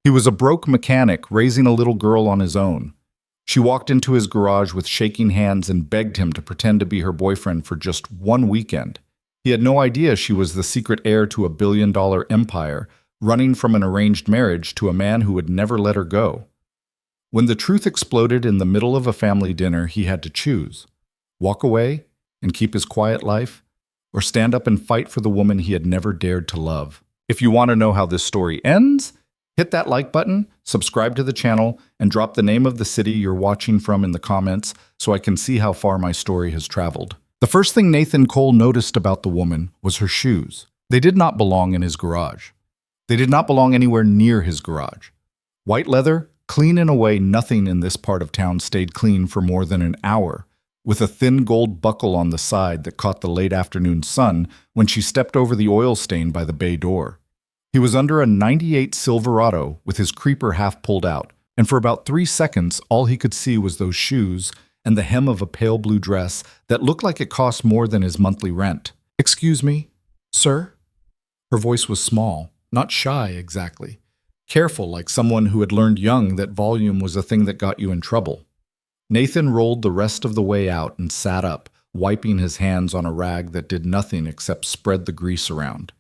He was a broke mechanic raising a little girl on his own. She walked into his garage with shaking hands and begged him to pretend to be her boyfriend for just one weekend. He had no idea she was the secret heir to a billion-dollar empire, running from an arranged marriage to a man who would never let her go. When the truth exploded in the middle of a family dinner, he had to choose: walk away and keep his quiet life, or stand up and fight for the woman he had never dared to love. If you want to know how this story ends, hit that like button, subscribe to the channel, and drop the name of the city you're watching from in the comments so I can see how far my story has traveled. The first thing Nathan Cole noticed about the woman was her shoes. They did not belong in his garage. They did not belong anywhere near his garage. White leather, clean in a way nothing in this part of town stayed clean for more than an hour, with a thin gold buckle on the side that caught the late afternoon sun when she stepped over the oil stain by the bay door. He was under a '98 Silverado with his creeper half pulled out, and for about 3 seconds all he could see was those shoes and the hem of a pale blue dress that looked like it cost more than his monthly rent. "Excuse me, sir?" Her voice was small, not shy exactly. Careful, like someone who had learned young that volume was a thing that got you in trouble. Nathan rolled the rest of the way out and sat up, wiping his hands on a rag that did nothing except spread the grease around.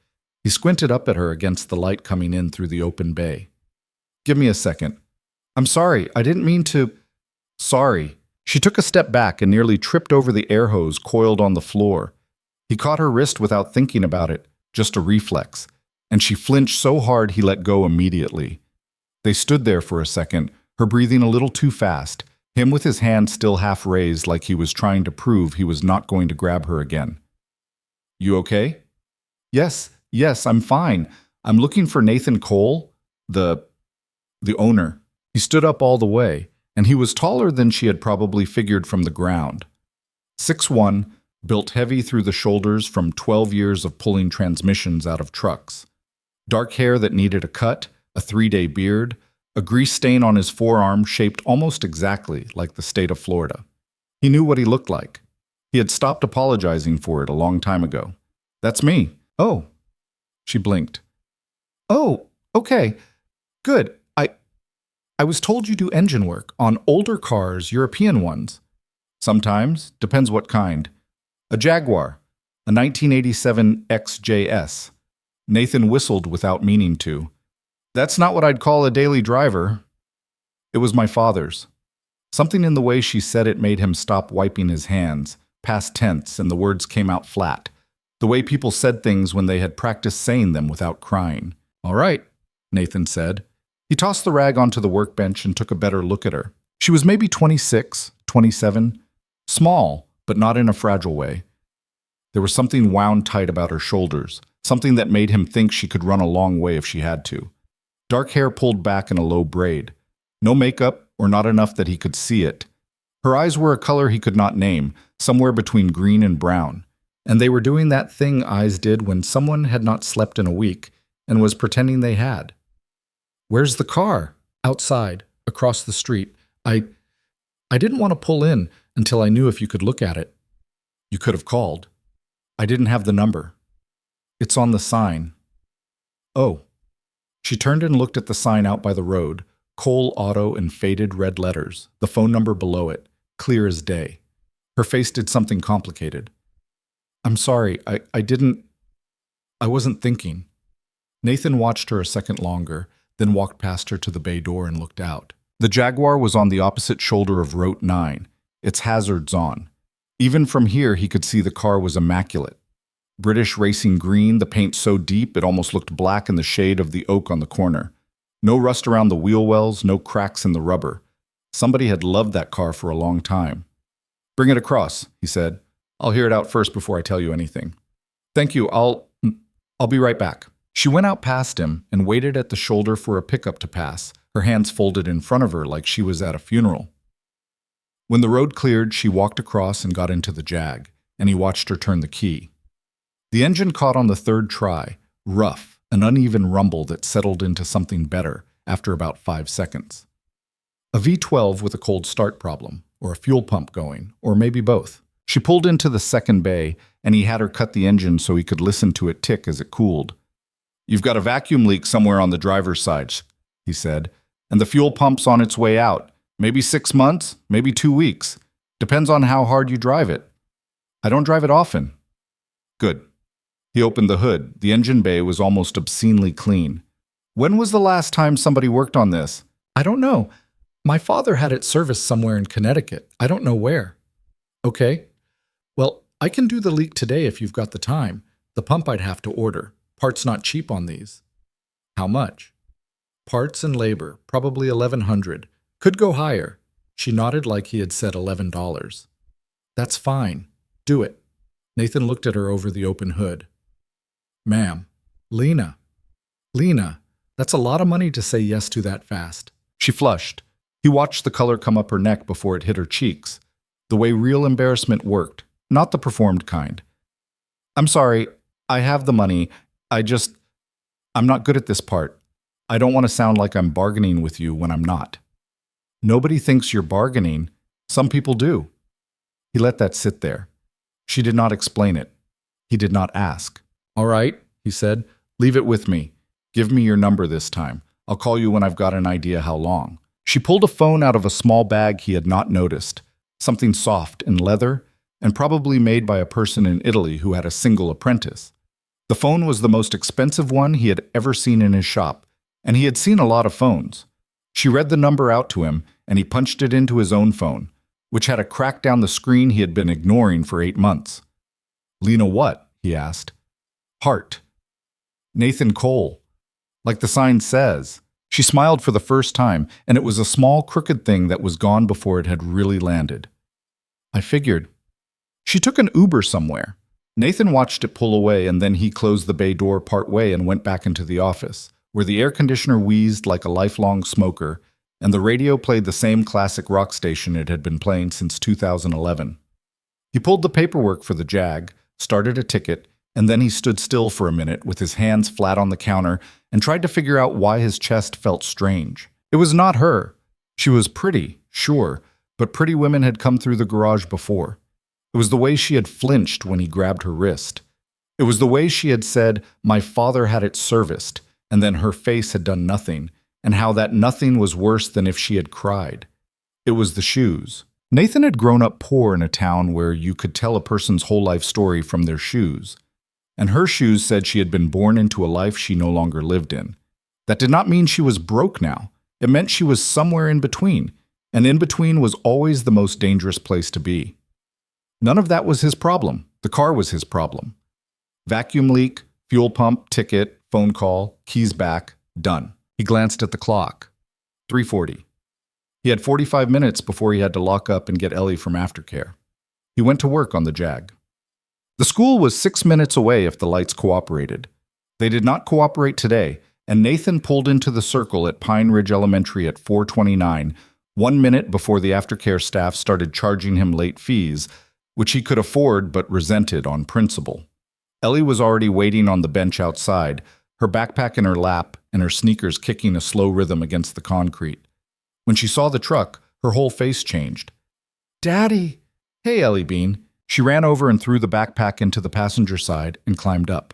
He squinted up at her against the light coming in through the open bay. "Give me a second. I'm sorry, I didn't mean to." "Sorry." She took a step back and nearly tripped over the air hose coiled on the floor. He caught her wrist without thinking about it, just a reflex, and she flinched so hard he let go immediately. They stood there for a second, her breathing a little too fast, him with his hand still half raised like he was trying to prove he was not going to grab her again. "You okay?" Yes, I'm fine. I'm looking for Nathan Cole, the owner." He stood up all the way, and he was taller than she had probably figured from the ground. 6'1", built heavy through the shoulders from 12 years of pulling transmissions out of trucks. Dark hair that needed a cut, a 3-day beard, a grease stain on his forearm shaped almost exactly like the state of Florida. He knew what he looked like. He had stopped apologizing for it a long time ago. "That's me." "Oh." She blinked. "Oh, okay. Good. I was told you do engine work on older cars, European ones." "Sometimes. Depends what kind." "A Jaguar. A 1987 XJS." Nathan whistled without meaning to. "That's not what I'd call a daily driver." "It was my father's." Something in the way she said it made him stop wiping his hands, past tense, and the words came out flat. The way people said things when they had practiced saying them without crying. "All right," Nathan said. He tossed the rag onto the workbench and took a better look at her. She was maybe 26, 27, small, but not in a fragile way. There was something wound tight about her shoulders, something that made him think she could run a long way if she had to. Dark hair pulled back in a low braid. No makeup, or not enough that he could see it. Her eyes were a color he could not name, somewhere between green and brown. And they were doing that thing eyes did when someone had not slept in a week and was pretending they had. "Where's the car?" "Outside, across the street. I didn't want to pull in until I knew if you could look at it." "You could have called." "I didn't have the number." "It's on the sign." "Oh." She turned and looked at the sign out by the road, Cole Auto in faded red letters, the phone number below it, clear as day. Her face did something complicated. "I'm sorry, I wasn't thinking." Nathan watched her a second longer, then walked past her to the bay door and looked out. The Jaguar was on the opposite shoulder of Route 9, its hazards on. Even from here he could see the car was immaculate. British racing green, the paint so deep it almost looked black in the shade of the oak on the corner. No rust around the wheel wells, no cracks in the rubber. Somebody had loved that car for a long time. "Bring it across," he said. "I'll hear it out first before I tell you anything." "Thank you, I'll be right back." She went out past him and waited at the shoulder for a pickup to pass, her hands folded in front of her like she was at a funeral. When the road cleared, she walked across and got into the Jag, and he watched her turn the key. The engine caught on the third try, rough, an uneven rumble that settled into something better after about 5 seconds. A V12 with a cold start problem, or a fuel pump going, or maybe both. She pulled into the second bay, and he had her cut the engine so he could listen to it tick as it cooled. "You've got a vacuum leak somewhere on the driver's side," he said, and the fuel pump's on its way out. Maybe 6 months, maybe 2 weeks. Depends on how hard you drive it. I don't drive it often. Good. He opened the hood. The engine bay was almost obscenely clean. When was the last time somebody worked on this? I don't know. My father had it serviced somewhere in Connecticut. I don't know where. Okay. Well, I can do the leak today if you've got the time. The pump I'd have to order. Parts not cheap on these. How much? Parts and labor, probably $1,100. Could go higher. She nodded like he had said $11. That's fine. Do it. Nathan looked at her over the open hood. Ma'am. Lena, that's a lot of money to say yes to that fast. She flushed. He watched the color come up her neck before it hit her cheeks. The way real embarrassment worked, not the performed kind. I'm sorry, I have the money. I'm not good at this part. I don't want to sound like I'm bargaining with you when I'm not. Nobody thinks you're bargaining. Some people do. He let that sit there. She did not explain it. He did not ask. All right, he said, leave it with me. Give me your number this time. I'll call you when I've got an idea how long. She pulled a phone out of a small bag he had not noticed, something soft and leather, and probably made by a person in Italy who had a single apprentice. The phone was the most expensive one he had ever seen in his shop, and he had seen a lot of phones. She read the number out to him, and he punched it into his own phone, which had a crack down the screen he had been ignoring for 8 months. Lena what? He asked. Hart. Nathan Cole. Like the sign says. She smiled for the first time, and it was a small crooked thing that was gone before it had really landed. I figured. She took an Uber somewhere. Nathan watched it pull away, and then he closed the bay door part way and went back into the office, where the air conditioner wheezed like a lifelong smoker, and the radio played the same classic rock station it had been playing since 2011. He pulled the paperwork for the Jag, started a ticket, and then he stood still for a minute with his hands flat on the counter and tried to figure out why his chest felt strange. It was not her. She was pretty, sure, but pretty women had come through the garage before. It was the way she had flinched when he grabbed her wrist. It was the way she had said, "My father had it serviced," and then her face had done nothing, and how that nothing was worse than if she had cried. It was the shoes. Nathan had grown up poor in a town where you could tell a person's whole life story from their shoes. And her shoes said she had been born into a life she no longer lived in. That did not mean she was broke now. It meant she was somewhere in between, and in between was always the most dangerous place to be. None of that was his problem. The car was his problem. Vacuum leak, fuel pump, ticket, phone call, keys back, done. He glanced at the clock. 3:40. He had 45 minutes before he had to lock up and get Ellie from aftercare. He went to work on the Jag. The school was 6 minutes away if the lights cooperated. They did not cooperate today, and Nathan pulled into the circle at Pine Ridge Elementary at 4:29, 1 minute before the aftercare staff started charging him late fees, which he could afford but resented on principle. Ellie was already waiting on the bench outside, her backpack in her lap and her sneakers kicking a slow rhythm against the concrete. When she saw the truck, her whole face changed. "Daddy!" "Hey, Ellie Bean." She ran over and threw the backpack into the passenger side and climbed up.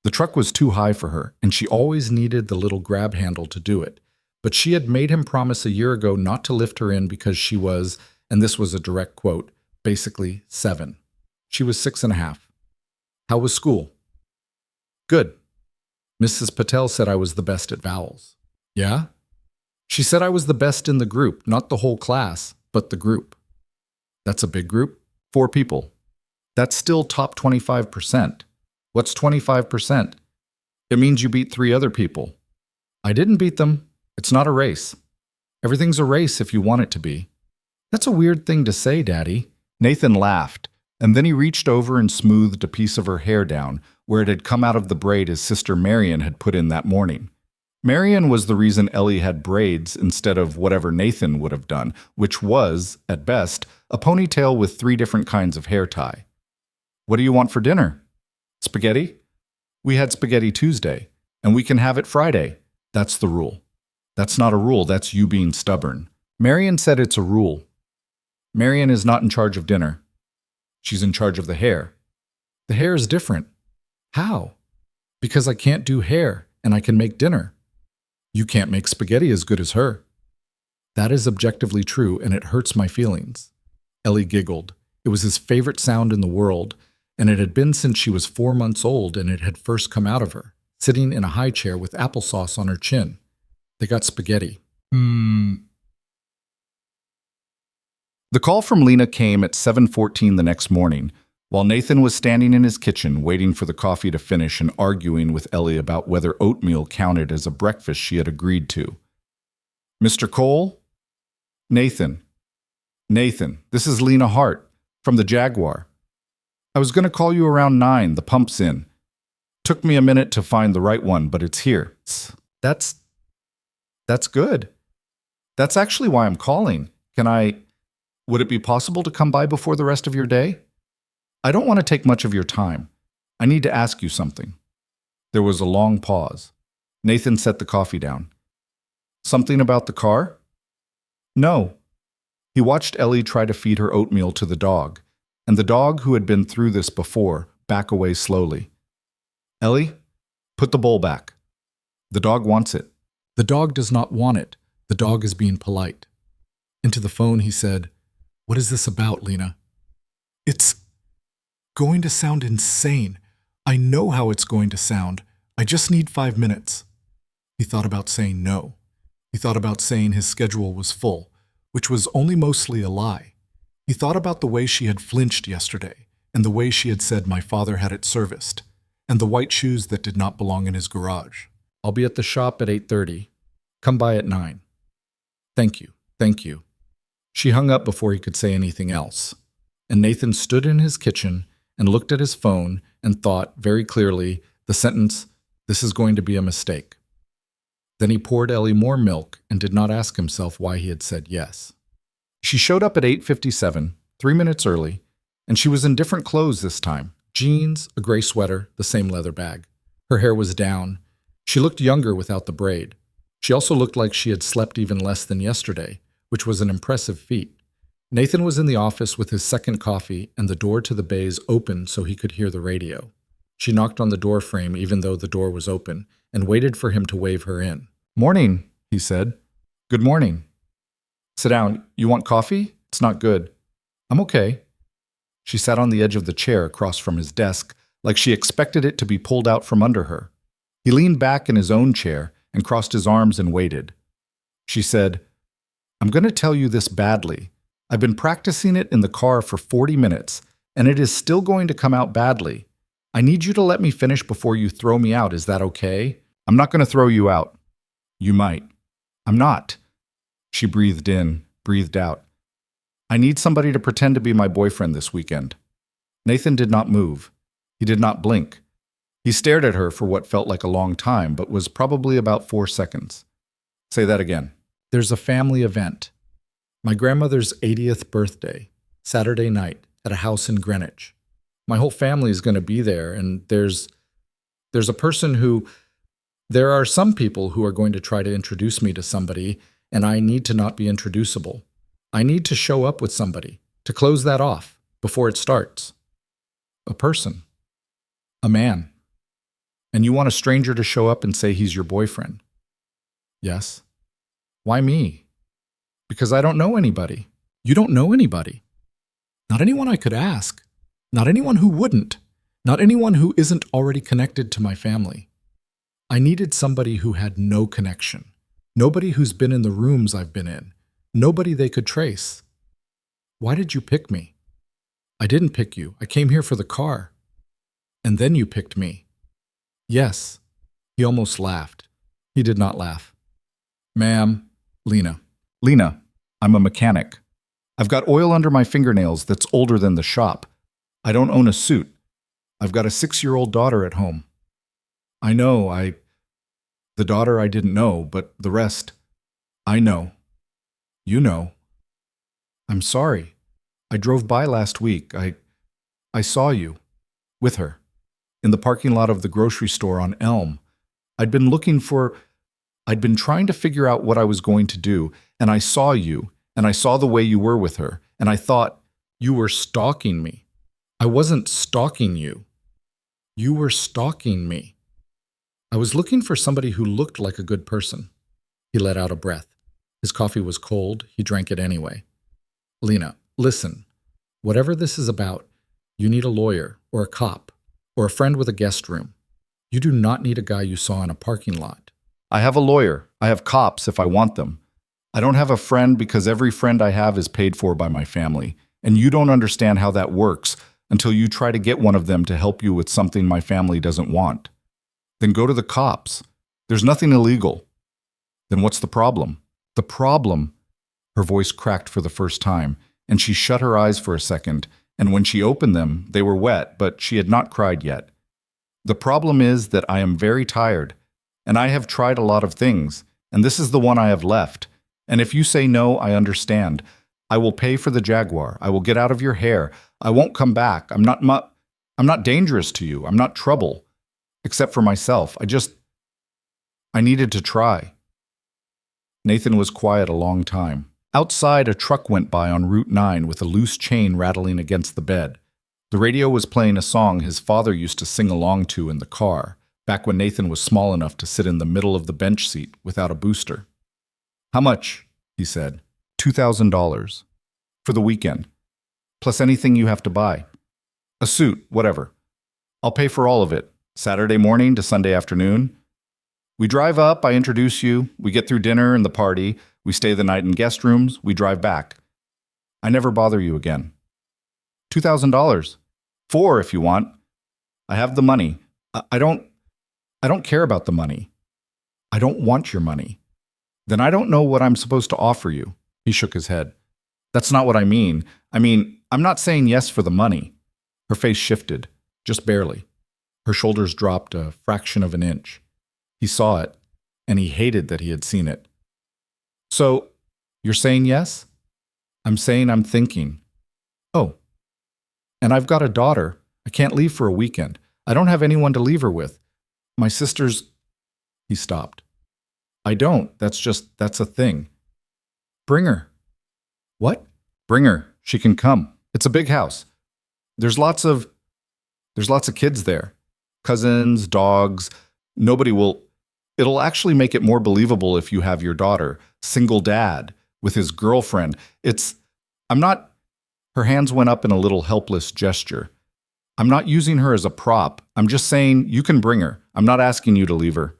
The truck was too high for her, and she always needed the little grab handle to do it. But she had made him promise a year ago not to lift her in because she was, and this was a direct quote, basically 7. She was 6.5. How was school? Good. Mrs. Patel said I was the best at vowels. Yeah? She said I was the best in the group, not the whole class, but the group. That's a big group? 4 people. That's still top 25%. What's 25%? It means you beat 3 other people. I didn't beat them. It's not a race. Everything's a race if you want it to be. That's a weird thing to say, Daddy. Nathan laughed, and then he reached over and smoothed a piece of her hair down where it had come out of the braid his sister Marion had put in that morning. Marion was the reason Ellie had braids instead of whatever Nathan would have done, which was, at best, a ponytail with 3 different kinds of hair tie. What do you want for dinner? Spaghetti? We had spaghetti Tuesday, and we can have it Friday. That's the rule. That's not a rule, that's you being stubborn. Marion said it's a rule. Marion is not in charge of dinner. She's in charge of the hair. The hair is different. How? Because I can't do hair, and I can make dinner. You can't make spaghetti as good as her. That is objectively true, and it hurts my feelings. Ellie giggled. It was his favorite sound in the world, and it had been since she was 4 months old and it had first come out of her, sitting in a high chair with applesauce on her chin. They got spaghetti. The call from Lena came at 7:14 the next morning, while Nathan was standing in his kitchen waiting for the coffee to finish and arguing with Ellie about whether oatmeal counted as a breakfast she had agreed to. Mr. Cole? Nathan, this is Lena Hart, from the Jaguar. I was going to call you around 9, the pump's in. Took me a minute to find the right one, but it's here. That's good. That's actually why I'm calling. Would it be possible to come by before the rest of your day? I don't want to take much of your time. I need to ask you something. There was a long pause. Nathan set the coffee down. Something about the car? No. He watched Ellie try to feed her oatmeal to the dog, and the dog, who had been through this before, back away slowly. Ellie, put the bowl back. The dog wants it. The dog does not want it. The dog is being polite. Into the phone he said, "What is this about, Lena?" "It's going to sound insane. I know how it's going to sound. I just need 5 minutes." He thought about saying no. He thought about saying his schedule was full, which was only mostly a lie. He thought about the way she had flinched yesterday, and the way she had said my father had it serviced, and the white shoes that did not belong in his garage. "I'll be at the shop at 8:30. Come by at 9. Thank you. She hung up before he could say anything else, and Nathan stood in his kitchen and looked at his phone and thought very clearly the sentence, "This is going to be a mistake." Then he poured Ellie more milk and did not ask himself why he had said yes. She showed up at 8:57, 3 minutes early, and she was in different clothes this time. Jeans, a gray sweater, the same leather bag. Her hair was down. She looked younger without the braid. She also looked like she had slept even less than yesterday, which was an impressive feat. Nathan was in the office with his second coffee and the door to the bays open so he could hear the radio. She knocked on the door frame even though the door was open and waited for him to wave her in. "Morning," he said. "Good morning." "Sit down. You want coffee? It's not good." "I'm okay." She sat on the edge of the chair across from his desk, like she expected it to be pulled out from under her. He leaned back in his own chair and crossed his arms and waited. She said, "I'm going to tell you this badly. I've been practicing it in the car for 40 minutes, and it is still going to come out badly. I need you to let me finish before you throw me out. Is that okay?" "I'm not going to throw you out." "You might." "I'm not." She breathed in, breathed out. "I need somebody to pretend to be my boyfriend this weekend." Nathan did not move. He did not blink. He stared at her for what felt like a long time, but was probably about 4 seconds. "Say that again." "There's a family event. My grandmother's 80th birthday, Saturday night, at a house in Greenwich. My whole family is going to be there, and there's a person who... There are some people who are going to try to introduce me to somebody, and I need to not be introducible. I need to show up with somebody, to close that off, before it starts." "A person. A man. And you want a stranger to show up and say he's your boyfriend?" "Yes." "Why me?" "Because I don't know anybody." "You don't know anybody?" "Not anyone I could ask. Not anyone who wouldn't. Not anyone who isn't already connected to my family. I needed somebody who had no connection. Nobody who's been in the rooms I've been in. Nobody they could trace." "Why did you pick me?" "I didn't pick you. I came here for the car." "And then you picked me." "Yes." He almost laughed. He did not laugh. "Ma'am, Lena. Lena, I'm a mechanic. I've got oil under my fingernails that's older than the shop. I don't own a suit. I've got a 6-year-old daughter at home. I know, the daughter I didn't know, but the rest, I know. You know. I'm sorry. I drove by last week. I saw you. With her. In the parking lot of the grocery store on Elm. I'd been trying to figure out what I was going to do, and I saw you, and I saw the way you were with her, and I thought, you were stalking me. I wasn't stalking you. You were stalking me. I was looking for somebody who looked like a good person. He let out a breath. His coffee was cold. He drank it anyway. Lena, listen. Whatever this is about, you need a lawyer or a cop or a friend with a guest room. You do not need a guy you saw in a parking lot. I have a lawyer. I have cops if I want them. I don't have a friend because every friend I have is paid for by my family, and you don't understand how that works until you try to get one of them to help you with something my family doesn't want. Then go to the cops. There's nothing illegal. Then what's the problem? The problem, her voice cracked for the first time, and she shut her eyes for a second, and when she opened them, they were wet, but she had not cried yet. The problem is that I am very tired, and I have tried a lot of things, and this is the one I have left. And if you say no, I understand. I will pay for the Jaguar. I will get out of your hair. I won't come back. I'm not dangerous to you. I'm not trouble, except for myself. I needed to try. Nathan was quiet a long time. Outside, a truck went by on Route 9 with a loose chain rattling against the bed. The radio was playing a song his father used to sing along to in the car, back when Nathan was small enough to sit in the middle of the bench seat without a booster. How much? He said. $2,000. For the weekend. Plus anything you have to buy. A suit, whatever. I'll pay for all of it. Saturday morning to Sunday afternoon. We drive up, I introduce you, we get through dinner and the party, we stay the night in guest rooms, we drive back. I never bother you again. $2,000. 4 if you want. I have the money. I don't care about the money. I don't want your money. Then I don't know what I'm supposed to offer you. He shook his head. That's not what I mean. I'm not saying yes for the money. Her face shifted, just barely. Her shoulders dropped a fraction of an inch. He saw it, and he hated that he had seen it. So, you're saying yes? I'm saying I'm thinking. Oh. And I've got a daughter. I can't leave for a weekend. I don't have anyone to leave her with. My sister's... He stopped. I don't. That's a thing. Bring her. What? Bring her. She can come. It's a big house. There's lots of kids there. Cousins, dogs. It'll actually make it more believable if you have your daughter, single dad, with his girlfriend. Her hands went up in a little helpless gesture. I'm not using her as a prop. I'm just saying you can bring her. I'm not asking you to leave her.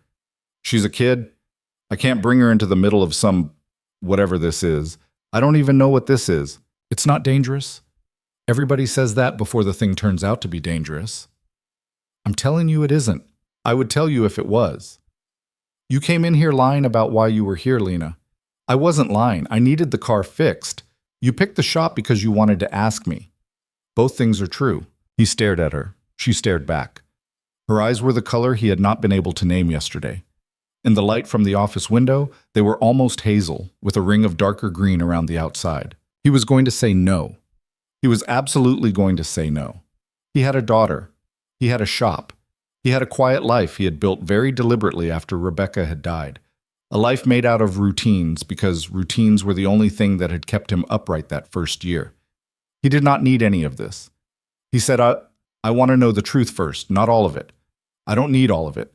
She's a kid. I can't bring her into the middle of some whatever this is. I don't even know what this is. It's not dangerous. Everybody says that before the thing turns out to be dangerous. I'm telling you it isn't. I would tell you if it was. You came in here lying about why you were here, Lena. I wasn't lying. I needed the car fixed. You picked the shop because you wanted to ask me. Both things are true. He stared at her. She stared back. Her eyes were the color he had not been able to name yesterday. In the light from the office window, they were almost hazel, with a ring of darker green around the outside. He was going to say no. He was absolutely going to say no. He had a daughter. He had a shop. He had a quiet life he had built very deliberately after Rebecca had died. A life made out of routines because routines were the only thing that had kept him upright that first year. He did not need any of this. He said, I want to know the truth first, not all of it. I don't need all of it.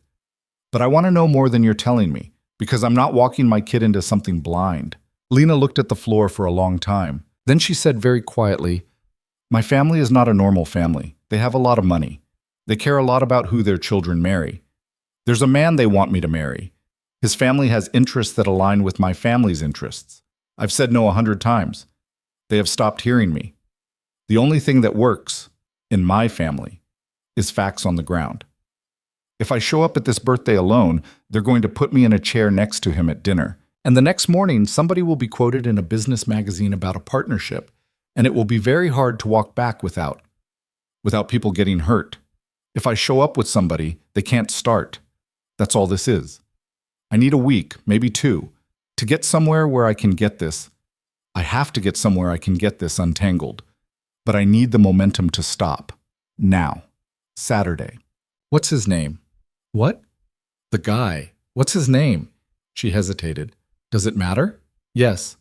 But I want to know more than you're telling me, because I'm not walking my kid into something blind. Lena looked at the floor for a long time. Then she said very quietly, My family is not a normal family. They have a lot of money. They care a lot about who their children marry. There's a man they want me to marry. His family has interests that align with my family's interests. I've said no 100 times. They have stopped hearing me. The only thing that works, in my family, is facts on the ground. If I show up at this birthday alone, they're going to put me in a chair next to him at dinner. And the next morning, somebody will be quoted in a business magazine about a partnership, and it will be very hard to walk back without people getting hurt. If I show up with somebody, they can't start. That's all this is. I need a week, maybe 2, to get somewhere where I can get this. I have to get somewhere I can get this untangled. But I need the momentum to stop. Now. Saturday. What's his name? What? The guy. What's his name? She hesitated. Does it matter? Yes.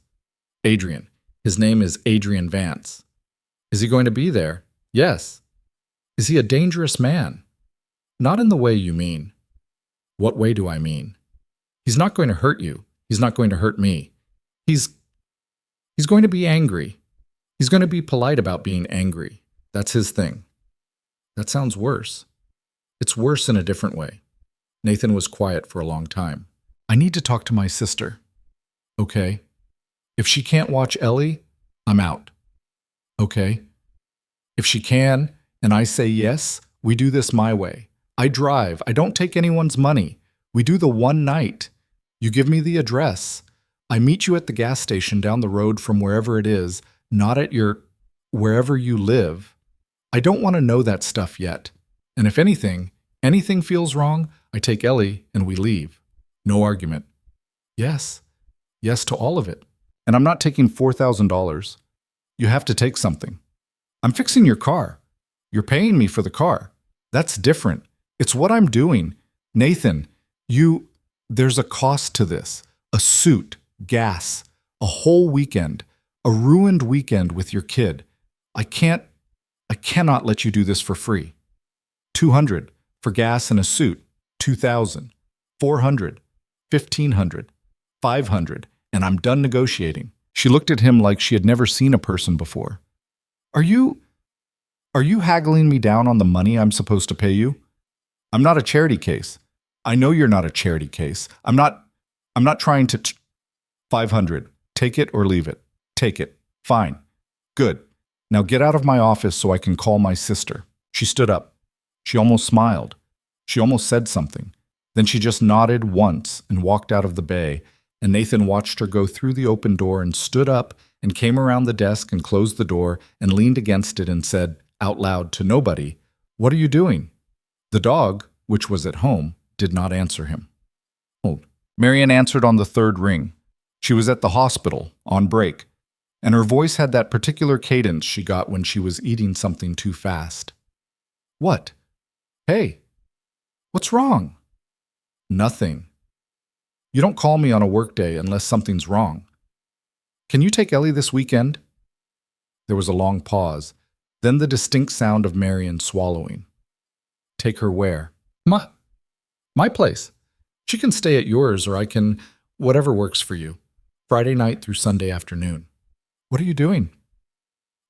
Adrian. His name is Adrian Vance. Is he going to be there? Yes. Is he a dangerous man? Not in the way you mean. What way do I mean? He's not going to hurt you. He's not going to hurt me. He's going to be angry. He's going to be polite about being angry. That's his thing. That sounds worse. It's worse in a different way. Nathan was quiet for a long time. I need to talk to my sister. Okay. If she can't watch Ellie, I'm out. Okay. If she can, and I say yes, we do this my way. I drive. I don't take anyone's money. We do the one night. You give me the address. I meet you at the gas station down the road from wherever it is, not at your wherever you live. I don't want to know that stuff yet. And if anything feels wrong, I take Ellie and we leave. No argument. Yes. Yes to all of it. And I'm not taking $4,000. You have to take something. I'm fixing your car. You're paying me for the car. That's different. It's what I'm doing. Nathan, there's a cost to this. A suit, gas, a whole weekend, a ruined weekend with your kid. I cannot let you do this for free. $200 for gas and a suit. $2,000, $400, $1,500, $500, and I'm done negotiating. She looked at him like she had never seen a person before. Are you haggling me down on the money I'm supposed to pay you? I'm not a charity case. I know you're not a charity case. I'm not trying to. 500. Take it or leave it. Take it. Fine. Good. Now get out of my office so I can call my sister. She stood up. She almost smiled. She almost said something. Then she just nodded once and walked out of the bay, and Nathan watched her go through the open door and stood up and came around the desk and closed the door and leaned against it and said out loud to nobody, "What are you doing?" The dog, which was at home, did not answer him. Marian answered on the third ring. She was at the hospital, on break, and her voice had that particular cadence she got when she was eating something too fast. What? Hey, what's wrong? Nothing. You don't call me on a workday unless something's wrong. Can you take Ellie this weekend? There was a long pause, then the distinct sound of Marian swallowing. Take her where? My place. She can stay at yours, or I can, whatever works for you. Friday night through Sunday afternoon. What are you doing?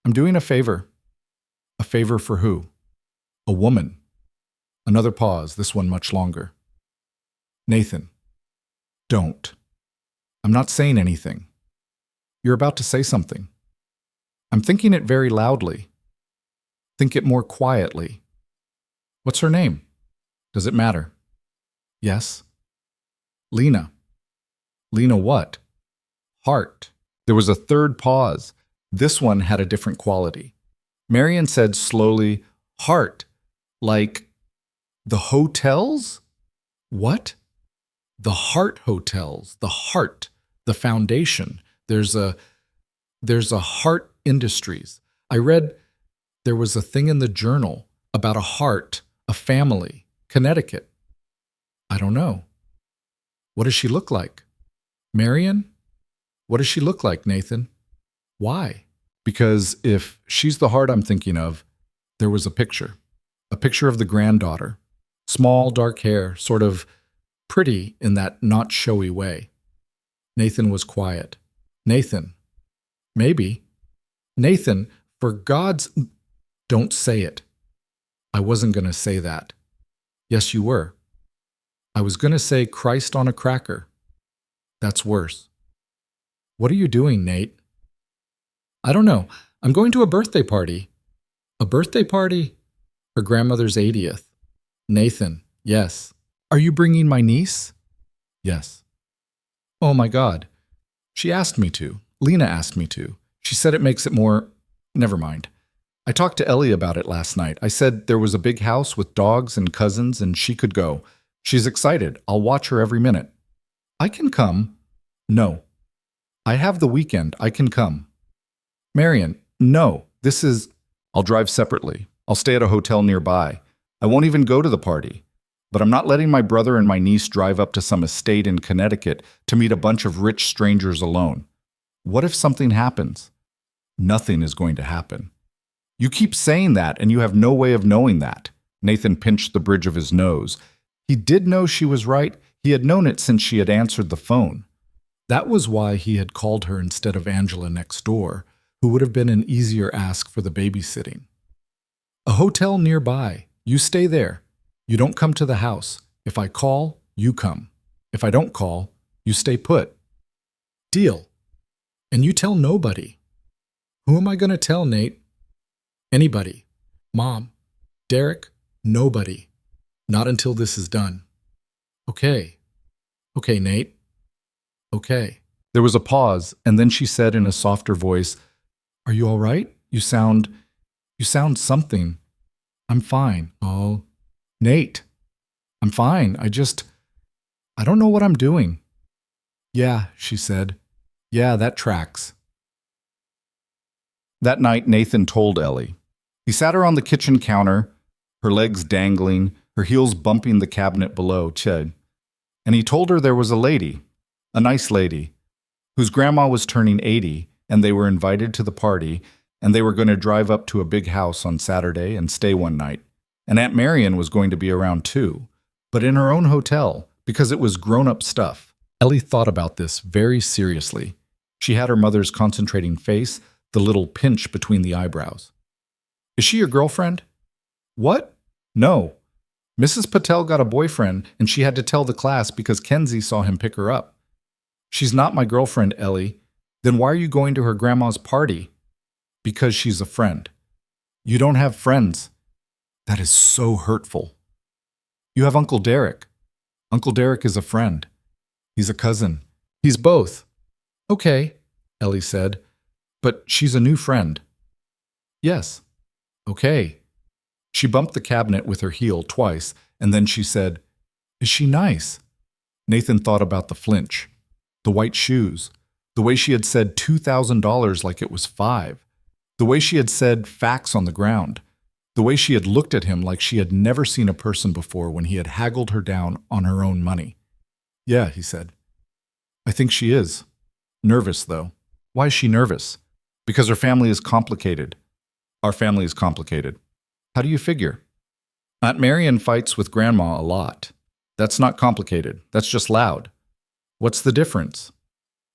I'm doing a favor. A favor for who? A woman. Another pause, this one much longer. Nathan, don't. I'm not saying anything. You're about to say something. I'm thinking it very loudly. Think it more quietly. What's her name? Does it matter? Yes. Lena. Lena what? Hart. There was a third pause. This one had a different quality. Marian said slowly, Hart. Like the hotels? What? The Hart hotels. The Hart. The foundation. There's a Hart Industries. I read there was a thing in the journal about a Hart, a family, Connecticut. I don't know. What does she look like? Marian? What does she look like, Nathan? Why? Because if she's the Hart I'm thinking of, there was a picture of the granddaughter, small, dark hair, sort of pretty in that not showy way. Nathan was quiet. Nathan. Maybe. Nathan, for God's... Don't say it. I wasn't going to say that. Yes, you were. I was going to say Christ on a cracker. That's worse. What are you doing, Nate? I don't know. I'm going to a birthday party. A birthday party? Her grandmother's 80th. Nathan, yes. Are you bringing my niece? Yes. Oh my God. She asked me to. Lena asked me to. She said it makes it more... Never mind. I talked to Ellie about it last night. I said there was a big house with dogs and cousins and she could go. She's excited. I'll watch her every minute. I can come. No. I have the weekend. I can come. Marian, no. This is... I'll drive separately. I'll stay at a hotel nearby. I won't even go to the party. But I'm not letting my brother and my niece drive up to some estate in Connecticut to meet a bunch of rich strangers alone. What if something happens? Nothing is going to happen. You keep saying that, and you have no way of knowing that. Nathan pinched the bridge of his nose. He did know she was right. He had known it since she had answered the phone. That was why he had called her instead of Angela next door, who would have been an easier ask for the babysitting. A hotel nearby. You stay there. You don't come to the house. If I call, you come. If I don't call, you stay put. Deal. And you tell nobody. Who am I going to tell, Nate? Anybody. Mom. Derek. Nobody. Not until this is done. Okay. Okay, Nate. Okay. There was a pause, and then she said in a softer voice, "Are you all right? You sound something." "I'm fine." "Oh, Nate. I'm fine. I don't know what I'm doing." "Yeah," she said. "Yeah, that tracks." That night, Nathan told Ellie. He sat her on the kitchen counter, her legs dangling, her heels bumping the cabinet below, and he told her there was a lady, a nice lady, whose grandma was turning 80, and they were invited to the party, and they were going to drive up to a big house on Saturday and stay one night. And Aunt Marion was going to be around too, but in her own hotel, because it was grown-up stuff. Ellie thought about this very seriously. She had her mother's concentrating face, the little pinch between the eyebrows. "Is she your girlfriend?" "What? No. Mrs. Patel got a boyfriend, and she had to tell the class because Kenzie saw him pick her up." "She's not my girlfriend, Ellie." "Then why are you going to her grandma's party?" "Because she's a friend." "You don't have friends." That is so hurtful. "You have Uncle Derek." "Uncle Derek is a friend." "He's a cousin." "He's both." "Okay," Ellie said, "but she's a new friend." "Yes." "Okay." She bumped the cabinet with her heel twice, and then she said, "Is she nice?" Nathan thought about the flinch, the white shoes, the way she had said $2,000 like it was $5, the way she had said facts on the ground, the way she had looked at him like she had never seen a person before when he had haggled her down on her own money. "Yeah," he said. "I think she is. Nervous, though." "Why is she nervous?" "Because her family is complicated." "Our family is complicated." "How do you figure?" "Aunt Marion fights with Grandma a lot. That's not complicated. That's just loud." "What's the difference?"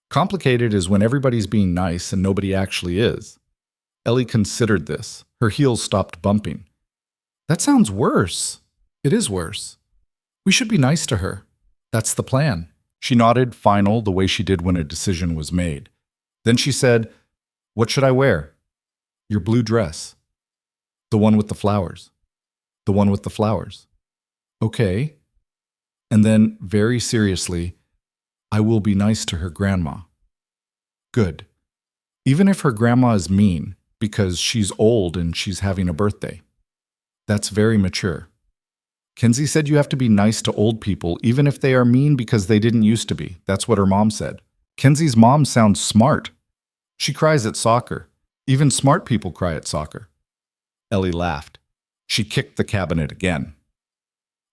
"Complicated is when everybody's being nice and nobody actually is." Ellie considered this. Her heels stopped bumping. "That sounds worse." "It is worse. We should be nice to her. That's the plan." She nodded, final, the way she did when a decision was made. Then she said, "What should I wear?" "Your blue dress." "The one with the flowers." "The one with the flowers." "Okay." And then, very seriously, "I will be nice to her grandma." "Good. Even if her grandma is mean, because she's old and she's having a birthday." "That's very mature." "Kenzie said you have to be nice to old people even if they are mean because they didn't used to be. That's what her mom said." "Kenzie's mom sounds smart." "She cries at soccer. Even smart people cry at soccer." Ellie laughed. She kicked the cabinet again.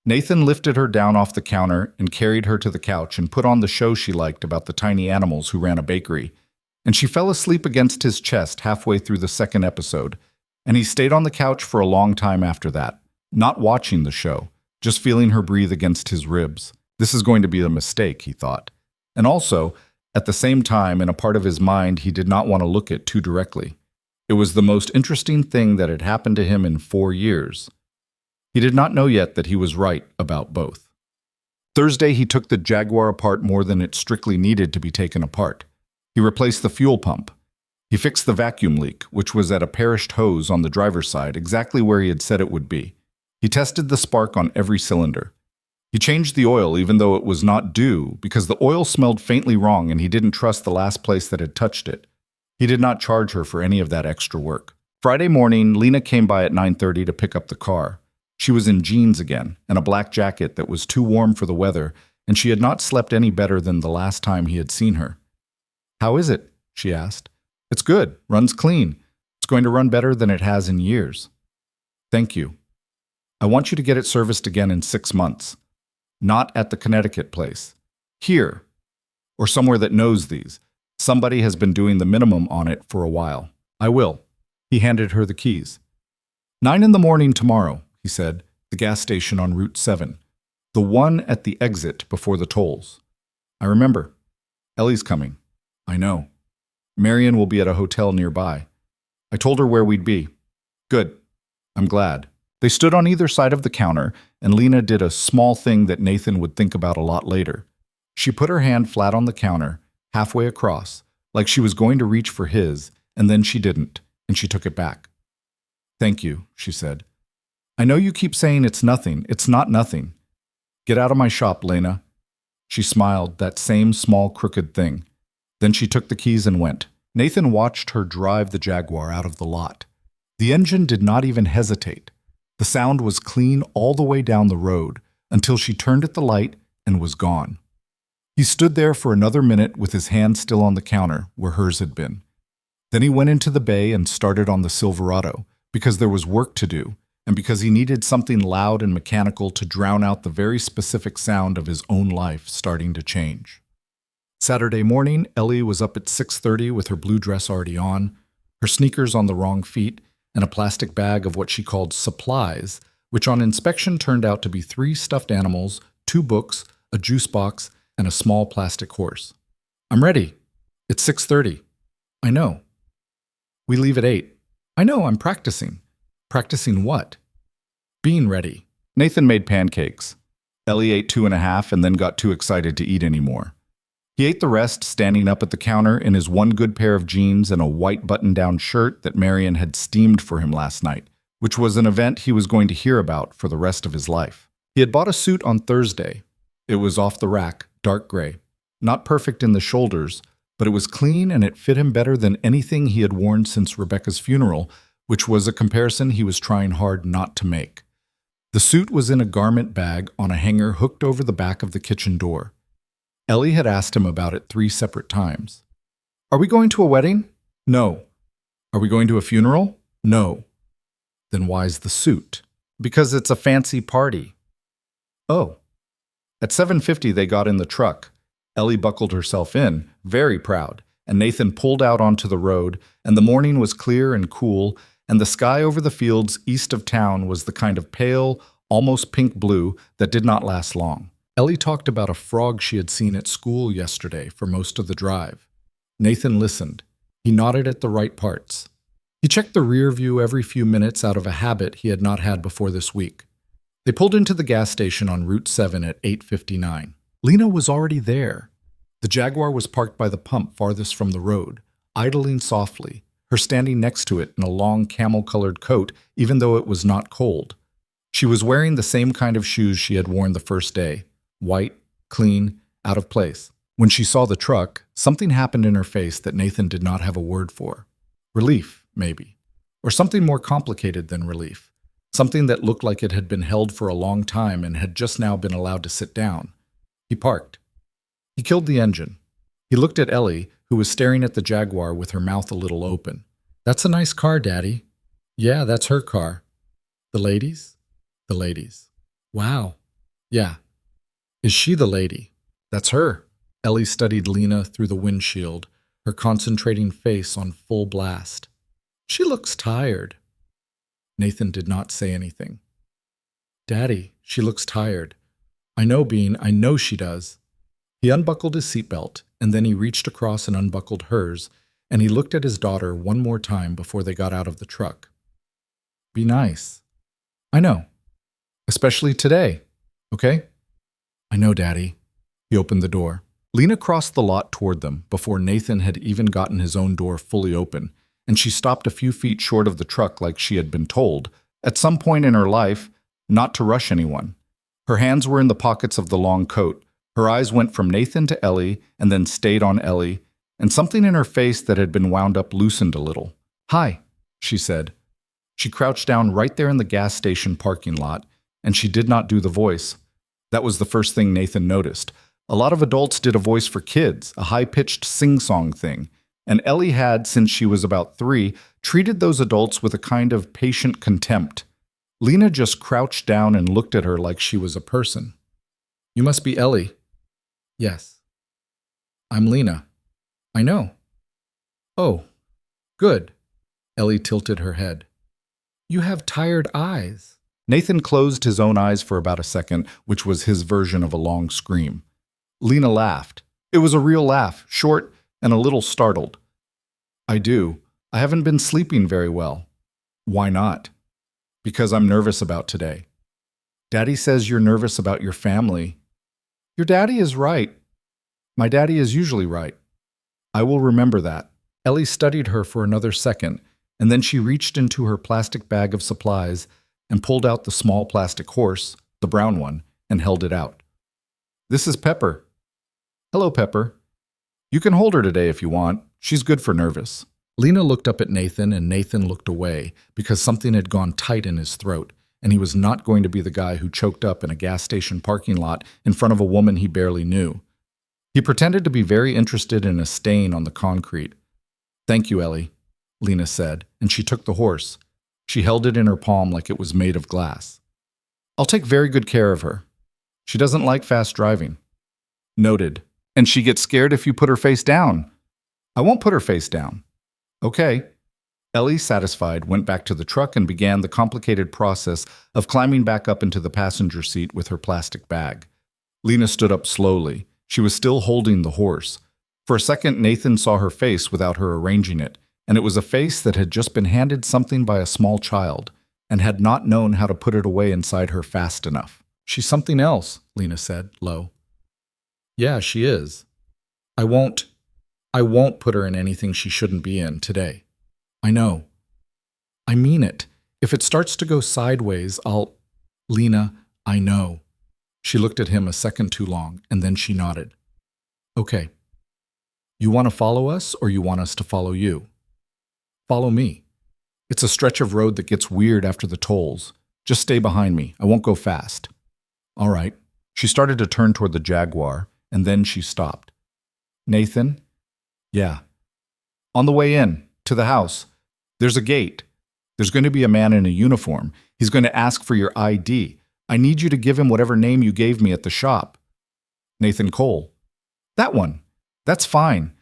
Nathan lifted her down off the counter and carried her to the couch and put on the show she liked about the tiny animals who ran a bakery. And she fell asleep against his chest halfway through the second episode, and he stayed on the couch for a long time after that, not watching the show, just feeling her breathe against his ribs. This is going to be a mistake, he thought. And also, at the same time, in a part of his mind, he did not want to look it too directly. It was the most interesting thing that had happened to him in 4 years. He did not know yet that he was right about both. Thursday, he took the Jaguar apart more than it strictly needed to be taken apart. He replaced the fuel pump. He fixed the vacuum leak, which was at a perished hose on the driver's side, exactly where he had said it would be. He tested the spark on every cylinder. He changed the oil even though it was not due, because the oil smelled faintly wrong and he didn't trust the last place that had touched it. He did not charge her for any of that extra work. Friday morning, Lena came by at 9:30 to pick up the car. She was in jeans again, and a black jacket that was too warm for the weather, and she had not slept any better than the last time he had seen her. "How is it?" she asked. "It's good. Runs clean. It's going to run better than it has in years." "Thank you. I want you to get it serviced again in 6 months. Not at the Connecticut place. Here. Or somewhere that knows these. Somebody has been doing the minimum on it for a while." "I will." He handed her the keys. 9 in the morning tomorrow, he said, the gas station on Route 7. The one at the exit before the tolls. "I remember." Ellie's coming. I know. Marion will be at a hotel nearby. I told her where we'd be. Good. I'm glad. They stood on either side of the counter, and Lena did a small thing that Nathan would think about a lot later. She put her hand flat on the counter, halfway across, like she was going to reach for his, and then she didn't, and she took it back. Thank you, she said. I know you keep saying it's nothing. It's not nothing. Get out of my shop, Lena. She smiled, that same small crooked thing. Then she took the keys and went. Nathan watched her drive the Jaguar out of the lot. The engine did not even hesitate. The sound was clean all the way down the road until she turned at the light and was gone. He stood there for another minute with his hand still on the counter where hers had been. Then he went into the bay and started on the Silverado because there was work to do and because he needed something loud and mechanical to drown out the very specific sound of his own life starting to change. Saturday morning, Ellie was up at 6:30 with her blue dress already on, her sneakers on the wrong feet, and a plastic bag of what she called supplies, which on inspection turned out to be 3 stuffed animals, 2 books, a juice box, and a small plastic horse. I'm ready. It's 6:30. I know. We leave at 8. I know, I'm practicing. Practicing what? Being ready. Nathan made pancakes. Ellie ate 2.5 and then got too excited to eat anymore. He ate the rest standing up at the counter in his one good pair of jeans and a white button-down shirt that Marion had steamed for him last night, which was an event he was going to hear about for the rest of his life. He had bought a suit on Thursday. It was off the rack, dark gray. Not perfect in the shoulders, but it was clean and it fit him better than anything he had worn since Rebecca's funeral, which was a comparison he was trying hard not to make. The suit was in a garment bag on a hanger hooked over the back of the kitchen door. Ellie had asked him about it 3 separate times. Are we going to a wedding? No. Are we going to a funeral? No. Then why's the suit? Because it's a fancy party. Oh. At 7:50 they got in the truck. Ellie buckled herself in, very proud, and Nathan pulled out onto the road, and the morning was clear and cool, and the sky over the fields east of town was the kind of pale, almost pink blue that did not last long. Ellie talked about a frog she had seen at school yesterday for most of the drive. Nathan listened. He nodded at the right parts. He checked the rear view every few minutes out of a habit he had not had before this week. They pulled into the gas station on Route 7 at 8:59. Lena was already there. The Jaguar was parked by the pump farthest from the road, idling softly, her standing next to it in a long camel-colored coat even though it was not cold. She was wearing the same kind of shoes she had worn the first day. White, clean, out of place. When she saw the truck, something happened in her face that Nathan did not have a word for. Relief, maybe. Or something more complicated than relief. Something that looked like it had been held for a long time and had just now been allowed to sit down. He parked. He killed the engine. He looked at Ellie, who was staring at the Jaguar with her mouth a little open. That's a nice car, Daddy. Yeah, that's her car. The ladies? The ladies. Wow. Yeah. Is she the lady? That's her. Ellie studied Lena through the windshield, her concentrating face on full blast. She looks tired. Nathan did not say anything. Daddy, she looks tired. I know, Bean, I know she does. He unbuckled his seatbelt, and then he reached across and unbuckled hers, and he looked at his daughter one more time before they got out of the truck. Be nice. I know. Especially today, okay? I know, Daddy. He opened the door. Lena crossed the lot toward them before Nathan had even gotten his own door fully open, and she stopped a few feet short of the truck like she had been told, at some point in her life, not to rush anyone. Her hands were in the pockets of the long coat. Her eyes went from Nathan to Ellie and then stayed on Ellie, and something in her face that had been wound up loosened a little. Hi, she said. She crouched down right there in the gas station parking lot, and she did not do the voice. That was the first thing Nathan noticed. A lot of adults did a voice for kids, a high-pitched sing-song thing, and Ellie had, since she was about 3, treated those adults with a kind of patient contempt. Lena just crouched down and looked at her like she was a person. You must be Ellie. Yes. I'm Lena. I know. Oh, good. Ellie tilted her head. You have tired eyes. Nathan closed his own eyes for about a second, which was his version of a long scream. Lena laughed. It was a real laugh, short and a little startled. I do. I haven't been sleeping very well. Why not? Because I'm nervous about today. Daddy says you're nervous about your family. Your daddy is right. My daddy is usually right. I will remember that. Ellie studied her for another second, and then she reached into her plastic bag of supplies and pulled out the small plastic horse, the brown one, and held it out. This is Pepper. Hello, Pepper. You can hold her today if you want. She's good for nervous. Lena looked up at Nathan, and Nathan looked away because something had gone tight in his throat, and he was not going to be the guy who choked up in a gas station parking lot in front of a woman he barely knew. He pretended to be very interested in a stain on the concrete. Thank you, Ellie, Lena said, and she took the horse. She held it in her palm like it was made of glass. I'll take very good care of her. She doesn't like fast driving. Noted. And she gets scared if you put her face down. I won't put her face down. Okay. Ellie, satisfied, went back to the truck and began the complicated process of climbing back up into the passenger seat with her plastic bag. Lena stood up slowly. She was still holding the horse. For a second, Nathan saw her face without her arranging it, and it was a face that had just been handed something by a small child and had not known how to put it away inside her fast enough. She's something else, Lena said, low. Yeah, she is. I won't put her in anything she shouldn't be in today. I know. I mean it. If it starts to go sideways, Lena, I know. She looked at him a second too long, and then she nodded. Okay. You want to follow us, or you want us to follow you? Follow me. It's a stretch of road that gets weird after the tolls. Just stay behind me. I won't go fast. All right. She started to turn toward the Jaguar, and then she stopped. Nathan? Yeah. On the way in, to the house. There's a gate. There's going to be a man in a uniform. He's going to ask for your ID. I need you to give him whatever name you gave me at the shop. Nathan Cole. That one. That's fine.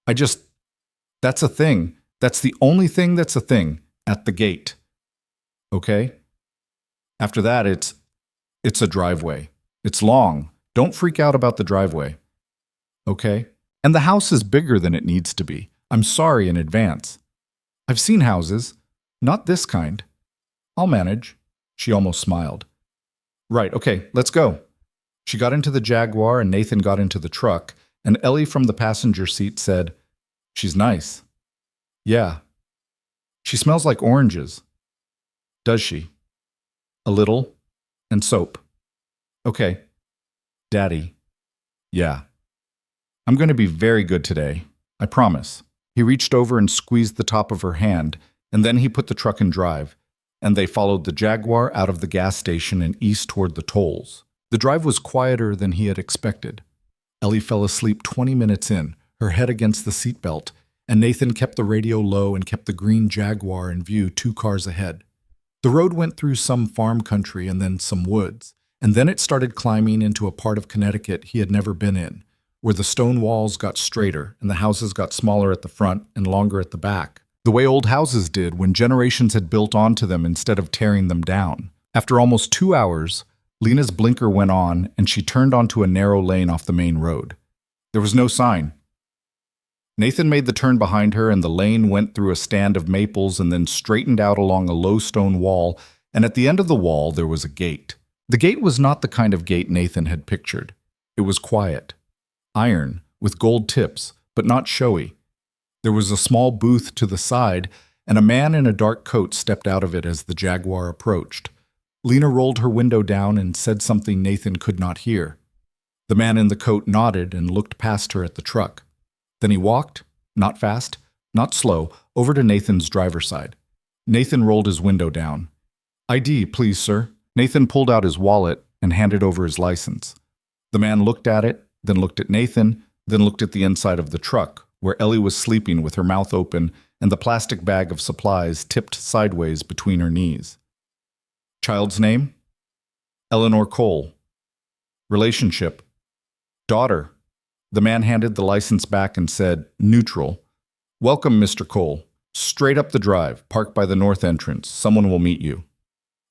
That's a thing. That's the only thing that's a thing at the gate. Okay? After that, it's a driveway. It's long. Don't freak out about the driveway. Okay? And the house is bigger than it needs to be. I'm sorry in advance. I've seen houses. Not this kind. I'll manage. She almost smiled. Right, okay, let's go. She got into the Jaguar and Nathan got into the truck, and Ellie from the passenger seat said, She's nice. Yeah. She smells like oranges. Does she? A little. And soap. Okay. Daddy. Yeah. I'm going to be very good today. I promise. He reached over and squeezed the top of her hand, and then he put the truck in drive, and they followed the Jaguar out of the gas station and east toward the tolls. The drive was quieter than he had expected. Ellie fell asleep 20 minutes in, her head against the seatbelt, and Nathan kept the radio low and kept the green Jaguar in view 2 cars ahead. The road went through some farm country and then some woods, and then it started climbing into a part of Connecticut he had never been in, where the stone walls got straighter and the houses got smaller at the front and longer at the back, the way old houses did when generations had built onto them instead of tearing them down. After almost 2 hours, Lena's blinker went on and she turned onto a narrow lane off the main road. There was no sign. Nathan made the turn behind her and the lane went through a stand of maples and then straightened out along a low stone wall, and at the end of the wall there was a gate. The gate was not the kind of gate Nathan had pictured. It was quiet. Iron, with gold tips, but not showy. There was a small booth to the side, and a man in a dark coat stepped out of it as the Jaguar approached. Lena rolled her window down and said something Nathan could not hear. The man in the coat nodded and looked past her at the truck. Then he walked, not fast, not slow, over to Nathan's driver's side. Nathan rolled his window down. ID, please, sir. Nathan pulled out his wallet and handed over his license. The man looked at it, then looked at Nathan, then looked at the inside of the truck, where Ellie was sleeping with her mouth open and the plastic bag of supplies tipped sideways between her knees. Child's name? Eleanor Cole. Relationship? Daughter. The man handed the license back and said, neutral. Welcome, Mr. Cole. Straight up the drive, park by the north entrance. Someone will meet you.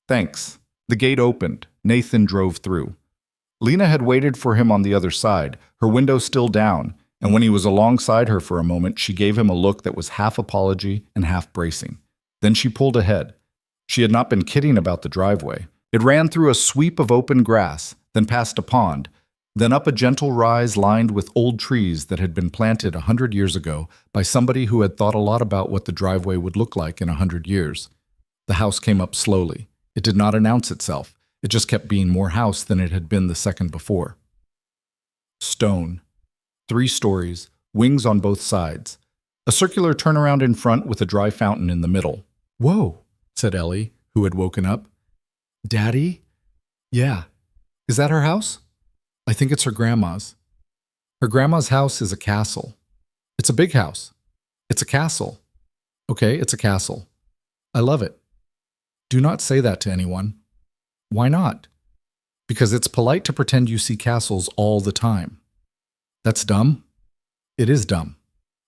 Thanks. The gate opened. Nathan drove through. Lena had waited for him on the other side, her window still down, and when he was alongside her for a moment, she gave him a look that was half apology and half bracing. Then she pulled ahead. She had not been kidding about the driveway. It ran through a sweep of open grass, then past a pond, then up a gentle rise lined with old trees that had been planted 100 years ago by somebody who had thought a lot about what the driveway would look like in 100 years. The house came up slowly. It did not announce itself. It just kept being more house than it had been the second before. Stone. 3 stories, wings on both sides. A circular turnaround in front with a dry fountain in the middle. "Whoa," said Ellie, who had woken up. "Daddy?" "Yeah. Is that her house?" "I think it's her grandma's." "Her grandma's house is a castle." "It's a big house." "It's a castle." "Okay, it's a castle." "I love it." "Do not say that to anyone." "Why not?" "Because it's polite to pretend you see castles all the time." "That's dumb?" "It is dumb.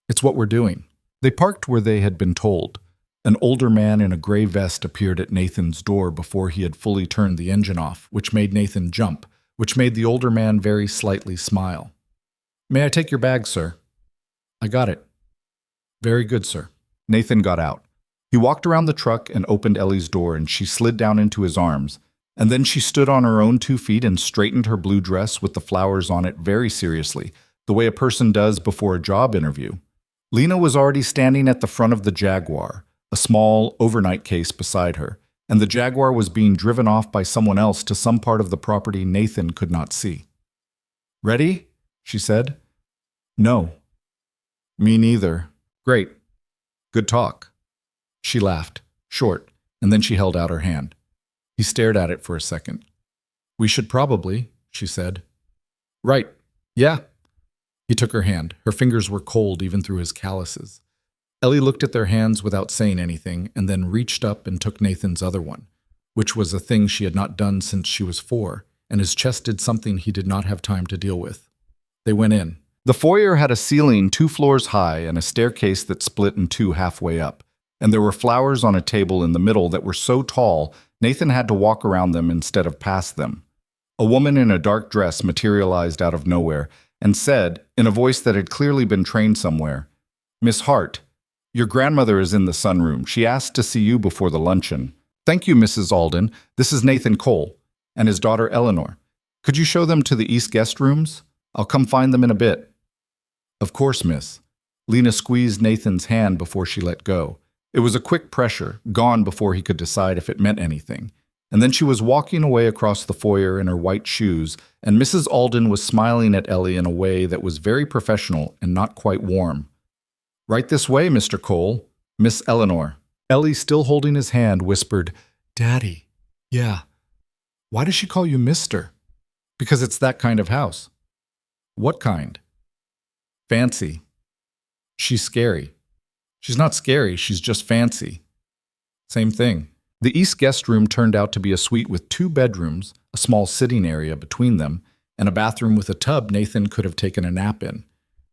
It's what we're doing." They parked where they had been told. An older man in a gray vest appeared at Nathan's door before he had fully turned the engine off, which made Nathan jump, which made the older man very slightly smile. "May I take your bag, sir?" "I got it." "Very good, sir." Nathan got out. He walked around the truck and opened Ellie's door, and she slid down into his arms. And then she stood on her own 2 feet and straightened her blue dress with the flowers on it very seriously, the way a person does before a job interview. Lena was already standing at the front of the Jaguar, a small overnight case beside her, and the Jaguar was being driven off by someone else to some part of the property Nathan could not see. "Ready?" she said. "No." "Me neither." "Great. Good talk." She laughed, short, and then she held out her hand. He stared at it for a second. "We should probably," she said. "Right. Yeah." He took her hand. Her fingers were cold even through his calluses. Ellie looked at their hands without saying anything and then reached up and took Nathan's other one, which was a thing she had not done since she was 4, and his chest did something he did not have time to deal with. They went in. The foyer had a ceiling 2 floors high and a staircase that split in 2 halfway up, and there were flowers on a table in the middle that were so tall Nathan had to walk around them instead of past them. A woman in a dark dress materialized out of nowhere and said, in a voice that had clearly been trained somewhere, "Miss Hart, your grandmother is in the sunroom. She asked to see you before the luncheon." "Thank you, Mrs. Alden. This is Nathan Cole and his daughter Eleanor. Could you show them to the east guest rooms? I'll come find them in a bit." "Of course, miss." Lena squeezed Nathan's hand before she let go. It was a quick pressure, gone before he could decide if it meant anything. And then she was walking away across the foyer in her white shoes, and Mrs. Alden was smiling at Ellie in a way that was very professional and not quite warm. "Right this way, Mr. Cole. Miss Eleanor." Ellie, still holding his hand, whispered, "Daddy." "Yeah." "Why does she call you Mr.?" "Because it's that kind of house." "What kind?" "Fancy." "She's scary." "She's not scary, she's just fancy." "Same thing." The east guest room turned out to be a suite with 2 bedrooms, a small sitting area between them, and a bathroom with a tub Nathan could have taken a nap in.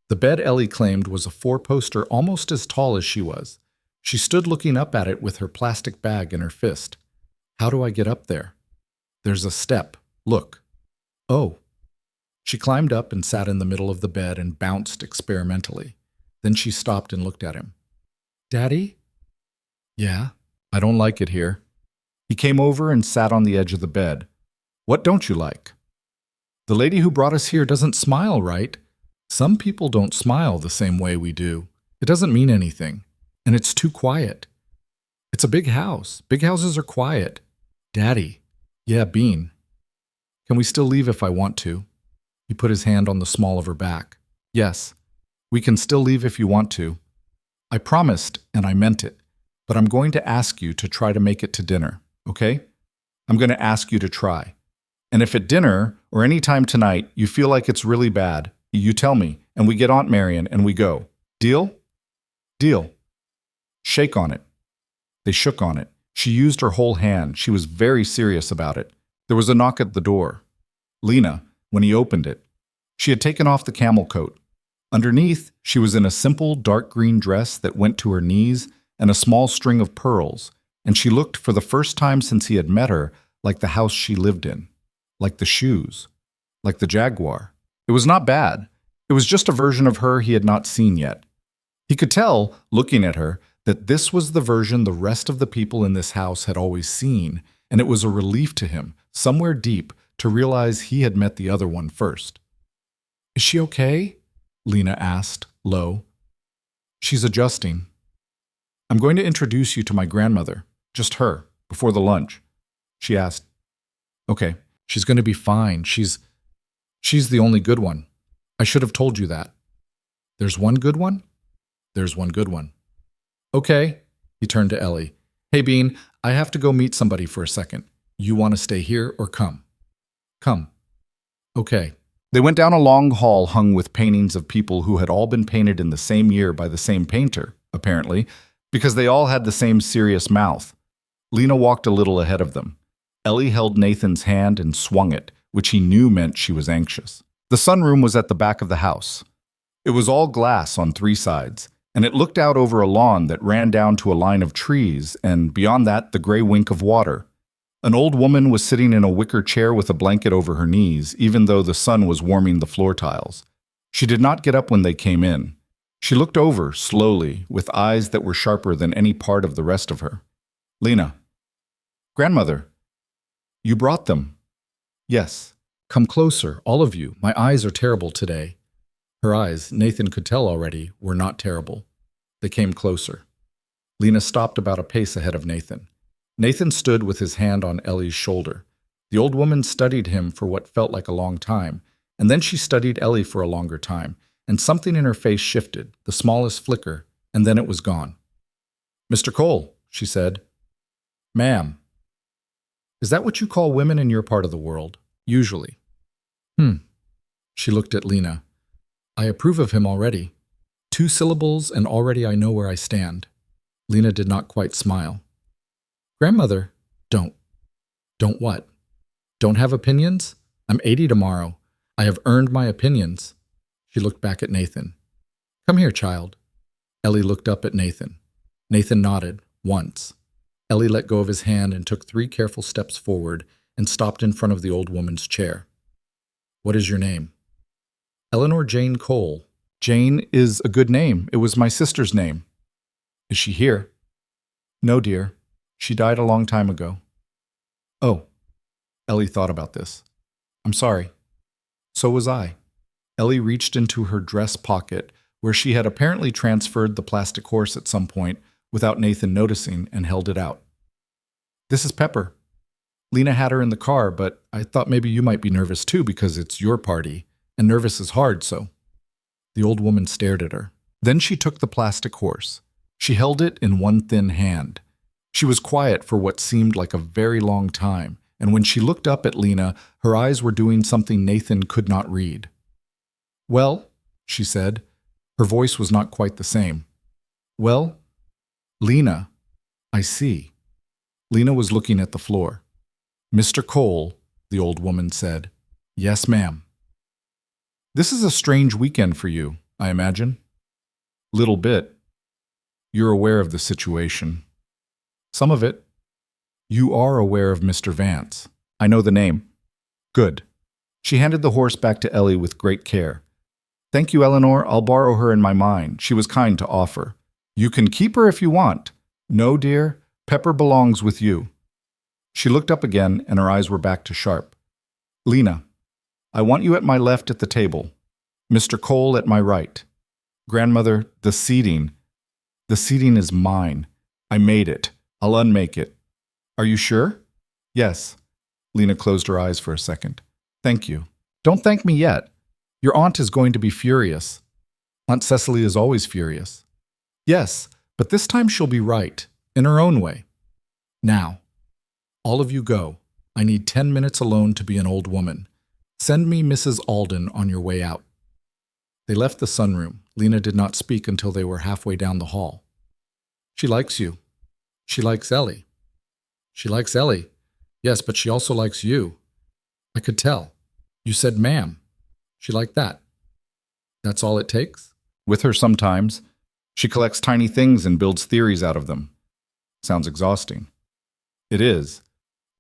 The bed, Ellie claimed, was a 4-poster almost as tall as she was. She stood looking up at it with her plastic bag in her fist. "How do I get up there?" "There's a step. Look." "Oh." She climbed up and sat in the middle of the bed and bounced experimentally. Then she stopped and looked at him. "Daddy?" "Yeah." "I don't like it here." He came over and sat on the edge of the bed. "What don't you like?" "The lady who brought us here doesn't smile right. Some people don't smile the same way we do. It doesn't mean anything. And it's too quiet. It's a big house. Big houses are quiet." "Daddy." "Yeah, Bean." "Can we still leave if I want to?" He put his hand on the small of her back. "Yes. We can still leave if you want to. I promised, and I meant it, but I'm going to ask you to try to make it to dinner, okay? I'm going to ask you to try. And if at dinner, or any time tonight, you feel like it's really bad, you tell me, and we get Aunt Marion and we go. Deal?" "Deal." "Shake on it." They shook on it. She used her whole hand. She was very serious about it. There was a knock at the door. Lena, when he opened it. She had taken off the camel coat. Underneath, she was in a simple dark green dress that went to her knees and a small string of pearls, and she looked for the first time since he had met her like the house she lived in, like the shoes. like the jaguar. It was not bad. It was just a version of her he had not seen yet. He could tell, looking at her, that this was the version the rest of the people in this house had always seen, and it was a relief to him, somewhere deep, to realize he had met the other one first. "Is she okay?" Lena asked, low. "She's adjusting. I'm going to introduce you to my grandmother, just her, before the lunch." She asked, "Okay, she's going to be fine. She's the only good one. I should have told you that." "There's one good one?" "There's one good one." "Okay." He turned to Ellie. "Hey, Bean, I have to go meet somebody for a second. You want to stay here or come?" "Come." "Okay." They went down a long hall hung with paintings of people who had all been painted in the same year by the same painter, apparently, because they all had the same serious mouth. Lena walked a little ahead of them. Ellie held Nathan's hand and swung it, which he knew meant she was anxious. The sunroom was at the back of the house. It was all glass on 3 sides, and it looked out over a lawn that ran down to a line of trees, and beyond that the gray wink of water. An old woman was sitting in a wicker chair with a blanket over her knees, even though the sun was warming the floor tiles. She did not get up when they came in. She looked over, slowly, with eyes that were sharper than any part of the rest of her. "Lena." "Grandmother." "You brought them." "Yes." "Come closer, all of you. My eyes are terrible today." Her eyes, Nathan could tell already, were not terrible. They came closer. Lena stopped about a pace ahead of Nathan. Nathan stood with his hand on Ellie's shoulder. The old woman studied him for what felt like a long time, and then she studied Ellie for a longer time, and something in her face shifted, the smallest flicker, and then it was gone. "Mr. Cole," she said. "Ma'am." "Is that what you call women in your part of the world? Usually." She looked at Lena. "I approve of him already. 2 syllables and already I know where I stand." Lena did not quite smile. "Grandmother, don't." "Don't what?" "Don't have opinions? I'm 80 tomorrow. I have earned my opinions." She looked back at Nathan. "Come here, child." Ellie looked up at Nathan. Nathan nodded, once. Ellie let go of his hand and took 3 careful steps forward and stopped in front of the old woman's chair. "What is your name?" "Eleanor Jane Cole." "Jane is a good name. It was my sister's name." "Is she here?" "No, dear. She died a long time ago." "Oh." Ellie thought about this. "I'm sorry." "So was I." Ellie reached into her dress pocket, where she had apparently transferred the plastic horse at some point without Nathan noticing, and held it out. "This is Pepper. Lena had her in the car, but I thought maybe you might be nervous too because it's your party, and nervous is hard, so." The old woman stared at her. Then she took the plastic horse. She held it in one thin hand. She was quiet for what seemed like a very long time, and when she looked up at Lena, her eyes were doing something Nathan could not read. "Well," she said. Her voice was not quite the same. "Well, Lena, I see." Lena was looking at the floor. "Mr. Cole," the old woman said. "Yes, ma'am." "This is a strange weekend for you, I imagine." "Little bit. You're aware of the situation." "Some of it." "You are aware of Mr. Vance." "I know the name." "Good." She handed the horse back to Ellie with great care. "Thank you, Eleanor. I'll borrow her in my mind. She was kind to offer." "You can keep her if you want." "No, dear. Pepper belongs with you." She looked up again, and her eyes were back to sharp. "Lena, I want you at my left at the table. Mr. Cole at my right. Grandmother, the seating. The seating is mine. I made it. I'll unmake it. Are you sure?" "Yes." Lena closed her eyes for a second. "Thank you." "Don't thank me yet. Your aunt is going to be furious." "Aunt Cecily is always furious." "Yes, but this time she'll be right, in her own way. Now, all of you go. I need 10 minutes alone to be an old woman. Send me Mrs. Alden on your way out." They left the sunroom. Lena did not speak until they were halfway down the hall. "She likes you." "She likes Ellie." "She likes Ellie. Yes, but she also likes you." "I could tell. You said ma'am. She liked that." "That's all it takes?" "With her sometimes. She collects tiny things and builds theories out of them." "Sounds exhausting." "It is.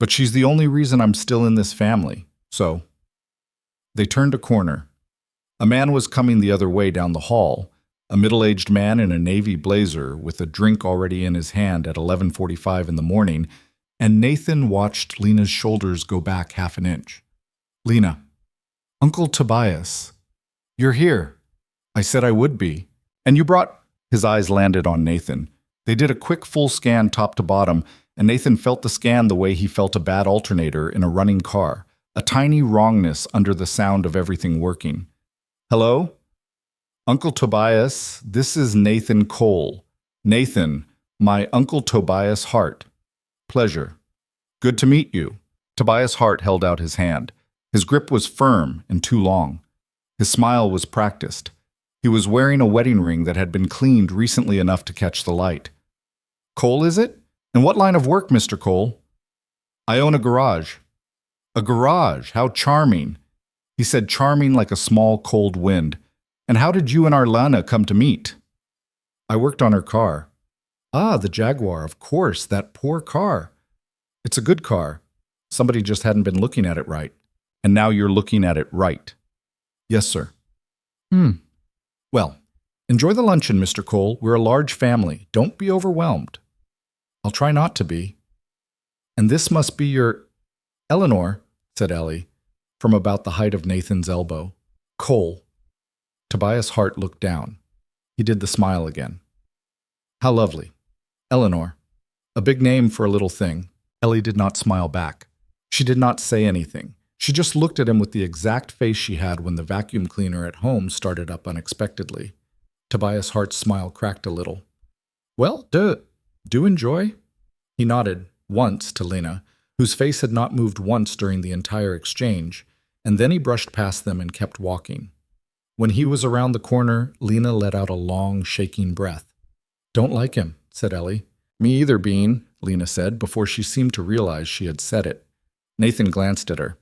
But she's the only reason I'm still in this family, so." They turned a corner. A man was coming the other way down the hall, a middle-aged man in a navy blazer with a drink already in his hand at 11:45 in the morning, and Nathan watched Lena's shoulders go back half an inch. "Lena, Uncle Tobias, you're here. I said I would be. And you brought—" His eyes landed on Nathan. They did a quick full scan top to bottom, and Nathan felt the scan the way he felt a bad alternator in a running car, a tiny wrongness under the sound of everything working. "Hello? Uncle Tobias, this is Nathan Cole. Nathan, my Uncle Tobias Hart. Pleasure. Good to meet you." Tobias Hart held out his hand. His grip was firm and too long. His smile was practiced. He was wearing a wedding ring that had been cleaned recently enough to catch the light. "Cole, is it? And what line of work, Mr. Cole?" "I own a garage." "A garage? How charming." He said charming like a small cold wind. "And how did you and Arlana come to meet?" "I worked on her car." "Ah, the Jaguar, of course, that poor car." "It's a good car. Somebody just hadn't been looking at it right." "And now you're looking at it right." "Yes, sir." "Well, enjoy the luncheon, Mr. Cole. We're a large family. Don't be overwhelmed." "I'll try not to be." "And this must be your—" "Eleanor," said Ellie, from about the height of Nathan's elbow. "Cole." Tobias Hart looked down. He did the smile again. "How lovely. Eleanor. A big name for a little thing." Ellie did not smile back. She did not say anything. She just looked at him with the exact face she had when the vacuum cleaner at home started up unexpectedly. Tobias Hart's smile cracked a little. "Well, do enjoy?" He nodded, once to Lena, whose face had not moved once during the entire exchange, and then he brushed past them and kept walking. When he was around the corner, Lena let out a long, shaking breath. "Don't like him," said Ellie. "Me either, Bean," Lena said, before she seemed to realize she had said it. Nathan glanced at her.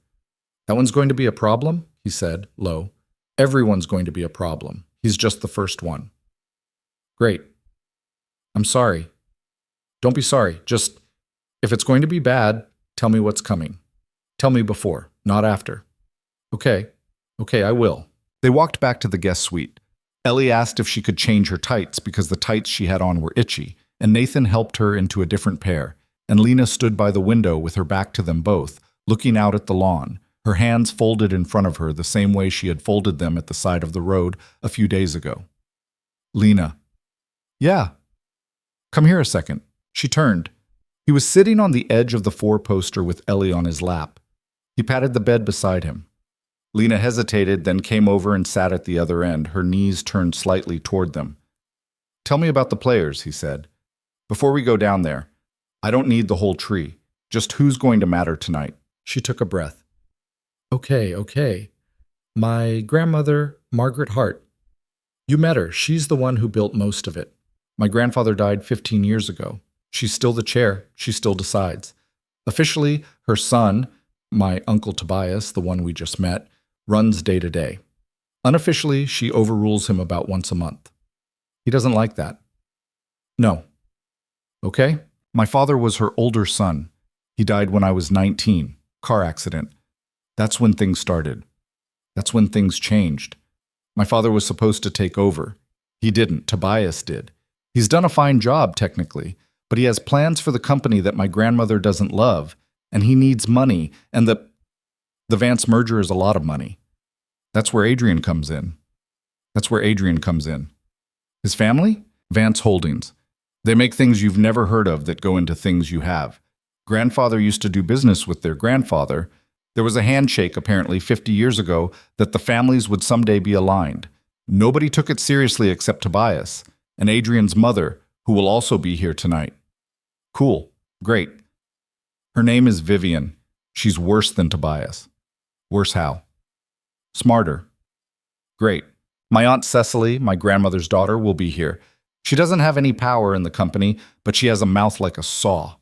"That one's going to be a problem?" he said, low. "Everyone's going to be a problem. He's just the first one." "Great. I'm sorry." "Don't be sorry. Just, if it's going to be bad, tell me what's coming. Tell me before, not after." Okay, I will." They walked back to the guest suite. Ellie asked if she could change her tights because the tights she had on were itchy, and Nathan helped her into a different pair, and Lena stood by the window with her back to them both, looking out at the lawn, her hands folded in front of her the same way she had folded them at the side of the road a few days ago. "Lena." "Yeah." "Come here a second." She turned. He was sitting on the edge of the four-poster with Ellie on his lap. He patted the bed beside him. Lena hesitated, then came over and sat at the other end, her knees turned slightly toward them. "Tell me about the players," he said. "Before we go down there, I don't need the whole tree. Just who's going to matter tonight." She took a breath. Okay. My grandmother, Margaret Hart. You met her. She's the one who built most of it. My grandfather died 15 years ago. She's still the chair. She still decides. Officially, her son, my Uncle Tobias, the one we just met, runs day to day. Unofficially, she overrules him about once a month. He doesn't like that. No. Okay? My father was her older son. He died when I was 19. Car accident. That's when things started. That's when things changed. My father was supposed to take over. He didn't. Tobias did. He's done a fine job, technically, but he has plans for the company that my grandmother doesn't love, and he needs money, and the Vance merger is a lot of money. That's where Adrian comes in. His family? Vance Holdings. They make things you've never heard of that go into things you have. Grandfather used to do business with their grandfather. There was a handshake, apparently, 50 years ago that the families would someday be aligned. Nobody took it seriously except Tobias, and Adrian's mother, who will also be here tonight. Cool. Great. Her name is Vivian. She's worse than Tobias. Worse how? Smarter. Great. My Aunt Cecily, my grandmother's daughter, will be here. She doesn't have any power in the company, but she has a mouth like a saw.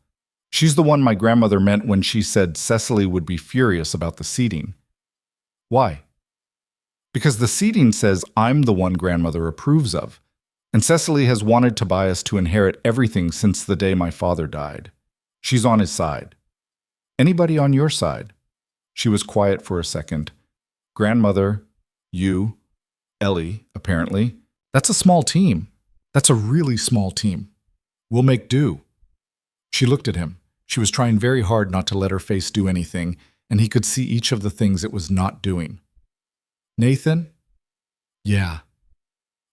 She's the one my grandmother meant when she said Cecily would be furious about the seating. Why? Because the seating says I'm the one grandmother approves of, and Cecily has wanted Tobias to inherit everything since the day my father died. She's on his side. Anybody on your side? She was quiet for a second. grandmother, you, Ellie, apparently. That's a small team. That's a really small team. We'll make do. She looked at him. She was trying very hard not to let her face do anything, and he could see each of the things it was not doing. Nathan? Yeah.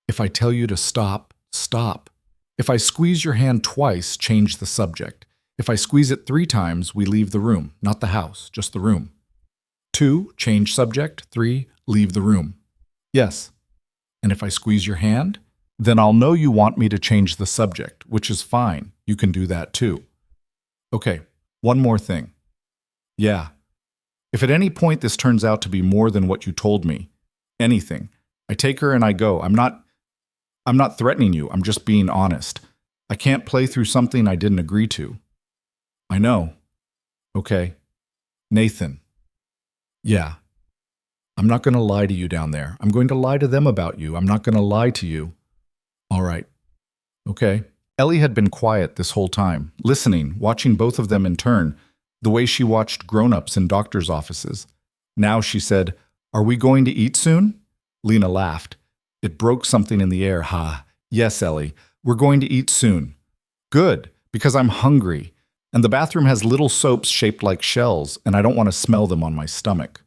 If I tell you to stop, stop. If I squeeze your hand twice, change the subject. If I squeeze it 3 times, we leave the room, not the house, just the room. 2, change subject. 3, leave the room. Yes. And if I squeeze your hand, then I'll know you want me to change the subject, which is fine. You can do that too. Okay, one more thing. Yeah. If at any point this turns out to be more than what you told me, anything, I take her and I go. I'm not threatening you. I'm just being honest. I can't play through something I didn't agree to. I know. Okay. Nathan. Yeah. I'm not going to lie to you down there. I'm going to lie to them about you. I'm not going to lie to you. All right. Okay. Ellie had been quiet this whole time, listening, watching both of them in turn, the way she watched grown-ups in doctors' offices. Now she said, "Are we going to eat soon?" Lena laughed. It broke something in the air. Ha. Yes, Ellie. We're going to eat soon. Good, because I'm hungry. And the bathroom has little soaps shaped like shells, and I don't want to smell them on my stomach.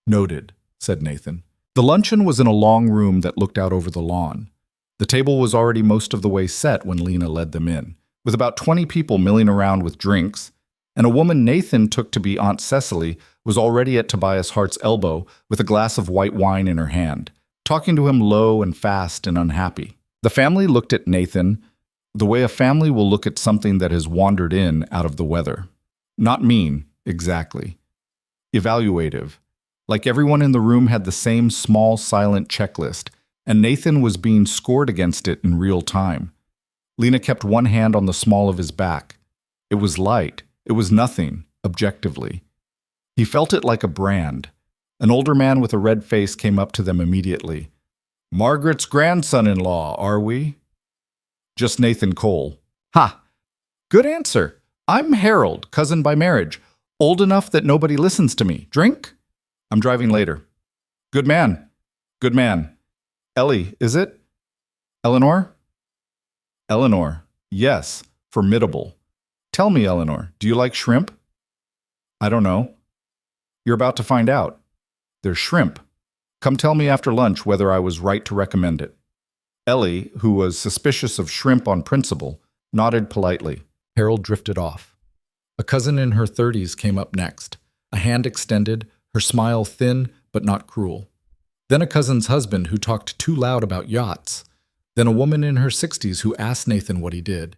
Noted, said Nathan. The luncheon was in a long room that looked out over the lawn. The table was already most of the way set when Lena led them in, with about 20 people milling around with drinks, and a woman Nathan took to be Aunt Cecily was already at Tobias Hart's elbow with a glass of white wine in her hand, talking to him low and fast and unhappy. The family looked at Nathan the way a family will look at something that has wandered in out of the weather. Not mean, exactly. Evaluative. Like everyone in the room had the same small, silent checklist, and Nathan was being scored against it in real time. Lena kept one hand on the small of his back. It was light. It was nothing, objectively. He felt it like a brand. An older man with a red face came up to them immediately. "Margaret's grandson-in-law, are we?" Just Nathan Cole. "Ha! Good answer. I'm Harold, cousin by marriage. Old enough that nobody listens to me. Drink? I'm driving later." "Good man. Good man. Ellie, is it? Eleanor?" "Eleanor. Yes. Formidable. Tell me, Eleanor, do you like shrimp?" "I don't know." "You're about to find out. There's shrimp. Come tell me after lunch whether I was right to recommend it." Ellie, who was suspicious of shrimp on principle, nodded politely. Harold drifted off. A cousin in her 30s came up next, a hand extended, her smile thin but not cruel. Then a cousin's husband who talked too loud about yachts. Then a woman in her 60s who asked Nathan what he did,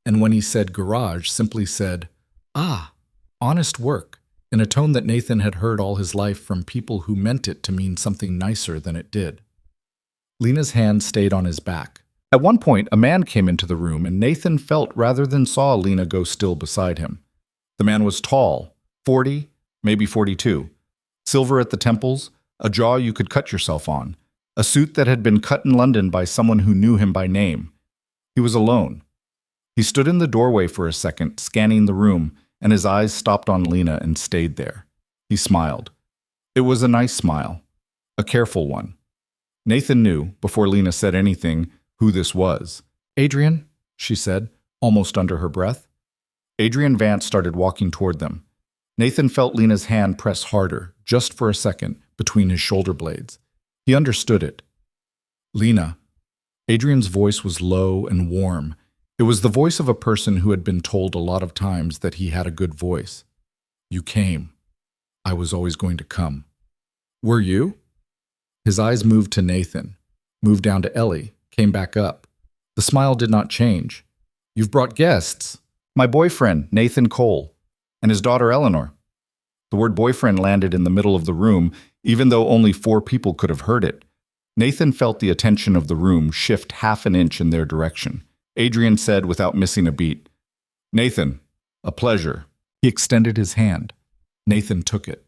and when he said garage, simply said, "Ah, honest work," in a tone that Nathan had heard all his life from people who meant it to mean something nicer than it did. Lena's hand stayed on his back. At one point, a man came into the room, and Nathan felt rather than saw Lena go still beside him. The man was tall, 40, maybe 42, silver at the temples, a jaw you could cut yourself on, a suit that had been cut in London by someone who knew him by name. He was alone. He stood in the doorway for a second, scanning the room, and his eyes stopped on Lena and stayed there. He smiled. It was a nice smile, a careful one. Nathan knew, before Lena said anything, who this was. "Adrian," she said, almost under her breath. Adrian Vance started walking toward them. Nathan felt Lena's hand press harder, just for a second, between his shoulder blades. He understood it. "Lena." Adrian's voice was low and warm. It was the voice of a person who had been told a lot of times that he had a good voice. "You came. I was always going to come." "Were you?" His eyes moved to Nathan, moved down to Ellie, came back up. The smile did not change. "You've brought guests. My boyfriend, Nathan Cole, and his daughter Eleanor." The word boyfriend landed in the middle of the room, even though only 4 people could have heard it. Nathan felt the attention of the room shift half an inch in their direction. Adrian said without missing a beat, "Nathan, a pleasure." He extended his hand. Nathan took it.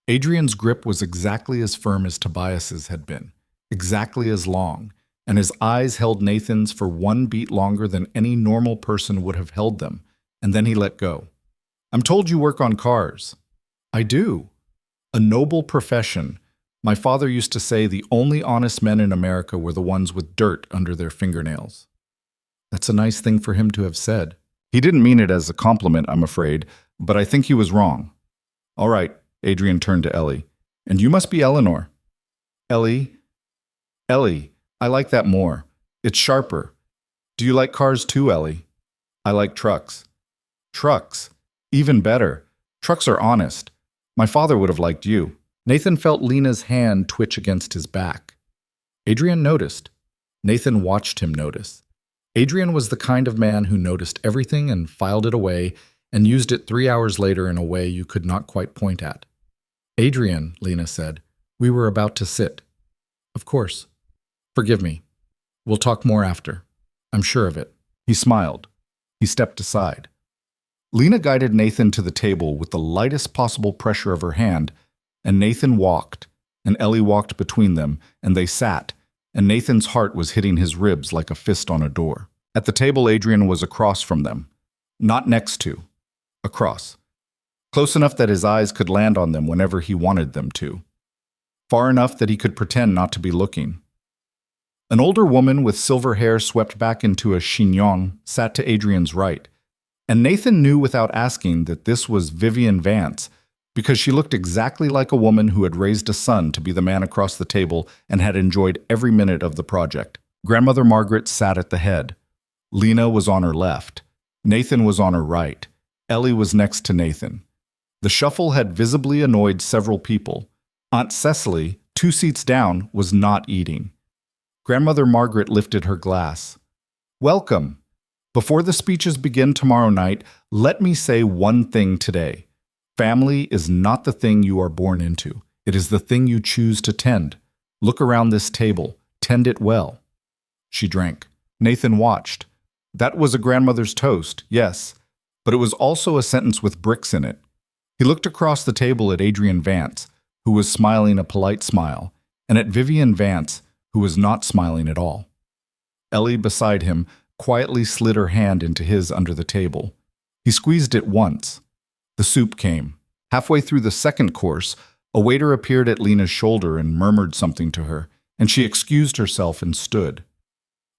Adrian's grip was exactly as firm as Tobias's had been, exactly as long, and his eyes held Nathan's for 1 beat longer than any normal person would have held them, and then he let go. "I'm told you work on cars." "I do." "A noble profession. My father used to say the only honest men in America were the ones with dirt under their fingernails. That's a nice thing for him to have said. He didn't mean it as a compliment, I'm afraid, but I think he was wrong. All right, Adrian turned to Ellie. And you must be Eleanor. Ellie? Ellie, I like that more. It's sharper. Do you like cars too, Ellie? I like trucks. Trucks? Even better. Trucks are honest. My father would have liked you. Nathan felt Lena's hand twitch against his back. Adrian noticed. Nathan watched him notice. Adrian was the kind of man who noticed everything and filed it away and used it 3 hours later in a way you could not quite point at. Adrian, Lena said, we were about to sit. Of course. Forgive me. We'll talk more after. I'm sure of it. He smiled. He stepped aside. Lena guided Nathan to the table with the lightest possible pressure of her hand, and Nathan walked, and Ellie walked between them, and they sat, and Nathan's heart was hitting his ribs like a fist on a door. At the table, Adrian was across from them. Not next to. Across. Close enough that his eyes could land on them whenever he wanted them to. Far enough that he could pretend not to be looking. An older woman with silver hair swept back into a chignon sat to Adrian's right, and Nathan knew without asking that this was Vivian Vance, because she looked exactly like a woman who had raised a son to be the man across the table and had enjoyed every minute of the project. Grandmother Margaret sat at the head. Lena was on her left. Nathan was on her right. Ellie was next to Nathan. The shuffle had visibly annoyed several people. Aunt Cecily, 2 seats down, was not eating. Grandmother Margaret lifted her glass. Welcome. Before the speeches begin tomorrow night, let me say one thing today. Family is not the thing you are born into. It is the thing you choose to tend. Look around this table. Tend it well. She drank. Nathan watched. That was a grandmother's toast, yes, but it was also a sentence with bricks in it. He looked across the table at Adrian Vance, who was smiling a polite smile, and at Vivian Vance, who was not smiling at all. Ellie, beside him, quietly slid her hand into his under the table. He squeezed it once. The soup came. Halfway through the second course, a waiter appeared at Lena's shoulder and murmured something to her, and she excused herself and stood.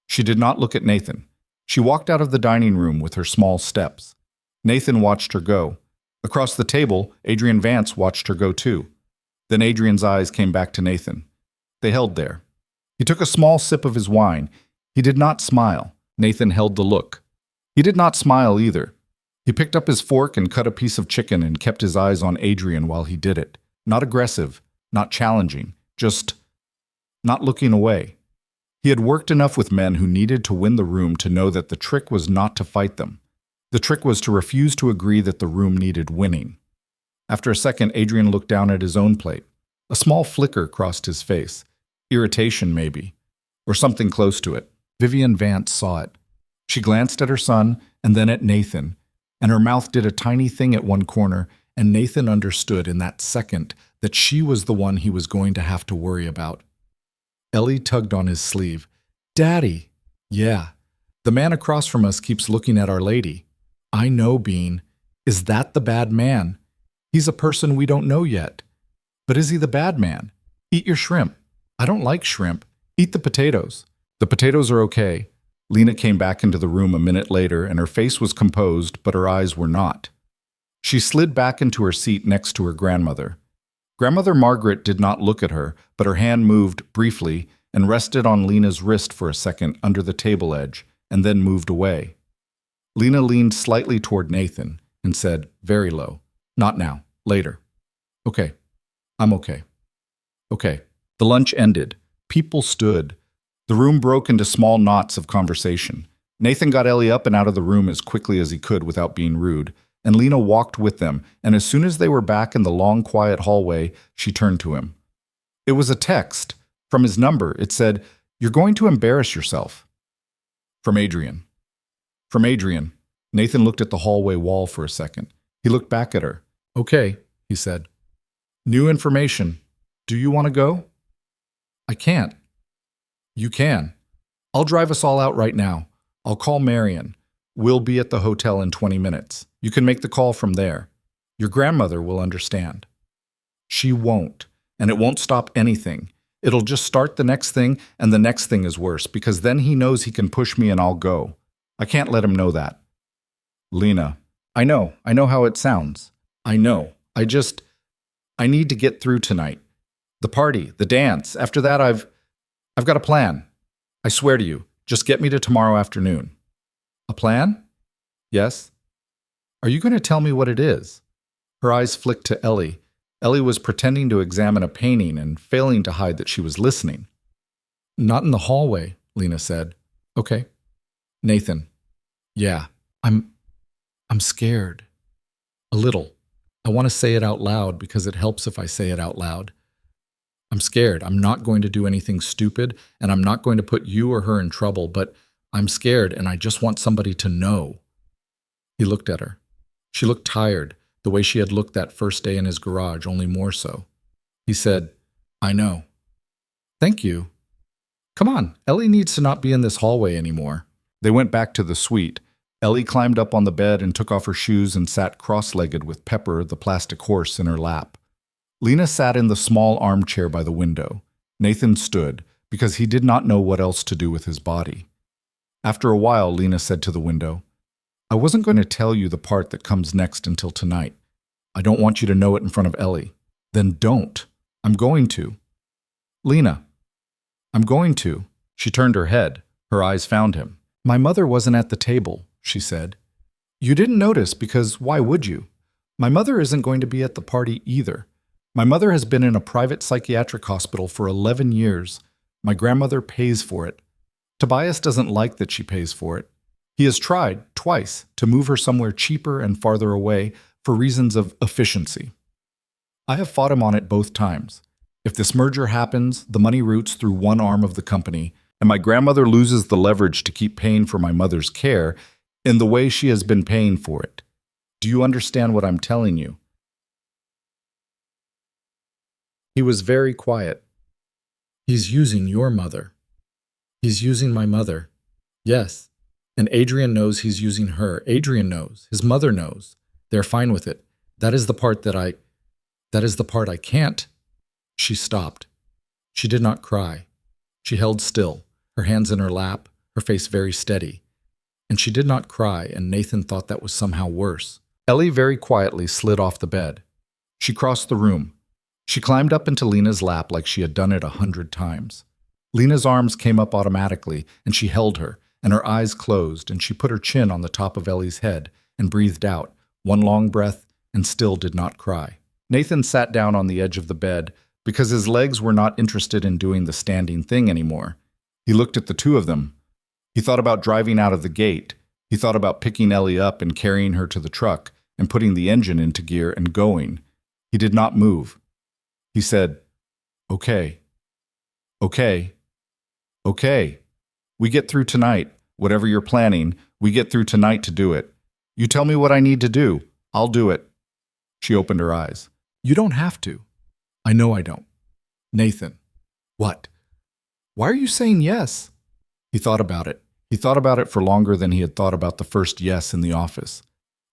She did not look at Nathan. She walked out of the dining room with her small steps. Nathan watched her go. Across the table, Adrian Vance watched her go too. Then Adrian's eyes came back to Nathan. They held there. He took a small sip of his wine. He did not smile. Nathan held the look. He did not smile either. He picked up his fork and cut a piece of chicken and kept his eyes on Adrian while he did it. Not aggressive, not challenging, just not looking away. He had worked enough with men who needed to win the room to know that the trick was not to fight them. The trick was to refuse to agree that the room needed winning. After a second, Adrian looked down at his own plate. A small flicker crossed his face. Irritation, maybe, or something close to it. Vivian Vance saw it. She glanced at her son and then at Nathan, and her mouth did a tiny thing at one corner, and Nathan understood in that second that she was the one he was going to have to worry about. Ellie tugged on his sleeve. Daddy! Yeah, the man across from us keeps looking at Our Lady. I know, Bean. Is that the bad man? He's a person we don't know yet. But is he the bad man? Eat your shrimp. I don't like shrimp. Eat the potatoes. The potatoes are okay. Lena came back into the room a minute later, and her face was composed, but her eyes were not. She slid back into her seat next to her grandmother. Grandmother Margaret did not look at her, but her hand moved briefly and rested on Lena's wrist for a second under the table edge, and then moved away. Lena leaned slightly toward Nathan and said, very low, "Not now. Later." "Okay. I'm okay." "Okay." The lunch ended. People stood. The room broke into small knots of conversation. Nathan got Ellie up and out of the room as quickly as he could without being rude, and Lena walked with them, and as soon as they were back in the long, quiet hallway, she turned to him. It was a text. From his number, it said, "You're going to embarrass yourself." From Adrian. From Adrian. Nathan looked at the hallway wall for a second. He looked back at her. "Okay," he said. "New information. Do you want to go?" "I can't." "You can. I'll drive us all out right now. I'll call Marion. We'll be at the hotel in 20 minutes. You can make the call from there. Your grandmother will understand." "She won't. And it won't stop anything. It'll just start the next thing, and the next thing is worse, because then he knows he can push me and I'll go. I can't let him know that. Lena, I know how it sounds. I know. I need to get through tonight. The party, the dance. After that, I've got a plan. I swear to you, just get me to tomorrow afternoon. A plan? Yes. Are you going to tell me what it is? Her eyes flicked to Ellie. Ellie was pretending to examine a painting and failing to hide that she was listening. Not in the hallway, Lena said. Okay. Nathan. Yeah, I'm scared. A little. I want to say it out loud because it helps if I say it out loud. I'm scared. I'm not going to do anything stupid, and I'm not going to put you or her in trouble, but I'm scared, and I just want somebody to know. He looked at her. She looked tired, the way she had looked that first day in his garage, only more so. He said, I know. Thank you. Come on, Ellie needs to not be in this hallway anymore. They went back to the suite. Ellie climbed up on the bed and took off her shoes and sat cross-legged with Pepper, the plastic horse, in her lap. Lena sat in the small armchair by the window. Nathan stood, because he did not know what else to do with his body. After a while, Lena said to the window, I wasn't going to tell you the part that comes next until tonight. I don't want you to know it in front of Ellie. Then don't. I'm going to. Lena. I'm going to. She turned her head. Her eyes found him. My mother wasn't at the table, she said. You didn't notice because why would you? My mother isn't going to be at the party either. My mother has been in a private psychiatric hospital for 11 years. My grandmother pays for it. Tobias doesn't like that she pays for it. He has tried, twice, to move her somewhere cheaper and farther away for reasons of efficiency. I have fought him on it both times. If this merger happens, the money routes through one arm of the company, and my grandmother loses the leverage to keep paying for my mother's care in the way she has been paying for it. Do you understand what I'm telling you? He was very quiet. He's using your mother. He's using my mother. Yes. And Adrian knows he's using her. Adrian knows. His mother knows. They're fine with it. That is the part I can't. She stopped. She did not cry. She held still, her hands in her lap, her face very steady. And she did not cry, and Nathan thought that was somehow worse. Ellie very quietly slid off the bed. She crossed the room. She climbed up into Lena's lap like she had done it 100 times. Lena's arms came up automatically, and she held her, and her eyes closed, and she put her chin on the top of Ellie's head and breathed out, one long breath, and still did not cry. Nathan sat down on the edge of the bed because his legs were not interested in doing the standing thing anymore. He looked at the two of them. He thought about driving out of the gate. He thought about picking Ellie up and carrying her to the truck and putting the engine into gear and going. He did not move. He said, Okay. Okay. Okay. We get through tonight. Whatever you're planning, we get through tonight to do it. You tell me what I need to do. I'll do it. She opened her eyes. You don't have to. I know I don't. Nathan. What? Why are you saying yes? He thought about it. He thought about it for longer than he had thought about the first yes in the office.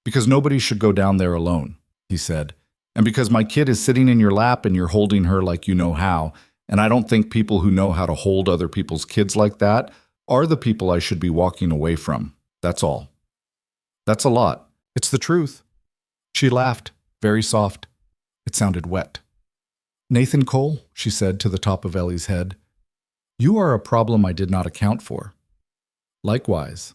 Because nobody should go down there alone, he said. And because my kid is sitting in your lap and you're holding her like you know how, and I don't think people who know how to hold other people's kids like that are the people I should be walking away from. That's all. That's a lot. It's the truth. She laughed, very soft. It sounded wet. Nathan Cole, she said to the top of Ellie's head, you are a problem I did not account for. Likewise.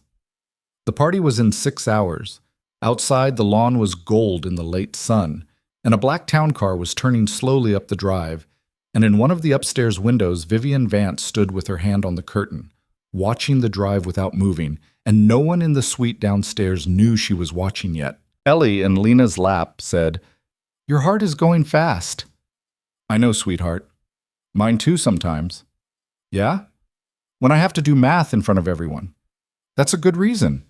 The party was in 6 hours. Outside, the lawn was gold in the late sun, and a black town car was turning slowly up the drive, and in one of the upstairs windows, Vivian Vance stood with her hand on the curtain, watching the drive without moving, and no one in the suite downstairs knew she was watching yet. Ellie, in Lena's lap, said, Your heart is going fast. I know, sweetheart. Mine too sometimes. Yeah? When I have to do math in front of everyone. That's a good reason.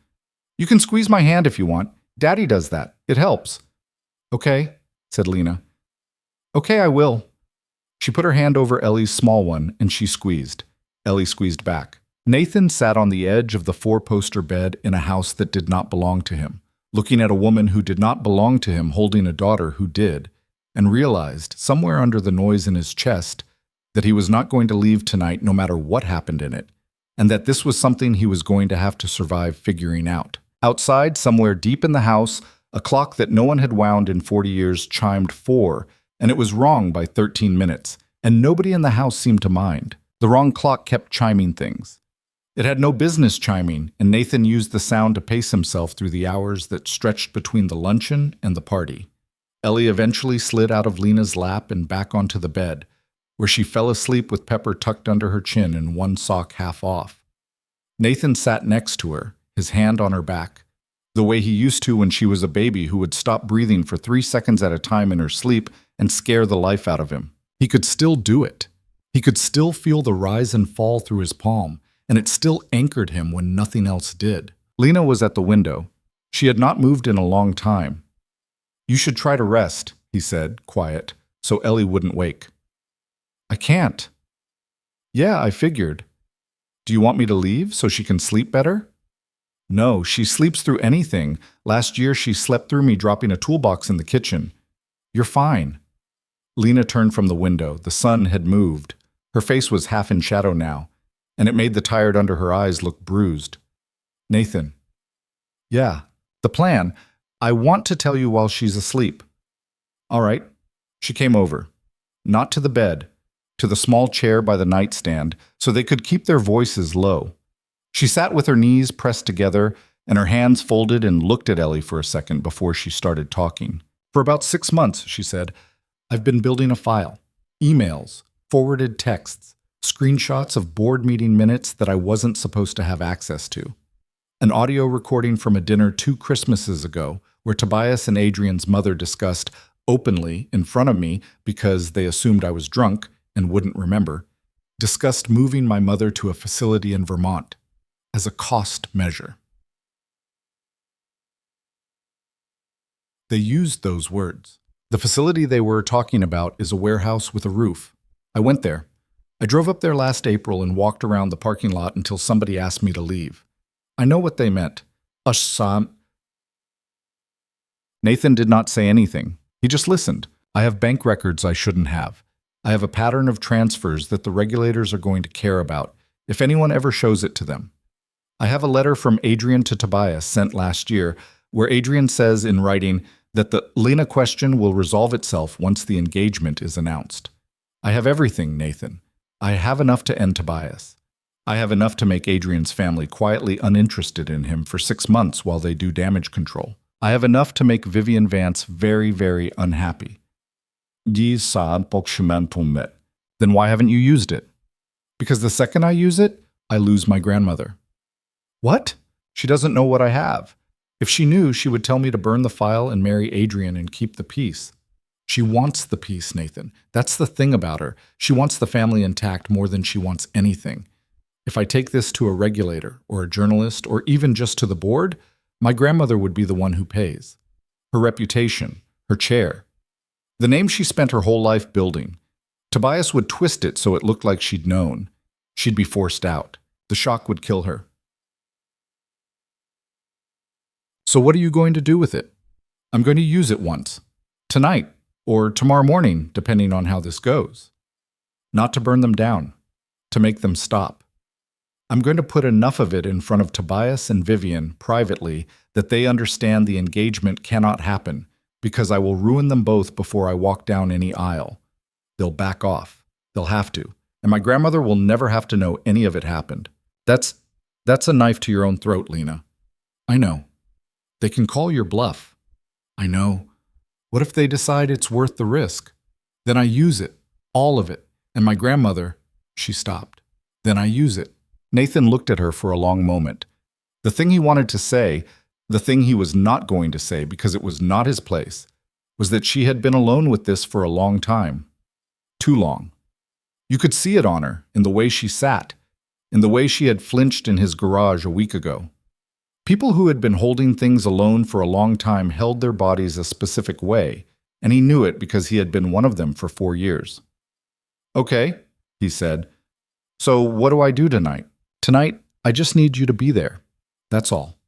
You can squeeze my hand if you want. Daddy does that. It helps. Okay, said Lena. Okay, I will. She put her hand over Ellie's small one, and she squeezed. Ellie squeezed back. Nathan sat on the edge of the 4-poster bed in a house that did not belong to him, looking at a woman who did not belong to him holding a daughter who did. and realized, somewhere under the noise in his chest, that he was not going to leave tonight no matter what happened in it, and that this was something he was going to have to survive figuring out. Outside, somewhere deep in the house, a clock that no one had wound in 40 years chimed 4, and it was wrong by 13 minutes, and nobody in the house seemed to mind. The wrong clock kept chiming things. It had no business chiming, and Nathan used the sound to pace himself through the hours that stretched between the luncheon and the party. Ellie eventually slid out of Lena's lap and back onto the bed, where she fell asleep with Pepper tucked under her chin and one sock half off. Nathan sat next to her, his hand on her back, the way he used to when she was a baby who would stop breathing for 3 seconds at a time in her sleep and scare the life out of him. He could still do it. He could still feel the rise and fall through his palm, and it still anchored him when nothing else did. Lena was at the window. She had not moved in a long time. "You should try to rest," he said, quiet, so Ellie wouldn't wake. "I can't." "Yeah, I figured. Do you want me to leave so she can sleep better?" "No, she sleeps through anything. Last year she slept through me dropping a toolbox in the kitchen. You're fine." Lena turned from the window. The sun had moved. Her face was half in shadow now, and it made the tired under her eyes look bruised. "Nathan." "Yeah, the plan. I want to tell you while she's asleep." "All right." She came over. Not to the bed, to the small chair by the nightstand, so they could keep their voices low. She sat with her knees pressed together and her hands folded and looked at Ellie for a second before she started talking. "For about 6 months," she said, "I've been building a file. Emails, forwarded texts, screenshots of board meeting minutes that I wasn't supposed to have access to. An audio recording from a dinner 2 Christmases ago where Tobias and Adrian's mother discussed openly in front of me because they assumed I was drunk and wouldn't remember, discussed moving my mother to a facility in Vermont as a cost measure." They used those words. The facility they were talking about is a warehouse with a roof. I went there. I drove up there last April and walked around the parking lot until somebody asked me to leave. I know what they meant. Sam. Nathan did not say anything. He just listened. I have bank records I shouldn't have. I have a pattern of transfers that the regulators are going to care about, if anyone ever shows it to them. I have a letter from Adrian to Tobias sent last year, where Adrian says in writing that the Lena question will resolve itself once the engagement is announced. I have everything, Nathan. I have enough to end Tobias. I have enough to make Adrian's family quietly uninterested in him for 6 months while they do damage control. I have enough to make Vivian Vance very, very unhappy. Then why haven't you used it? Because the second I use it, I lose my grandmother. What? She doesn't know what I have. If she knew, she would tell me to burn the file and marry Adrian and keep the peace. She wants the peace, Nathan. That's the thing about her. She wants the family intact more than she wants anything. If I take this to a regulator or a journalist or even just to the board, my grandmother would be the one who pays. Her reputation, her chair. The name she spent her whole life building. Tobias would twist it so it looked like she'd known. She'd be forced out. The shock would kill her. So what are you going to do with it? I'm going to use it once. Tonight, or tomorrow morning, depending on how this goes. Not to burn them down. To make them stop. I'm going to put enough of it in front of Tobias and Vivian privately that they understand the engagement cannot happen, because I will ruin them both before I walk down any aisle. They'll back off. They'll have to. And my grandmother will never have to know any of it happened. That's a knife to your own throat, Lena. I know. They can call your bluff. I know. What if they decide it's worth the risk? Then I use it. All of it. And my grandmother, she stopped. Then I use it. Nathan looked at her for a long moment. The thing he wanted to say, the thing he was not going to say because it was not his place, was that she had been alone with this for a long time. Too long. You could see it on her, in the way she sat, in the way she had flinched in his garage a week ago. People who had been holding things alone for a long time held their bodies a specific way, and he knew it because he had been one of them for 4 years. Okay, he said. So what do I do tonight? Tonight, I just need you to be there. That's all.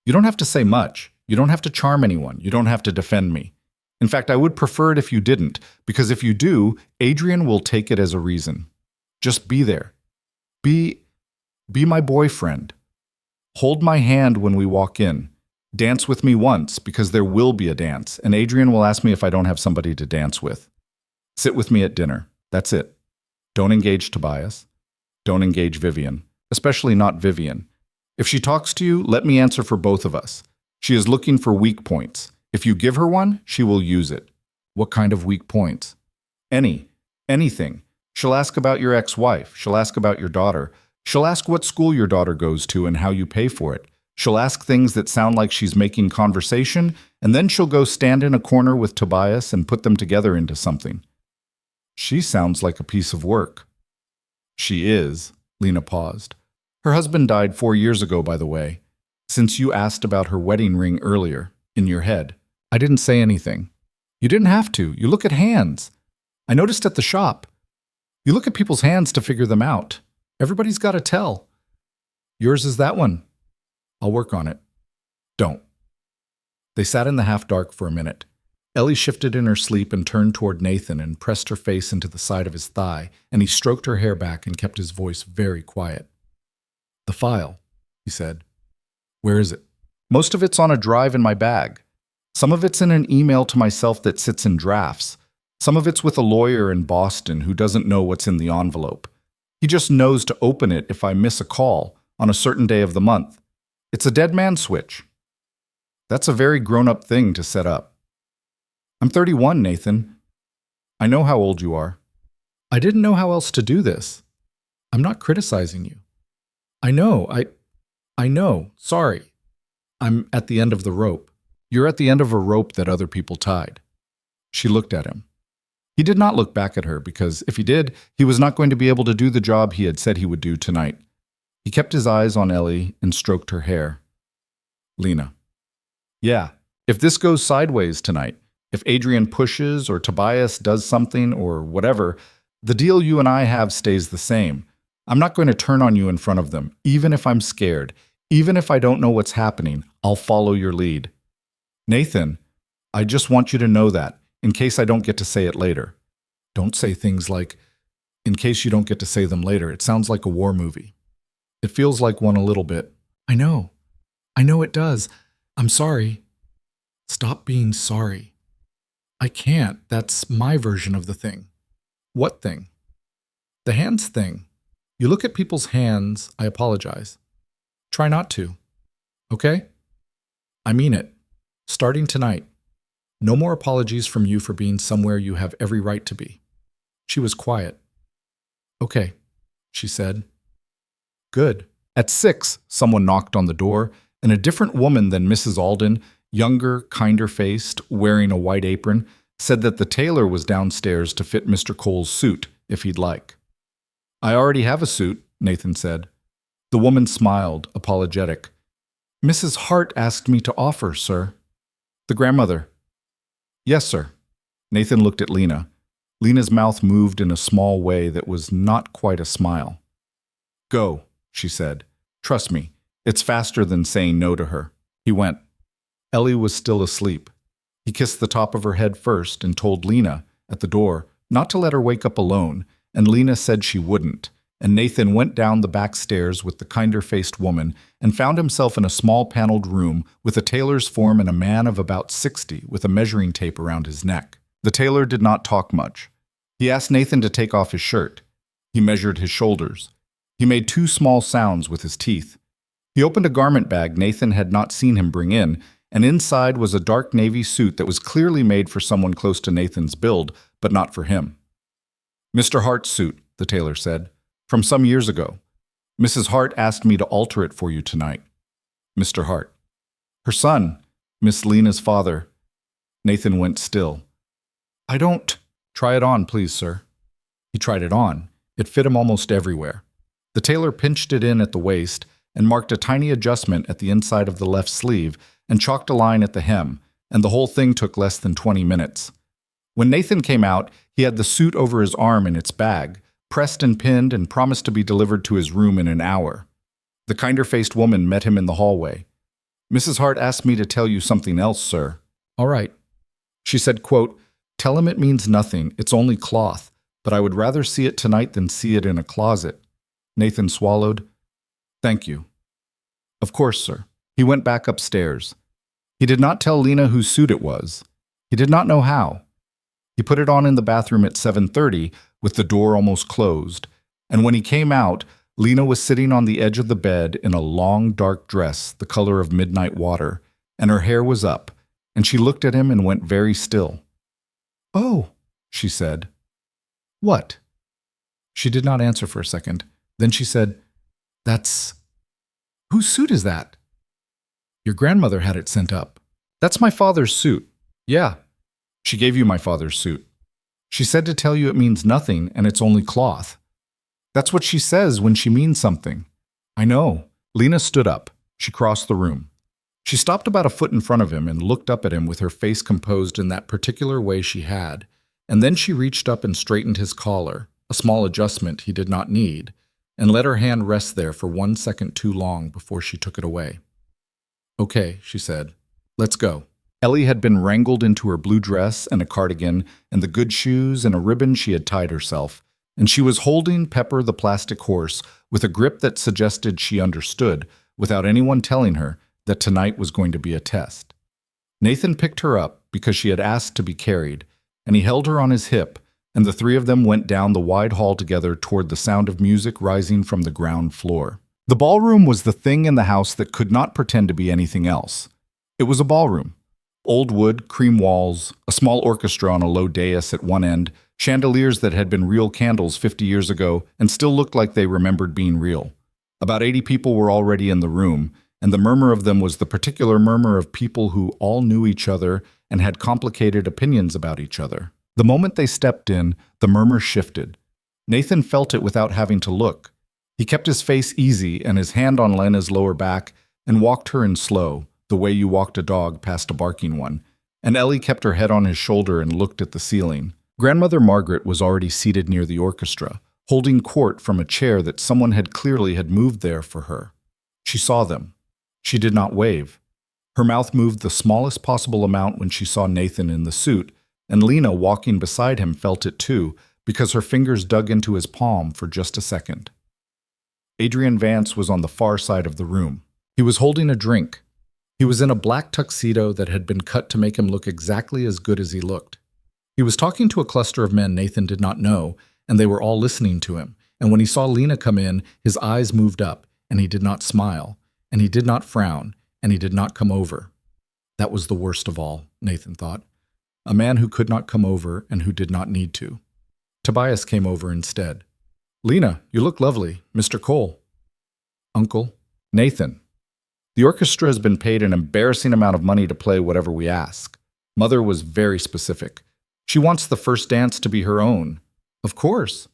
You don't have to say much. You don't have to charm anyone. You don't have to defend me. In fact, I would prefer it if you didn't, because if you do, Adrian will take it as a reason. Just be there. Be my boyfriend. Hold my hand when we walk in. Dance with me once, because there will be a dance, and Adrian will ask me if I don't have somebody to dance with. Sit with me at dinner. That's it. Don't engage Tobias. Don't engage Vivian, especially not Vivian. If she talks to you, let me answer for both of us. She is looking for weak points. If you give her one, she will use it. What kind of weak points? Anything. She'll ask about your ex-wife. She'll ask about your daughter. She'll ask what school your daughter goes to and how you pay for it. She'll ask things that sound like she's making conversation, and then she'll go stand in a corner with Tobias and put them together into something. She sounds like a piece of work. She is. Lena paused. Her husband died 4 years ago, by the way. Since you asked about her wedding ring earlier, in your head, I didn't say anything. You didn't have to. You look at hands. I noticed at the shop. You look at people's hands to figure them out. Everybody's got to tell. Yours is that one. I'll work on it. Don't. They sat in the half-dark for a minute. Ellie shifted in her sleep and turned toward Nathan and pressed her face into the side of his thigh, and he stroked her hair back and kept his voice very quiet. The file, he said. Where is it? Most of it's on a drive in my bag. Some of it's in an email to myself that sits in drafts. Some of it's with a lawyer in Boston who doesn't know what's in the envelope. He just knows to open it if I miss a call on a certain day of the month. It's a dead man switch. That's a very grown-up thing to set up. I'm 31, Nathan. I know how old you are. I didn't know how else to do this. I'm not criticizing you. I know. Sorry. I'm at the end of the rope. You're at the end of a rope that other people tied. She looked at him. He did not look back at her because if he did, he was not going to be able to do the job he had said he would do tonight. He kept his eyes on Ellie and stroked her hair. Lena. Yeah, if this goes sideways tonight, if Adrian pushes or Tobias does something or whatever, the deal you and I have stays the same. I'm not going to turn on you in front of them, even if I'm scared. Even if I don't know what's happening, I'll follow your lead. Nathan, I just want you to know that, in case I don't get to say it later. Don't say things like, in case you don't get to say them later. It sounds like a war movie. It feels like one a little bit. I know it does. I'm sorry. Stop being sorry. I can't. That's my version of the thing. What thing? The hands thing. You look at people's hands, I apologize. Try not to. Okay? I mean it. Starting tonight. No more apologies from you for being somewhere you have every right to be. She was quiet. Okay, she said. Good. At 6, someone knocked on the door, and a different woman than Mrs. Alden, younger, kinder-faced, wearing a white apron, said that the tailor was downstairs to fit Mr. Cole's suit, if he'd like. I already have a suit, Nathan said. The woman smiled, apologetic. Mrs. Hart asked me to offer, sir. The grandmother. Yes, sir. Nathan looked at Lena. Lena's mouth moved in a small way that was not quite a smile. Go, she said. Trust me, it's faster than saying no to her. He went. Ellie was still asleep. He kissed the top of her head first and told Lena, at the door, not to let her wake up alone, and Lena said she wouldn't, and Nathan went down the back stairs with the kinder-faced woman and found himself in a small paneled room with a tailor's form and a man of about 60 with a measuring tape around his neck. The tailor did not talk much. He asked Nathan to take off his shirt. He measured his shoulders. He made 2 small sounds with his teeth. He opened a garment bag Nathan had not seen him bring in, and inside was a dark navy suit that was clearly made for someone close to Nathan's build, but not for him. Mr. Hart's suit, the tailor said, from some years ago. Mrs. Hart asked me to alter it for you tonight. Mr. Hart. Her son, Miss Lena's father. Nathan went still. I don't. Try it on, please, sir. He tried it on. It fit him almost everywhere. The tailor pinched it in at the waist and marked a tiny adjustment at the inside of the left sleeve and chalked a line at the hem, and the whole thing took less than 20 minutes. When Nathan came out, he had the suit over his arm in its bag, pressed and pinned, and promised to be delivered to his room in an hour. The kinder-faced woman met him in the hallway. Mrs. Hart asked me to tell you something else, sir. All right. She said, quote, "Tell him it means nothing, it's only cloth, but I would rather see it tonight than see it in a closet." Nathan swallowed. "Thank you." "Of course, sir." He went back upstairs. He did not tell Lena whose suit it was. He did not know how. He put it on in the bathroom at 7:30 with the door almost closed, and when he came out, Lena was sitting on the edge of the bed in a long, dark dress the color of midnight water, and her hair was up, and she looked at him and went very still. "Oh," she said. "What?" She did not answer for a second. Then she said, "That's... whose suit is that?" "Your grandmother had it sent up." "That's my father's suit." "Yeah. She gave you my father's suit. She said to tell you it means nothing and it's only cloth." "That's what she says when she means something." "I know." Lena stood up. She crossed the room. She stopped about a foot in front of him and looked up at him with her face composed in that particular way she had, and then she reached up and straightened his collar, a small adjustment he did not need, and let her hand rest there for 1 second too long before she took it away. "Okay," she said. "Let's go." Ellie had been wrangled into her blue dress and a cardigan and the good shoes and a ribbon she had tied herself, and she was holding Pepper the plastic horse with a grip that suggested she understood, without anyone telling her, that tonight was going to be a test. Nathan picked her up because she had asked to be carried, and he held her on his hip, and the three of them went down the wide hall together toward the sound of music rising from the ground floor. The ballroom was the thing in the house that could not pretend to be anything else. It was a ballroom. Old wood, cream walls, a small orchestra on a low dais at one end, chandeliers that had been real candles 50 years ago and still looked like they remembered being real. About 80 people were already in the room, and the murmur of them was the particular murmur of people who all knew each other and had complicated opinions about each other. The moment they stepped in, the murmur shifted. Nathan felt it without having to look. He kept his face easy and his hand on Lena's lower back and walked her in slow, the way you walked a dog past a barking one, and Ellie kept her head on his shoulder and looked at the ceiling. Grandmother Margaret was already seated near the orchestra, holding court from a chair that someone had clearly had moved there for her. She saw them. She did not wave. Her mouth moved the smallest possible amount when she saw Nathan in the suit, and Lena walking beside him felt it too, because her fingers dug into his palm for just a second. Adrian Vance was on the far side of the room. He was holding a drink. He was in a black tuxedo that had been cut to make him look exactly as good as he looked. He was talking to a cluster of men Nathan did not know, and they were all listening to him, and when he saw Lena come in, his eyes moved up, and he did not smile, and he did not frown, and he did not come over. That was the worst of all, Nathan thought. A man who could not come over and who did not need to. Tobias came over instead. "Lena, you look lovely. Mr. Cole." "Uncle." "Nathan. The orchestra has been paid an embarrassing amount of money to play whatever we ask. Mother was very specific. She wants the first dance to be her own." "Of course."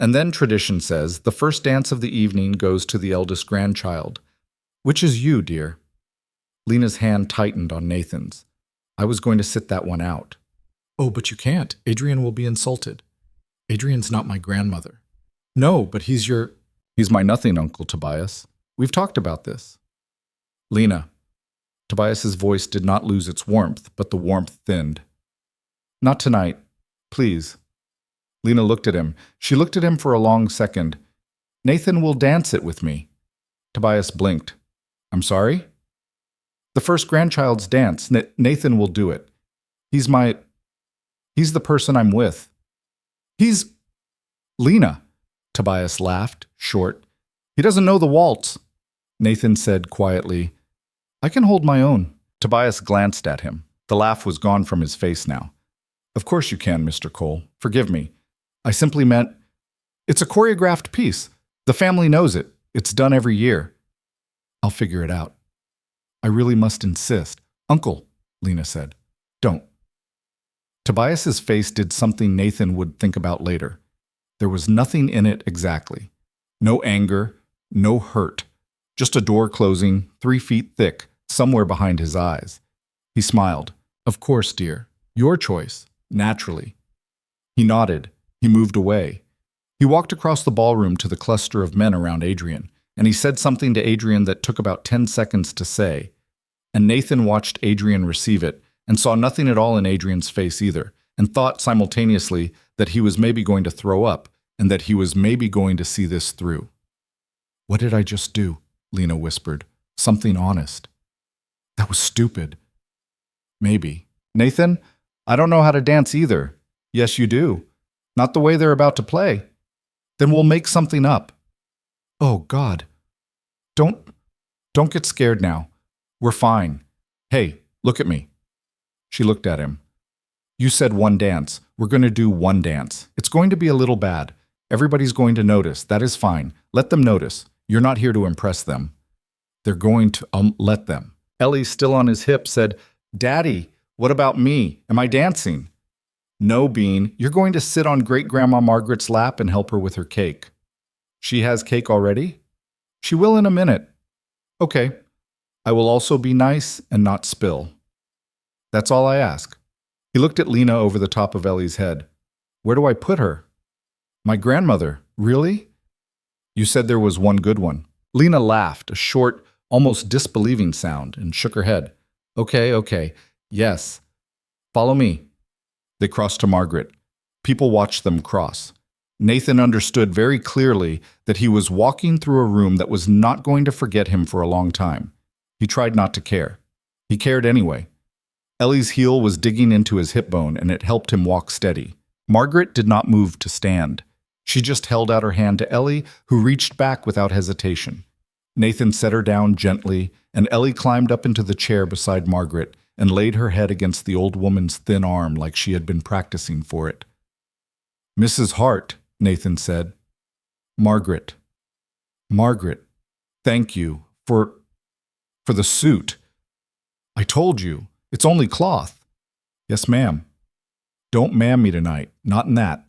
"And then tradition says the first dance of the evening goes to the eldest grandchild. Which is you, dear." Lena's hand tightened on Nathan's. "I was going to sit that one out." "Oh, but you can't. Adrian will be insulted." "Adrian's not my grandmother." "No, but he's your..." "He's my nothing, Uncle Tobias. We've talked about this." "Lena." Tobias's voice did not lose its warmth, but the warmth thinned. "Not tonight. Please." Lena looked at him. She looked at him for a long second. "Nathan will dance it with me." Tobias blinked. "I'm sorry?" "The first grandchild's dance. Nathan will do it. He's the person I'm with." "He's..." "Lena." Tobias laughed, short. "He doesn't know the waltz." Nathan said quietly, "I can hold my own." Tobias glanced at him. The laugh was gone from his face now. "Of course you can, Mr. Cole. Forgive me. I simply meant, it's a choreographed piece. The family knows it. It's done every year." "I'll figure it out." "I really must insist." "Uncle," Lena said, "don't." Tobias's face did something Nathan would think about later. There was nothing in it exactly. No anger, no hurt. Just a door closing, 3 feet thick, somewhere behind his eyes. He smiled. "Of course, dear. Your choice. Naturally." He nodded. He moved away. He walked across the ballroom to the cluster of men around Adrian, and he said something to Adrian that took about 10 seconds to say. And Nathan watched Adrian receive it, and saw nothing at all in Adrian's face either, and thought simultaneously that he was maybe going to throw up and that he was maybe going to see this through. "What did I just do?" Lena whispered. "Something honest." "That was stupid." "Maybe." "Nathan, I don't know how to dance either." "Yes, you do. Not the way they're about to play." "Then we'll make something up." "Oh, God. Don't get scared now. We're fine. Hey, look at me." She looked at him. "You said one dance. We're going to do one dance. It's going to be a little bad. Everybody's going to notice. That is fine. Let them notice. You're not here to impress them." "They're going to, let them." Ellie, still on his hip, said, "Daddy, what about me? Am I dancing?" "No, Bean. You're going to sit on Great-Grandma Margaret's lap and help her with her cake." "She has cake already?" "She will in a minute." "Okay. I will also be nice and not spill. That's all I ask." He looked at Lena over the top of Ellie's head. "Where do I put her?" "My grandmother. Really?" "You said there was one good one." Lena laughed, a short, almost disbelieving sound, and shook her head. Okay. Yes. Follow me." They crossed to Margaret. People watched them cross. Nathan understood very clearly that he was walking through a room that was not going to forget him for a long time. He tried not to care. He cared anyway. Ellie's heel was digging into his hip bone, and it helped him walk steady. Margaret did not move to stand. She just held out her hand to Ellie, who reached back without hesitation. Nathan set her down gently, and Ellie climbed up into the chair beside Margaret and laid her head against the old woman's thin arm like she had been practicing for it. "Mrs. Hart," Nathan said. Margaret, thank you for the suit. I told you, it's only cloth." "Yes, ma'am." "Don't ma'am me tonight, not in that."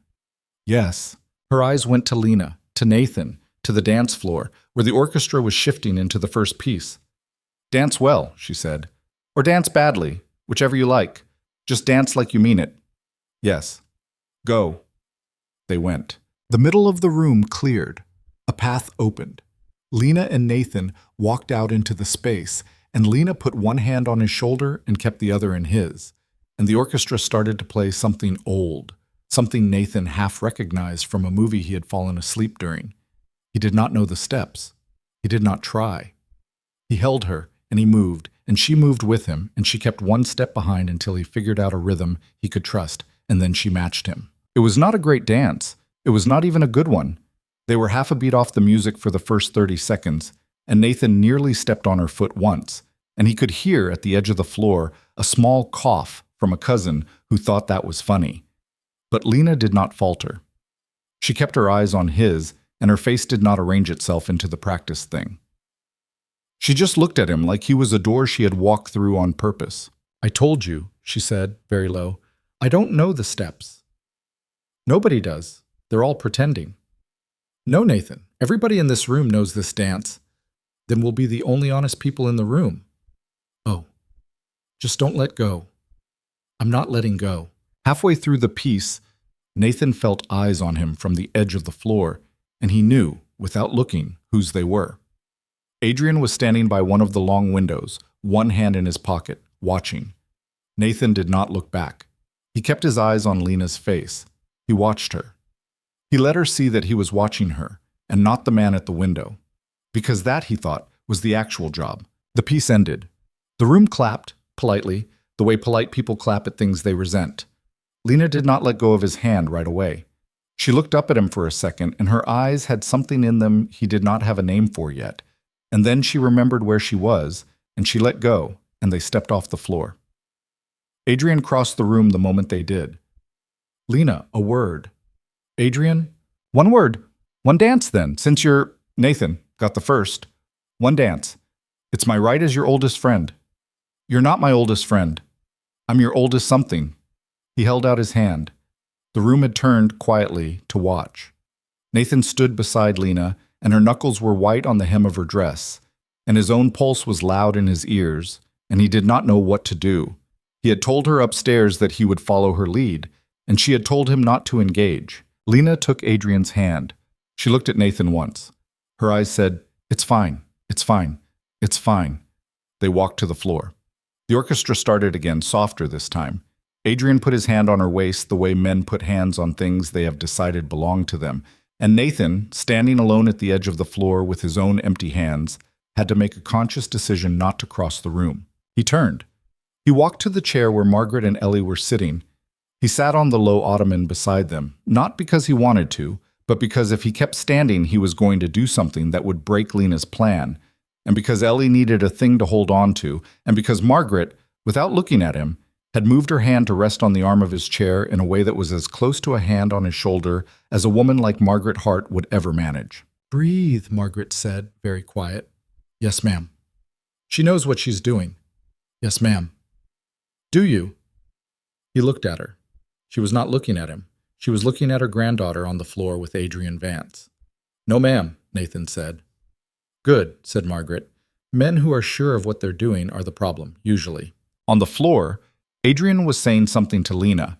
"Yes." Her eyes went to Lena, to Nathan, to the dance floor, where the orchestra was shifting into the first piece. "Dance well," she said. "Or dance badly, whichever you like. Just dance like you mean it." "Yes." "Go." They went. The middle of the room cleared. A path opened. Lena and Nathan walked out into the space, and Lena put one hand on his shoulder and kept the other in his. And the orchestra started to play something old, something Nathan half recognized from a movie he had fallen asleep during. He did not know the steps. He did not try. He held her, and he moved, and she moved with him, and she kept one step behind until he figured out a rhythm he could trust, and then she matched him. It was not a great dance. It was not even a good one. They were half a beat off the music for the first 30 seconds, and Nathan nearly stepped on her foot once, and he could hear at the edge of the floor a small cough from a cousin who thought that was funny. But Lena did not falter. She kept her eyes on his, and her face did not arrange itself into the practice thing. She just looked at him like he was a door she had walked through on purpose. "I told you," she said, very low. "I don't know the steps." "Nobody does. They're all pretending." "No, Nathan. Everybody in this room knows this dance. Then we'll be the only honest people in the room." "Oh, just don't let go." "I'm not letting go." Halfway through the piece, Nathan felt eyes on him from the edge of the floor, and he knew, without looking, whose they were. Adrian was standing by one of the long windows, one hand in his pocket, watching. Nathan did not look back. He kept his eyes on Lena's face. He watched her. He let her see that he was watching her, and not the man at the window. Because that, he thought, was the actual job. The piece ended. The room clapped, politely, the way polite people clap at things they resent. Lena did not let go of his hand right away. She looked up at him for a second, and her eyes had something in them he did not have a name for yet. And then she remembered where she was, and she let go, and they stepped off the floor. Adrian crossed the room the moment they did. "Lena, a word." "Adrian?" "One word. One dance, then, since you're—" "Nathan, got the first. One dance. It's my right as your oldest friend." "You're not my oldest friend. I'm your oldest something." He held out his hand. The room had turned quietly to watch. Nathan stood beside Lena, and her knuckles were white on the hem of her dress, and his own pulse was loud in his ears, and he did not know what to do. He had told her upstairs that he would follow her lead, and she had told him not to engage. Lena took Adrian's hand. She looked at Nathan once. Her eyes said, "It's fine, it's fine, it's fine." They walked to the floor. The orchestra started again, softer this time. Adrian put his hand on her waist the way men put hands on things they have decided belong to them, and Nathan, standing alone at the edge of the floor with his own empty hands, had to make a conscious decision not to cross the room. He turned. He walked to the chair where Margaret and Ellie were sitting. He sat on the low ottoman beside them, not because he wanted to, but because if he kept standing, he was going to do something that would break Lena's plan, and because Ellie needed a thing to hold on to, and because Margaret, without looking at him, had moved her hand to rest on the arm of his chair in a way that was as close to a hand on his shoulder as a woman like Margaret Hart would ever manage. "Breathe," Margaret said, very quiet. "Yes, ma'am." "She knows what she's doing." "Yes, ma'am." "Do you?" He looked at her. She was not looking at him. She was looking at her granddaughter on the floor with Adrian Vance. "No, ma'am," Nathan said. "Good," said Margaret. "Men who are sure of what they're doing are the problem, usually." On the floor, Adrian was saying something to Lena.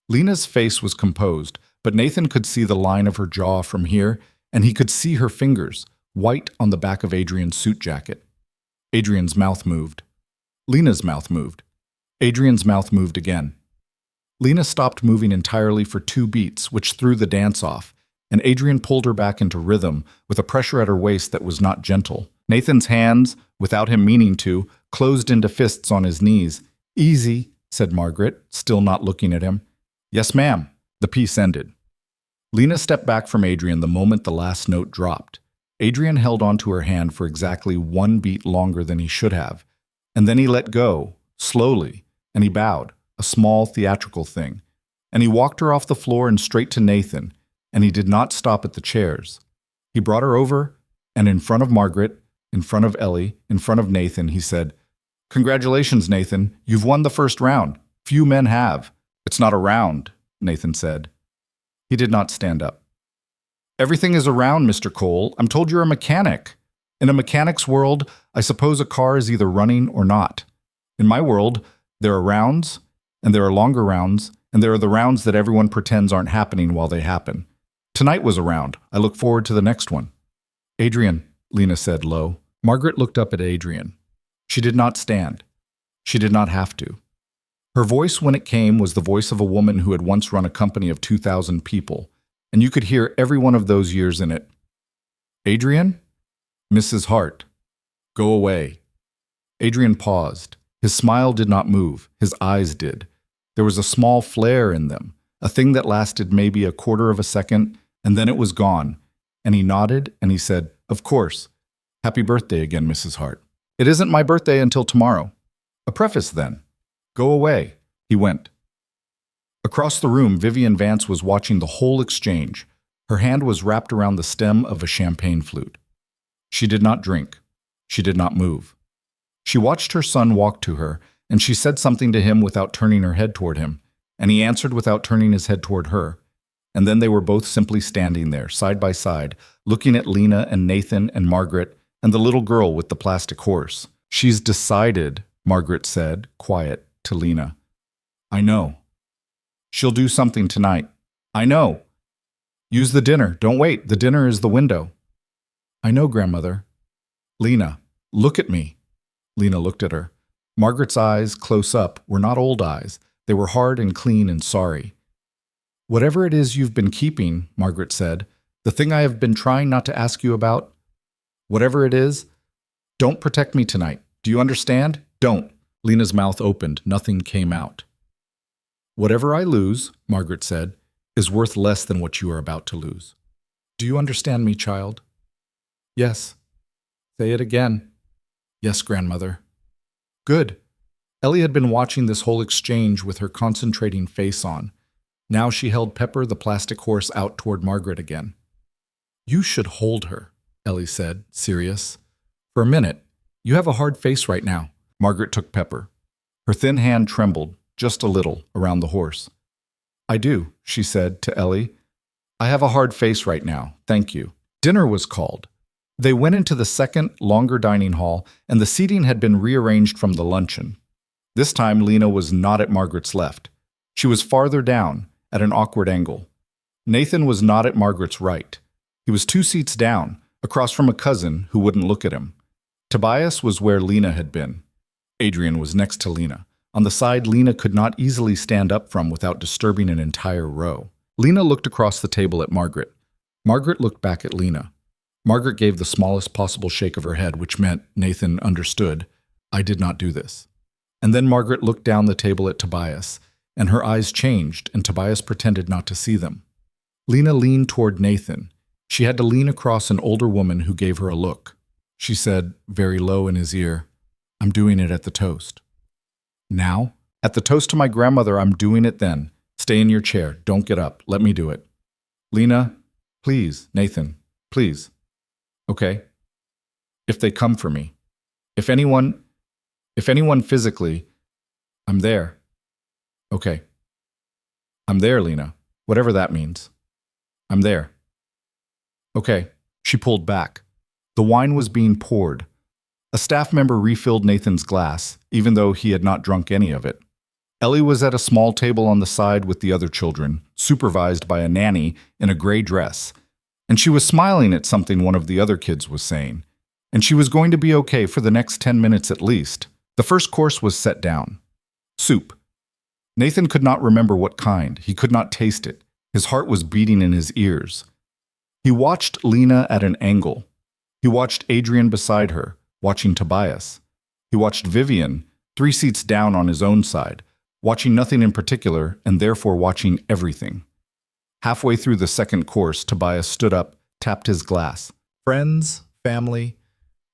Lena's face was composed, but Nathan could see the line of her jaw from here, and he could see her fingers, white on the back of Adrian's suit jacket. Adrian's mouth moved. Lena's mouth moved. Adrian's mouth moved again. Lena stopped moving entirely for 2 beats, which threw the dance off, and Adrian pulled her back into rhythm with a pressure at her waist that was not gentle. Nathan's hands, without him meaning to, closed into fists on his knees. "Easy," said Margaret, still not looking at him. "Yes, ma'am." The piece ended. Lena stepped back from Adrian the moment the last note dropped. Adrian held onto her hand for exactly 1 beat longer than he should have, and then he let go, slowly, and he bowed, a small theatrical thing, and he walked her off the floor and straight to Nathan, and he did not stop at the chairs. He brought her over, and in front of Margaret, in front of Ellie, in front of Nathan, he said, "Congratulations, Nathan. You've won the first round. Few men have." "It's not a round," Nathan said. He did not stand up. "Everything is a round, Mr. Cole. I'm told you're a mechanic. In a mechanic's world, I suppose a car is either running or not. In my world, there are rounds, and there are longer rounds, and there are the rounds that everyone pretends aren't happening while they happen. Tonight was a round. I look forward to the next one." "Adrian," Lena said low. Margaret looked up at Adrian. She did not stand. She did not have to. Her voice, when it came, was the voice of a woman who had once run a company of 2,000 people, and you could hear every one of those years in it. "Adrian? Mrs. Hart. Go away." Adrian paused. His smile did not move. His eyes did. There was a small flare in them, a thing that lasted maybe a quarter of a second, and then it was gone. And he nodded, and he said, "Of course. Happy birthday again, Mrs. Hart." "It isn't my birthday until tomorrow." "A preface, then." "Go away." He went. Across the room, Vivian Vance was watching the whole exchange. Her hand was wrapped around the stem of a champagne flute. She did not drink. She did not move. She watched her son walk to her, and she said something to him without turning her head toward him, and he answered without turning his head toward her. And then they were both simply standing there, side by side, looking at Lena and Nathan and Margaret and the little girl with the plastic horse. "She's decided," Margaret said, quiet, to Lena. "I know. She'll do something tonight. I know. Use the dinner. Don't wait. The dinner is the window." "I know, grandmother." "Lena, look at me." Lena looked at her. Margaret's eyes, close up, were not old eyes. They were hard and clean and sorry. "Whatever it is you've been keeping," Margaret said, "the thing I have been trying not to ask you about, whatever it is, don't protect me tonight. Do you understand? Don't." Lena's mouth opened. Nothing came out. "Whatever I lose," Margaret said, "is worth less than what you are about to lose. Do you understand me, child?" "Yes." "Say it again." "Yes, grandmother." "Good." Ellie had been watching this whole exchange with her concentrating face on. Now she held Pepper, the plastic horse, out toward Margaret again. "You should hold her," Ellie said, serious. "For a minute. You have a hard face right now." Margaret took Pepper. Her thin hand trembled, just a little, around the horse. "I do," she said to Ellie. "I have a hard face right now, thank you." Dinner was called. They went into the second, longer dining hall, and the seating had been rearranged from the luncheon. This time Lena was not at Margaret's left. She was farther down, at an awkward angle. Nathan was not at Margaret's right. He was 2 seats down, across from a cousin who wouldn't look at him. Tobias was where Lena had been. Adrian was next to Lena, on the side Lena could not easily stand up from without disturbing an entire row. Lena looked across the table at Margaret. Margaret looked back at Lena. Margaret gave the smallest possible shake of her head, which meant Nathan understood, I did not do this. And then Margaret looked down the table at Tobias, and her eyes changed, and Tobias pretended not to see them. Lena leaned toward Nathan. She had to lean across an older woman who gave her a look. She said, very low in his ear, I'm doing it at the toast. Now? At the toast to my grandmother, I'm doing it then. Stay in your chair. Don't get up. Let me do it. Lena, please. Nathan, please. Okay? If they come for me. If anyone physically, I'm there. Okay. I'm there, Lena. Whatever that means. I'm there. Okay. She pulled back. The wine was being poured. A staff member refilled Nathan's glass, even though he had not drunk any of it. Ellie was at a small table on the side with the other children, supervised by a nanny in a gray dress, and she was smiling at something one of the other kids was saying, and she was going to be okay for the next 10 minutes at least. The first course was set down. Soup. Nathan could not remember what kind. He could not taste it. His heart was beating in his ears. He watched Lena at an angle. He watched Adrian beside her, watching Tobias. He watched Vivian, 3 seats down on his own side, watching nothing in particular and therefore watching everything. Halfway through the second course, Tobias stood up, tapped his glass. Friends, family,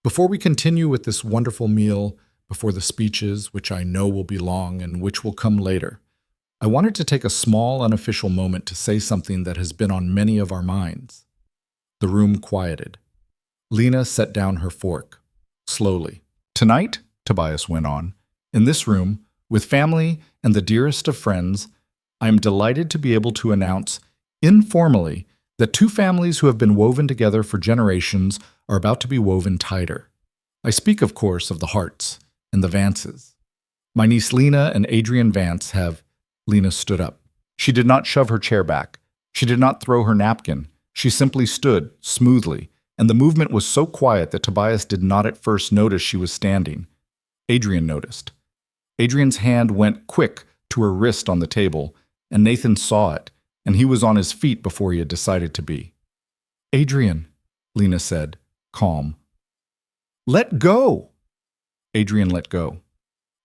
before we continue with this wonderful meal, before the speeches, which I know will be long and which will come later, I wanted to take a small unofficial moment to say something that has been on many of our minds. The room quieted. Lena set down her fork, slowly. Tonight, Tobias went on, in this room, with family and the dearest of friends, I am delighted to be able to announce, informally, that 2 families who have been woven together for generations are about to be woven tighter. I speak, of course, of the Harts and the Vances. My niece Lena and Adrian Vance have... Lena stood up. She did not shove her chair back. She did not throw her napkin. She simply stood, smoothly, and the movement was so quiet that Tobias did not at first notice she was standing. Adrian noticed. Adrian's hand went quick to her wrist on the table, and Nathan saw it, and he was on his feet before he had decided to be. Adrian, Lena said, calm. Let go! Adrian let go.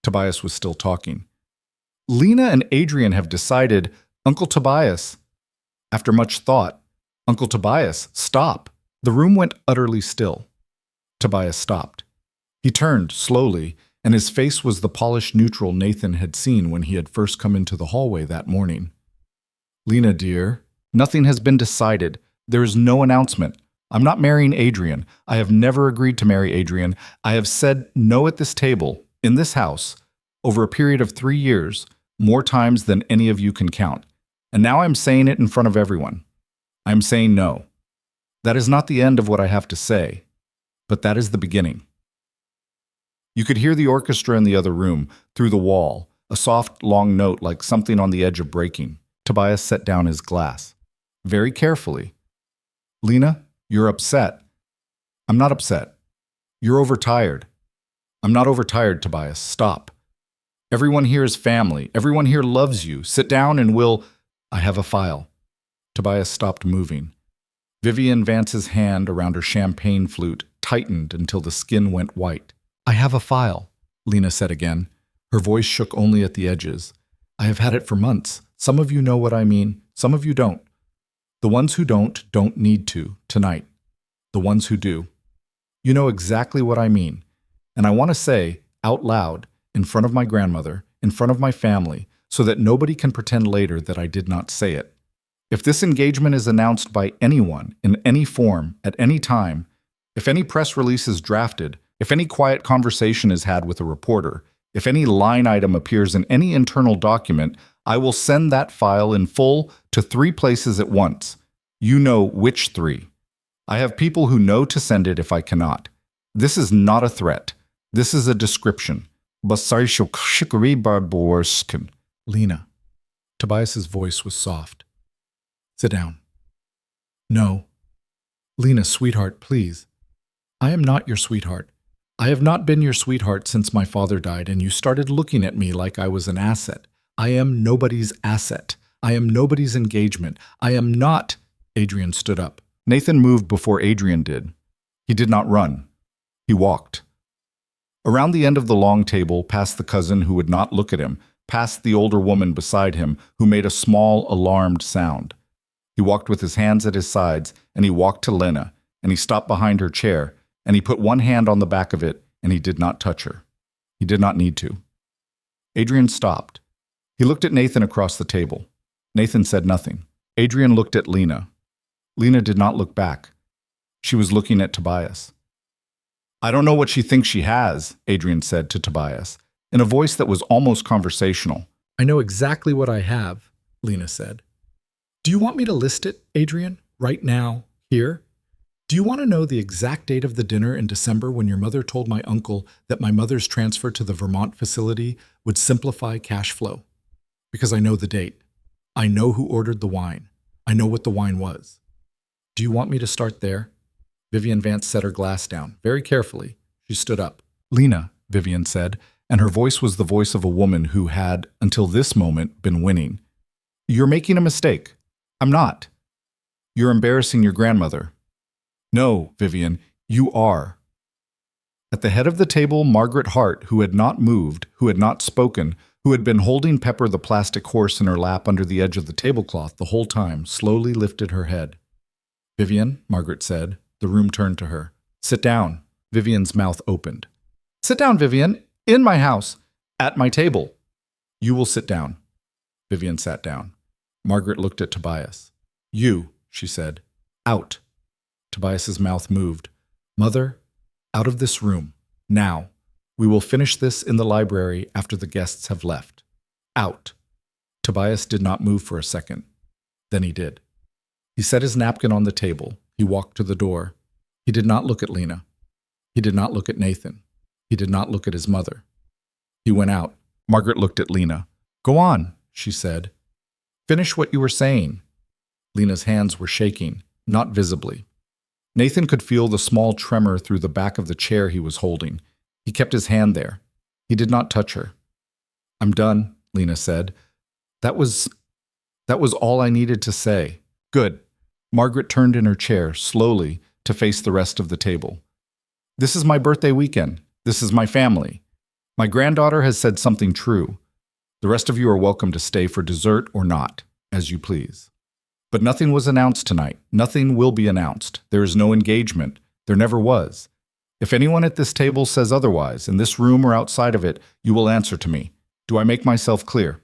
Tobias was still talking. Lena and Adrian have decided, Uncle Tobias. After much thought, Uncle Tobias, stop. The room went utterly still. Tobias stopped. He turned slowly, and his face was the polished neutral Nathan had seen when he had first come into the hallway that morning. Lena, dear, nothing has been decided. There is no announcement. I'm not marrying Adrian. I have never agreed to marry Adrian. I have said no at this table, in this house, over a period of 3 years, more times than any of you can count. And now I'm saying it in front of everyone. I'm saying no. That is not the end of what I have to say, but that is the beginning. You could hear the orchestra in the other room, through the wall, a soft, long note like something on the edge of breaking. Tobias set down his glass. Very carefully. Lena, you're upset. I'm not upset. You're overtired. I'm not overtired, Tobias. Stop. Everyone here is family. Everyone here loves you. Sit down and we'll... I have a file. Tobias stopped moving. Vivian Vance's hand around her champagne flute tightened until the skin went white. I have a file, Lena said again. Her voice shook only at the edges. I have had it for months. Some of you know what I mean. Some of you don't. The ones who don't need to, tonight. The ones who do. You know exactly what I mean. And I want to say, out loud, in front of my grandmother, in front of my family, so that nobody can pretend later that I did not say it. If this engagement is announced by anyone, in any form, at any time, if any press release is drafted, if any quiet conversation is had with a reporter, if any line item appears in any internal document, I will send that file in full to 3 places at once. You know which 3. I have people who know to send it if I cannot. This is not a threat. This is a description. Lena. Tobias's voice was soft. Sit down. No. Lena, sweetheart, please. I am not your sweetheart. I have not been your sweetheart since my father died, and you started looking at me like I was an asset. I am nobody's asset. I am nobody's engagement. I am not. Adrian stood up. Nathan moved before Adrian did. He did not run. He walked. Around the end of the long table, past the cousin who would not look at him, past the older woman beside him who made a small, alarmed sound. He walked with his hands at his sides, and he walked to Lena, and he stopped behind her chair, and he put one hand on the back of it, and he did not touch her. He did not need to. Adrian stopped. He looked at Nathan across the table. Nathan said nothing. Adrian looked at Lena. Lena did not look back. She was looking at Tobias. I don't know what she thinks she has, Adrian said to Tobias, in a voice that was almost conversational. I know exactly what I have, Lena said. Do you want me to list it, Adrian, right now, here? Do you want to know the exact date of the dinner in December when your mother told my uncle that my mother's transfer to the Vermont facility would simplify cash flow? Because I know the date. I know who ordered the wine. I know what the wine was. Do you want me to start there? Vivian Vance set her glass down. Very carefully, she stood up. Lena, Vivian said, and her voice was the voice of a woman who had, until this moment, been winning. You're making a mistake. I'm not. You're embarrassing your grandmother. No, Vivian, you are. At the head of the table, Margaret Hart, who had not moved, who had not spoken, who had been holding Pepper the plastic horse in her lap under the edge of the tablecloth the whole time, slowly lifted her head. Vivian, Margaret said. The room turned to her. Sit down. Vivian's mouth opened. Sit down, Vivian. In my house. At my table. You will sit down. Vivian sat down. Margaret looked at Tobias. You, she said. Out. Tobias's mouth moved. Mother, out of this room. Now. We will finish this in the library after the guests have left. Out. Tobias did not move for a second. Then he did. He set his napkin on the table. He walked to the door. He did not look at Lena. He did not look at Nathan. He did not look at his mother. He went out. Margaret looked at Lena. Go on, she said. Finish what you were saying. Lena's hands were shaking, not visibly. Nathan could feel the small tremor through the back of the chair he was holding. He kept his hand there. He did not touch her. I'm done, Lena said. That was all I needed to say. Good. Margaret turned in her chair, slowly, to face the rest of the table. This is my birthday weekend. This is my family. My granddaughter has said something true. The rest of you are welcome to stay for dessert or not, as you please. But nothing was announced tonight. Nothing will be announced. There is no engagement. There never was. If anyone at this table says otherwise, in this room or outside of it, you will answer to me. Do I make myself clear?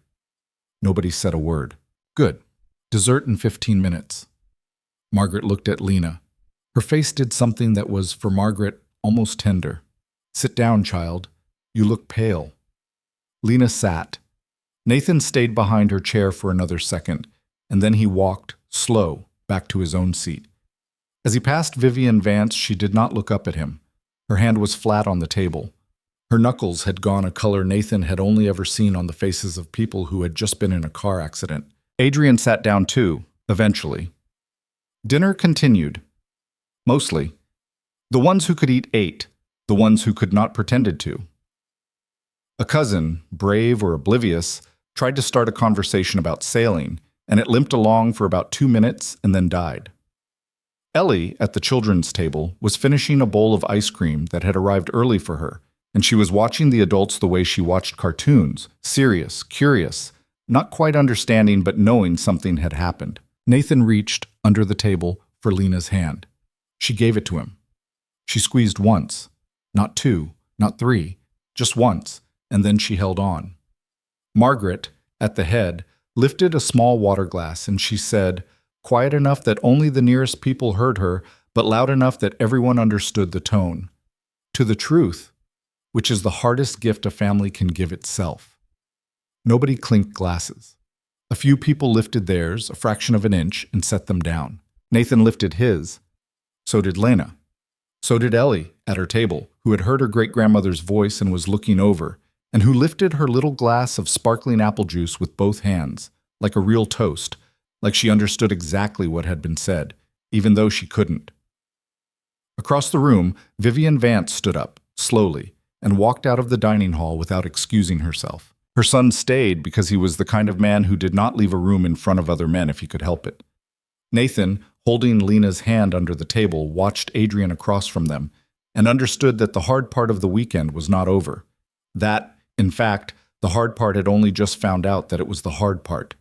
Nobody said a word. Good. Dessert in 15 minutes. Margaret looked at Lena. Her face did something that was, for Margaret, almost tender. Sit down, child. You look pale. Lena sat. Nathan stayed behind her chair for another second, and then he walked, slow, back to his own seat. As he passed Vivian Vance, she did not look up at him. Her hand was flat on the table. Her knuckles had gone a color Nathan had only ever seen on the faces of people who had just been in a car accident. Adrian sat down too, eventually. Dinner continued. Mostly. The ones who could eat ate. The ones who could not pretended to. A cousin, brave or oblivious, tried to start a conversation about sailing, and it limped along for about 2 minutes and then died. Ellie, at the children's table, was finishing a bowl of ice cream that had arrived early for her, and she was watching the adults the way she watched cartoons, serious, curious, not quite understanding but knowing something had happened. Nathan reached, under the table, for Lena's hand. She gave it to him. She squeezed once, not 2, not 3, just once, and then she held on. Margaret, at the head, lifted a small water glass and she said, quiet enough that only the nearest people heard her, but loud enough that everyone understood the tone. To the truth, which is the hardest gift a family can give itself. Nobody clinked glasses. A few people lifted theirs, a fraction of an inch, and set them down. Nathan lifted his. So did Lena. So did Ellie, at her table, who had heard her great-grandmother's voice and was looking over, and who lifted her little glass of sparkling apple juice with both hands, like a real toast, like she understood exactly what had been said, even though she couldn't. Across the room, Vivian Vance stood up, slowly, and walked out of the dining hall without excusing herself. Her son stayed because he was the kind of man who did not leave a room in front of other men if he could help it. Nathan, holding Lena's hand under the table, watched Adrian across from them and understood that the hard part of the weekend was not over. That, in fact, the hard part had only just found out that it was the hard part.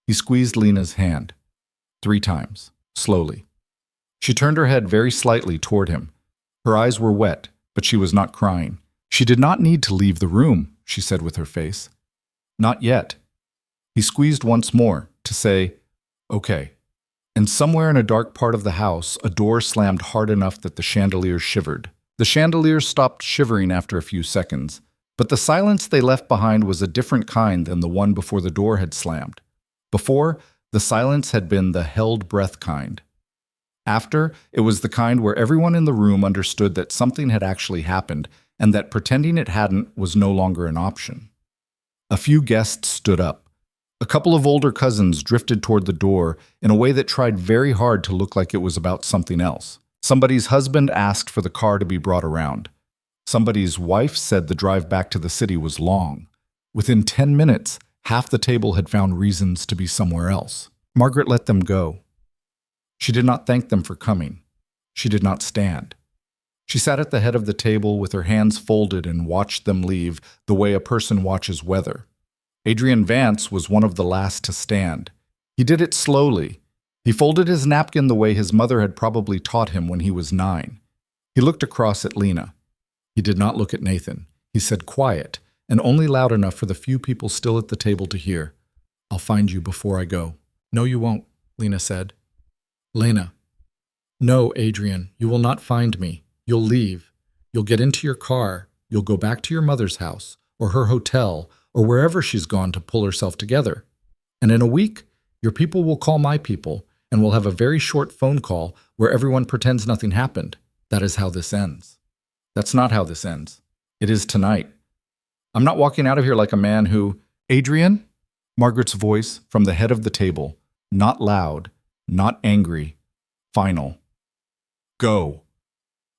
He squeezed Lena's hand 3 times, slowly. She turned her head very slightly toward him. Her eyes were wet, but she was not crying. She did not need to leave the room, she said with her face. Not yet. He squeezed once more to say, okay. And somewhere in a dark part of the house, a door slammed hard enough that the chandeliers shivered. The chandeliers stopped shivering after a few seconds, but the silence they left behind was a different kind than the one before the door had slammed. Before, the silence had been the held breath kind. After, it was the kind where everyone in the room understood that something had actually happened and that pretending it hadn't was no longer an option. A few guests stood up. A couple of older cousins drifted toward the door in a way that tried very hard to look like it was about something else. Somebody's husband asked for the car to be brought around. Somebody's wife said the drive back to the city was long. Within 10 minutes, half the table had found reasons to be somewhere else. Margaret let them go. She did not thank them for coming. She did not stand. She sat at the head of the table with her hands folded and watched them leave the way a person watches weather. Adrian Vance was one of the last to stand. He did it slowly. He folded his napkin the way his mother had probably taught him when he was 9. He looked across at Lena. He did not look at Nathan. He said quiet, and only loud enough for the few people still at the table to hear. I'll find you before I go. No, you won't, Lena said. Lena. No, Adrian, you will not find me. You'll leave. You'll get into your car. You'll go back to your mother's house, or her hotel, or wherever she's gone to pull herself together. And in a week, your people will call my people, and we'll have a very short phone call where everyone pretends nothing happened. That is how this ends. That's not how this ends. It is tonight. I'm not walking out of here like a man who... Adrian? Margaret's voice from the head of the table, not loud, not angry, final. Go.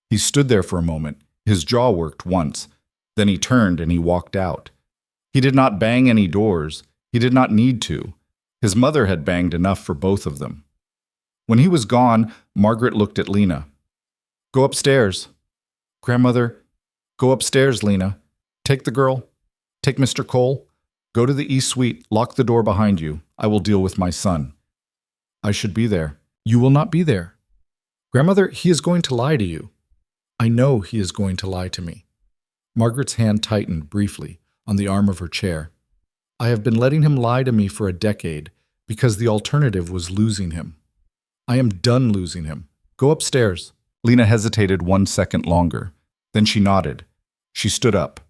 He stood there for a moment. His jaw worked once. Then he turned and he walked out. He did not bang any doors. He did not need to. His mother had banged enough for both of them. When he was gone, Margaret looked at Lena. Go upstairs. Grandmother, go upstairs, Lena. Take the girl. Take Mr. Cole. Go to the East Suite. Lock the door behind you. I will deal with my son. I should be there. You will not be there. Grandmother, he is going to lie to you. I know he is going to lie to me. Margaret's hand tightened briefly on the arm of her chair. I have been letting him lie to me for a decade because the alternative was losing him. I am done losing him. Go upstairs. Lena hesitated 1 second longer. Then she nodded. She stood up.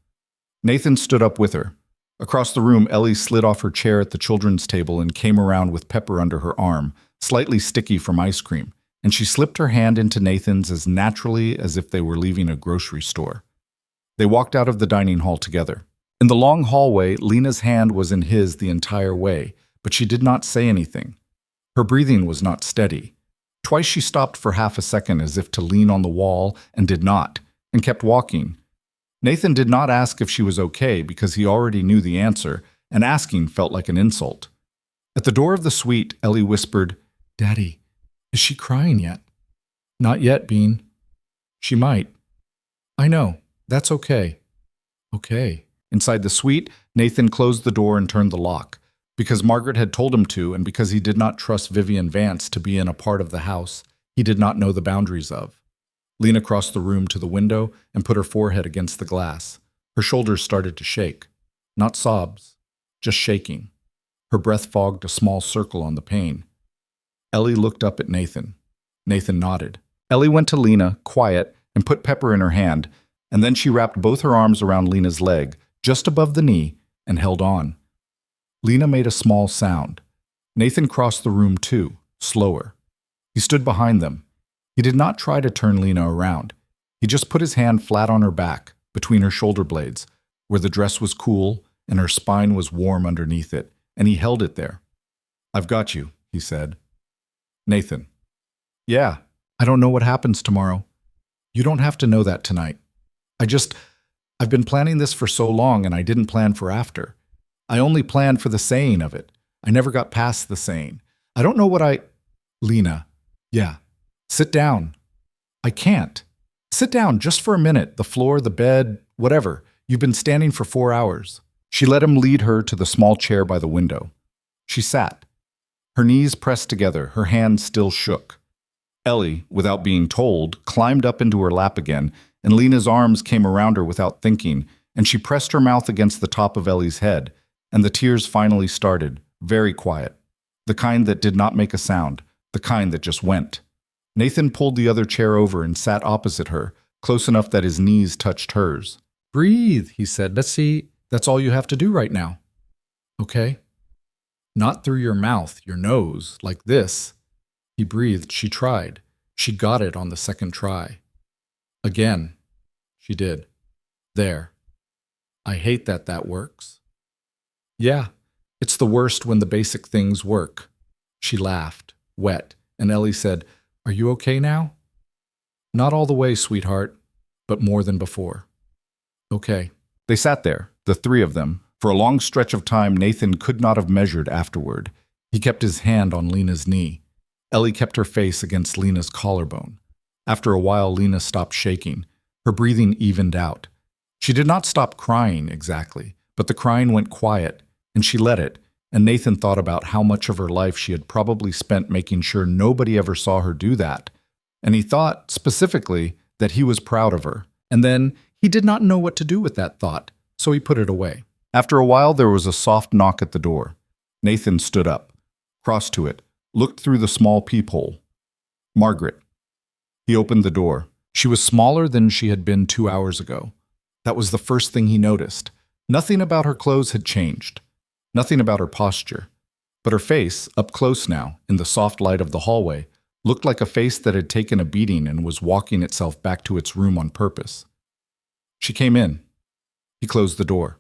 Nathan stood up with her. Across the room, Ellie slid off her chair at the children's table and came around with Pepper under her arm, slightly sticky from ice cream, and she slipped her hand into Nathan's as naturally as if they were leaving a grocery store. They walked out of the dining hall together. In the long hallway, Lena's hand was in his the entire way, but she did not say anything. Her breathing was not steady. Twice she stopped for half a second as if to lean on the wall and did not, and kept walking. Nathan did not ask if she was okay because he already knew the answer, and asking felt like an insult. At the door of the suite, Ellie whispered, Daddy, is she crying yet? Not yet, Bean. She might. I know. That's okay. Okay. Inside the suite, Nathan closed the door and turned the lock. Because Margaret had told him to, and because he did not trust Vivian Vance to be in a part of the house he did not know the boundaries of. Lena crossed the room to the window and put her forehead against the glass. Her shoulders started to shake. Not sobs, just shaking. Her breath fogged a small circle on the pane. Ellie looked up at Nathan. Nathan nodded. Ellie went to Lena, quiet, and put Pepper in her hand, and then she wrapped both her arms around Lena's leg, just above the knee, and held on. Lena made a small sound. Nathan crossed the room too, slower. He stood behind them. He did not try to turn Lena around. He just put his hand flat on her back, between her shoulder blades, where the dress was cool and her spine was warm underneath it, and he held it there. I've got you, he said. Nathan. Yeah, I don't know what happens tomorrow. You don't have to know that tonight. I've been planning this for so long and I didn't plan for after. I only planned for the saying of it. I never got past the saying. I don't know what I... Lena. Yeah. Sit down. I can't. Sit down just for a minute. The floor, the bed, whatever. You've been standing for 4 hours. She let him lead her to the small chair by the window. She sat. Her knees pressed together, her hands still shook. Ellie, without being told, climbed up into her lap again, and Lena's arms came around her without thinking, and she pressed her mouth against the top of Ellie's head, and the tears finally started, very quiet. The kind that did not make a sound, the kind that just went. Nathan pulled the other chair over and sat opposite her, close enough that his knees touched hers. Breathe, he said. Let's see. That's all you have to do right now. Okay? Not through your mouth, your nose, like this. He breathed. She tried. She got it on the second try. Again. She did. There. I hate that that works. Yeah, it's the worst when the basic things work. She laughed, wet, and Ellie said, Are you okay now? Not all the way, sweetheart, but more than before. Okay. They sat there, the three of them. For a long stretch of time Nathan could not have measured afterward. He kept his hand on Lena's knee. Ellie kept her face against Lena's collarbone. After a while, Lena stopped shaking. Her breathing evened out. She did not stop crying exactly, but the crying went quiet, and she let it, and Nathan thought about how much of her life she had probably spent making sure nobody ever saw her do that. And he thought, specifically, that he was proud of her. And then he did not know what to do with that thought, so he put it away. After a while, there was a soft knock at the door. Nathan stood up, crossed to it, looked through the small peephole. Margaret. He opened the door. She was smaller than she had been 2 hours ago. That was the first thing he noticed. Nothing about her clothes had changed. Nothing about her posture. But her face, up close now, in the soft light of the hallway, looked like a face that had taken a beating and was walking itself back to its room on purpose. She came in. He closed the door.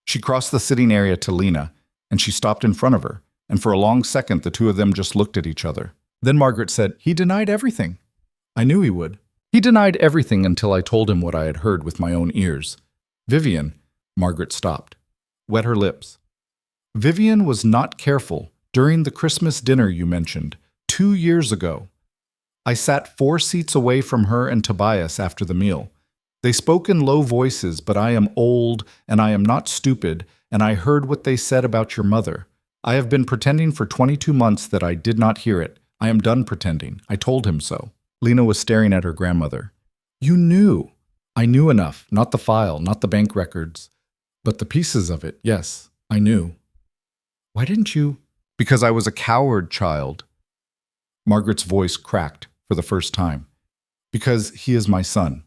She crossed the sitting area to Lena, and she stopped in front of her, and for a long second the two of them just looked at each other. Then Margaret said, He denied everything. I knew he would. He denied everything until I told him what I had heard with my own ears. Vivian, Margaret stopped, wet her lips. Vivian was not careful during the Christmas dinner you mentioned, 2 years ago. I sat 4 seats away from her and Tobias after the meal. They spoke in low voices, but I am old and I am not stupid, and I heard what they said about your mother. I have been pretending for 22 months that I did not hear it. I am done pretending. I told him so. Lena was staring at her grandmother. You knew. I knew enough, not the file, not the bank records, but the pieces of it, yes, I knew. Why didn't you? Because I was a coward, child. Margaret's voice cracked for the first time. Because he is my son.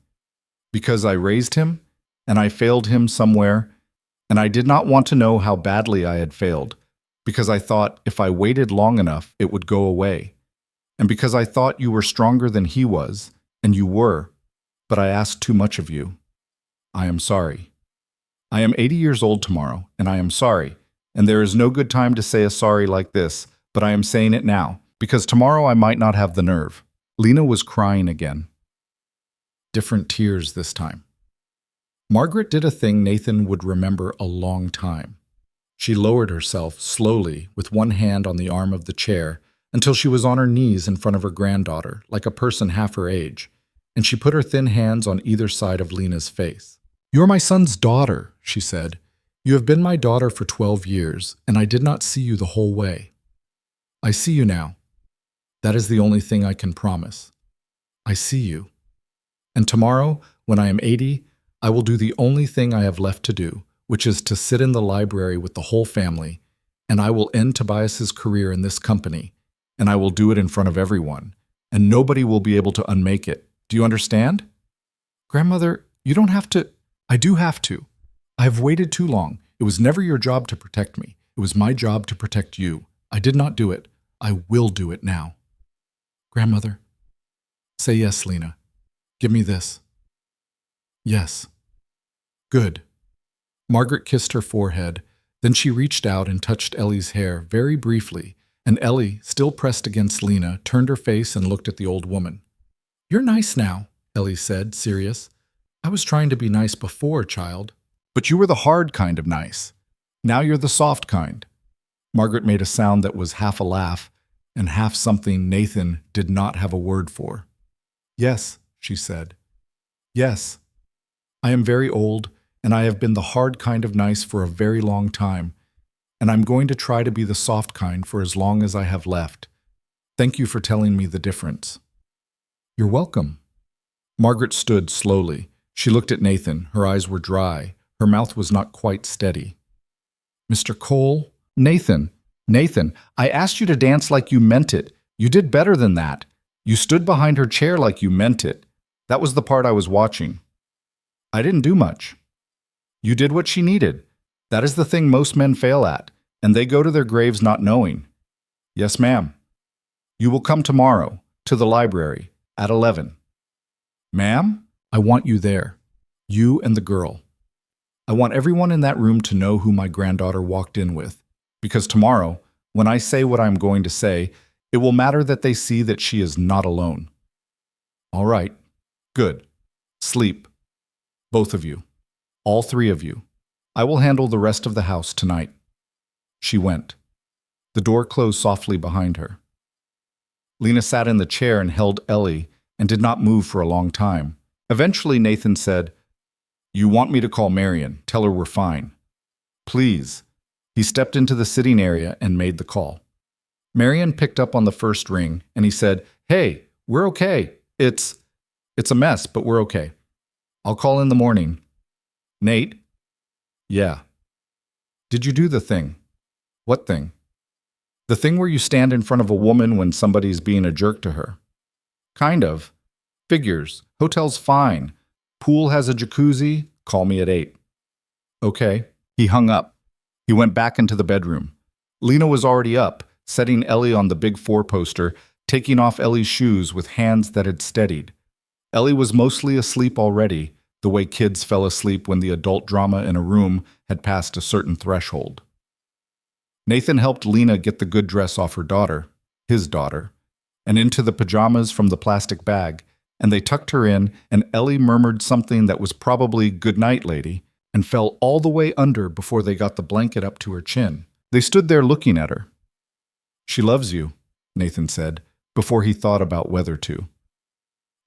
Because I raised him, and I failed him somewhere, and I did not want to know how badly I had failed. Because I thought if I waited long enough, it would go away. And because I thought you were stronger than he was, and you were, but I asked too much of you. I am sorry. I am 80 years old tomorrow, and I am sorry, and there is no good time to say a sorry like this, but I am saying it now, because tomorrow I might not have the nerve. Lena was crying again. Different tears this time. Margaret did a thing Nathan would remember a long time. She lowered herself slowly with one hand on the arm of the chair until she was on her knees in front of her granddaughter, like a person half her age, and she put her thin hands on either side of Lena's face. You are my son's daughter, she said. You have been my daughter for 12 years, and I did not see you the whole way. I see you now. That is the only thing I can promise. I see you. And tomorrow, when I am 80, I will do the only thing I have left to do, which is to sit in the library with the whole family, and I will end Tobias's career in this company, and I will do it in front of everyone, and nobody will be able to unmake it. Do you understand? Grandmother, you don't have to. I do have to. I have waited too long. It was never your job to protect me. It was my job to protect you. I did not do it. I will do it now. Grandmother, say yes, Lena. Give me this. Yes. Good. Margaret kissed her forehead. Then she reached out and touched Ellie's hair very briefly, and Ellie, still pressed against Lena, turned her face and looked at the old woman. You're nice now, Ellie said, serious. I was trying to be nice before, child. But you were the hard kind of nice. Now you're the soft kind. Margaret made a sound that was half a laugh and half something Nathan did not have a word for. Yes, she said. Yes. I am very old, and I have been the hard kind of nice for a very long time, and I'm going to try to be the soft kind for as long as I have left. Thank you for telling me the difference. You're welcome. Margaret stood slowly. She looked at Nathan. Her eyes were dry. Her mouth was not quite steady. Mr. Cole? Nathan, I asked you to dance like you meant it. You did better than that. You stood behind her chair like you meant it. That was the part I was watching. I didn't do much. You did what she needed. That is the thing most men fail at, and they go to their graves not knowing. Yes, ma'am. You will come tomorrow, to the library, at 11. Ma'am, I want you there. You and the girl. I want everyone in that room to know who my granddaughter walked in with, because tomorrow, when I say what I'm going to say, it will matter that they see that she is not alone. All right. Good. Sleep. Both of you. All three of you. I will handle the rest of the house tonight. She went. The door closed softly behind her. Lena sat in the chair and held Ellie and did not move for a long time. Eventually, Nathan said, You want me to call Marion. Tell her we're fine. Please. He stepped into the sitting area and made the call. Marion picked up on the first ring, and he said, Hey, we're okay. It's a mess, but we're okay. I'll call in the morning. Nate? Yeah. Did you do the thing? What thing? The thing where you stand in front of a woman when somebody's being a jerk to her. Kind of. Figures. Hotel's fine. Pool has a jacuzzi. Call me at 8. Okay. He hung up. He went back into the bedroom. Lena was already up, setting Ellie on the big 4-poster, taking off Ellie's shoes with hands that had steadied. Ellie was mostly asleep already, the way kids fell asleep when the adult drama in a room had passed a certain threshold. Nathan helped Lena get the good dress off her daughter, his daughter, and into the pajamas from the plastic bag, and they tucked her in, and Ellie murmured something that was probably "Good night, lady," and fell all the way under before they got the blanket up to her chin. They stood there looking at her. She loves you, Nathan said, before he thought about whether to.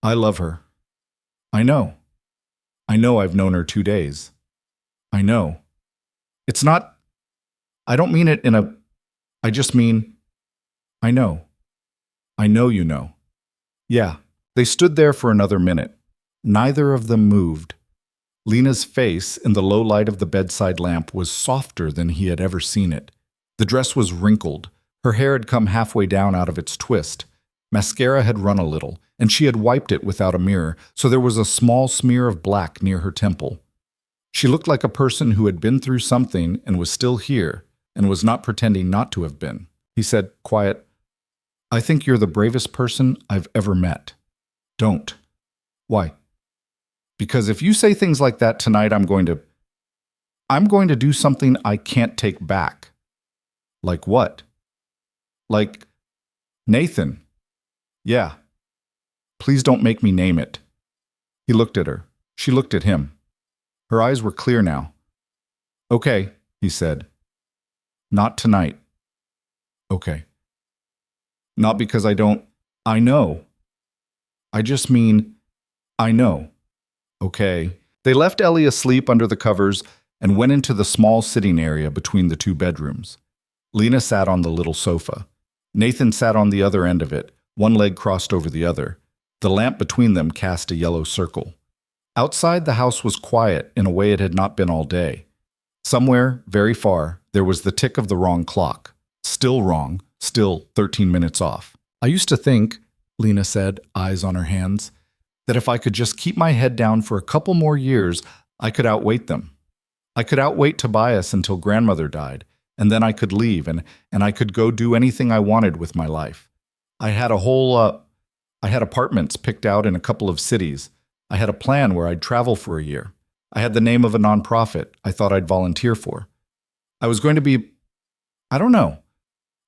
I love her. I know. I know I've known her 2 days. I know. It's not... I don't mean it in a... I just mean... I know. I know you know. Yeah. They stood there for another minute. Neither of them moved. Lena's face, in the low light of the bedside lamp, was softer than he had ever seen it. The dress was wrinkled. Her hair had come halfway down out of its twist. Mascara had run a little, and she had wiped it without a mirror, so there was a small smear of black near her temple. She looked like a person who had been through something and was still here, and was not pretending not to have been. He said, quiet, I think you're the bravest person I've ever met. Don't. Why? Because if you say things like that tonight, I'm going to do something I can't take back. Like what? Like, Nathan. Yeah. Please don't make me name it. He looked at her. She looked at him. Her eyes were clear now. Okay, he said. Not tonight. Okay. Not because I don't... I know. I just mean, I know. Okay. They left Ellie asleep under the covers and went into the small sitting area between the 2 bedrooms. Lena sat on the little sofa. Nathan sat on the other end of it, one leg crossed over the other. The lamp between them cast a yellow circle. Outside, the house was quiet in a way it had not been all day. Somewhere, very far, there was the tick of the wrong clock. Still wrong, still 13 minutes off. I used to think, Lena said, eyes on her hands, that if I could just keep my head down for a couple more years, I could outwait them. I could outwait Tobias until grandmother died, and then I could leave, and I could go do anything I wanted with my life. I had apartments picked out in a couple of cities. I had a plan where I'd travel for a year. I had the name of a nonprofit I thought I'd volunteer for. I was going to be, I don't know,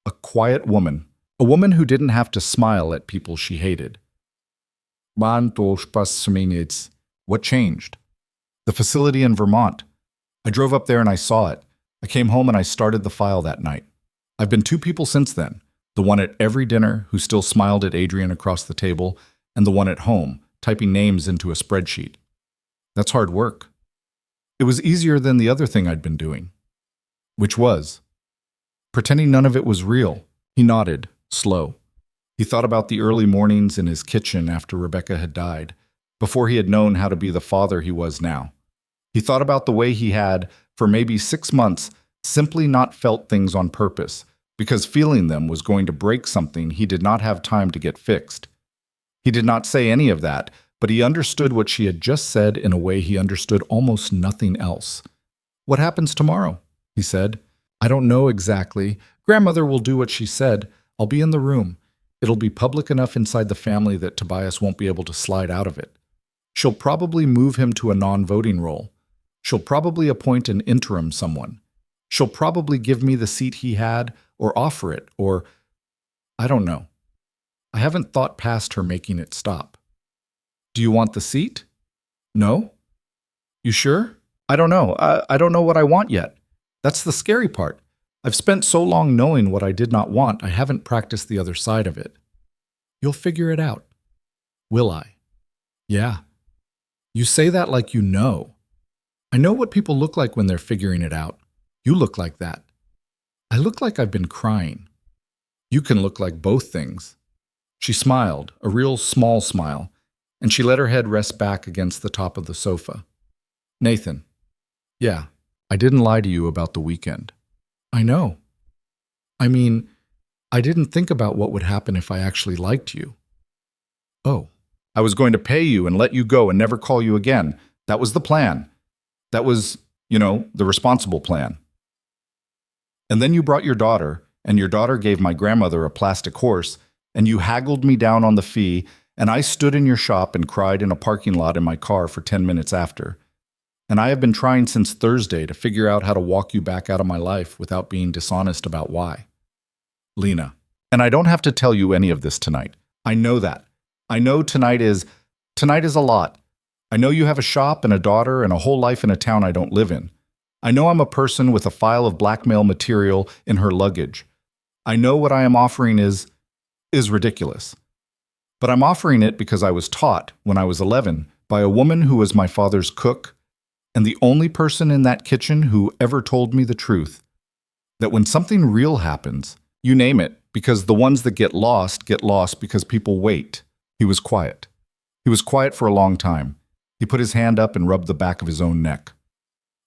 a quiet woman. A woman who didn't have to smile at people she hated. Ban to špas suminėts. What changed? The facility in Vermont. I drove up there and I saw it. I came home and I started the file that night. I've been two people since then. The one at every dinner who still smiled at Adrian across the table, and the one at home, typing names into a spreadsheet. That's hard work. It was easier than the other thing I'd been doing. Which was? Pretending none of it was real. He nodded, slow. He thought about the early mornings in his kitchen after Rebecca had died, before he had known how to be the father he was now. He thought about the way he had, for maybe 6 months, simply not felt things on purpose, because feeling them was going to break something he did not have time to get fixed. He did not say any of that, but he understood what she had just said in a way he understood almost nothing else. "What happens tomorrow?" he said. "I don't know exactly. Grandmother will do what she said. I'll be in the room. It'll be public enough inside the family that Tobias won't be able to slide out of it. She'll probably move him to a non-voting role. She'll probably appoint an interim someone. She'll probably give me the seat he had, or offer it, or I don't know. I haven't thought past her making it stop." "Do you want the seat?" "No." "You sure?" "I don't know. I don't know what I want yet. That's the scary part. I've spent so long knowing what I did not want, I haven't practiced the other side of it." "You'll figure it out." "Will I?" "Yeah." "You say that like you know." "I know what people look like when they're figuring it out. You look like that." "I look like I've been crying." "You can look like both things." She smiled, a real small smile, and she let her head rest back against the top of the sofa. "Nathan." "Yeah, I didn't lie to you about the weekend." "I know. I mean, I didn't think about what would happen if I actually liked you." "Oh." "I was going to pay you and let you go and never call you again. That was the plan. That was, the responsible plan. And then you brought your daughter, and your daughter gave my grandmother a plastic horse, and you haggled me down on the fee, and I stood in your shop and cried in a parking lot in my car for 10 minutes after. And I have been trying since Thursday to figure out how to walk you back out of my life without being dishonest about why." Lena. "And I don't have to tell you any of this tonight. I know that. I know tonight is a lot. I know you have a shop and a daughter and a whole life in a town I don't live in. I know I'm a person with a file of blackmail material in her luggage. I know what I am offering is ridiculous. But I'm offering it because I was taught, when I was 11, by a woman who was my father's cook, and the only person in that kitchen who ever told me the truth, that when something real happens, you name it, because the ones that get lost because people wait." He was quiet. He was quiet for a long time. He put his hand up and rubbed the back of his own neck.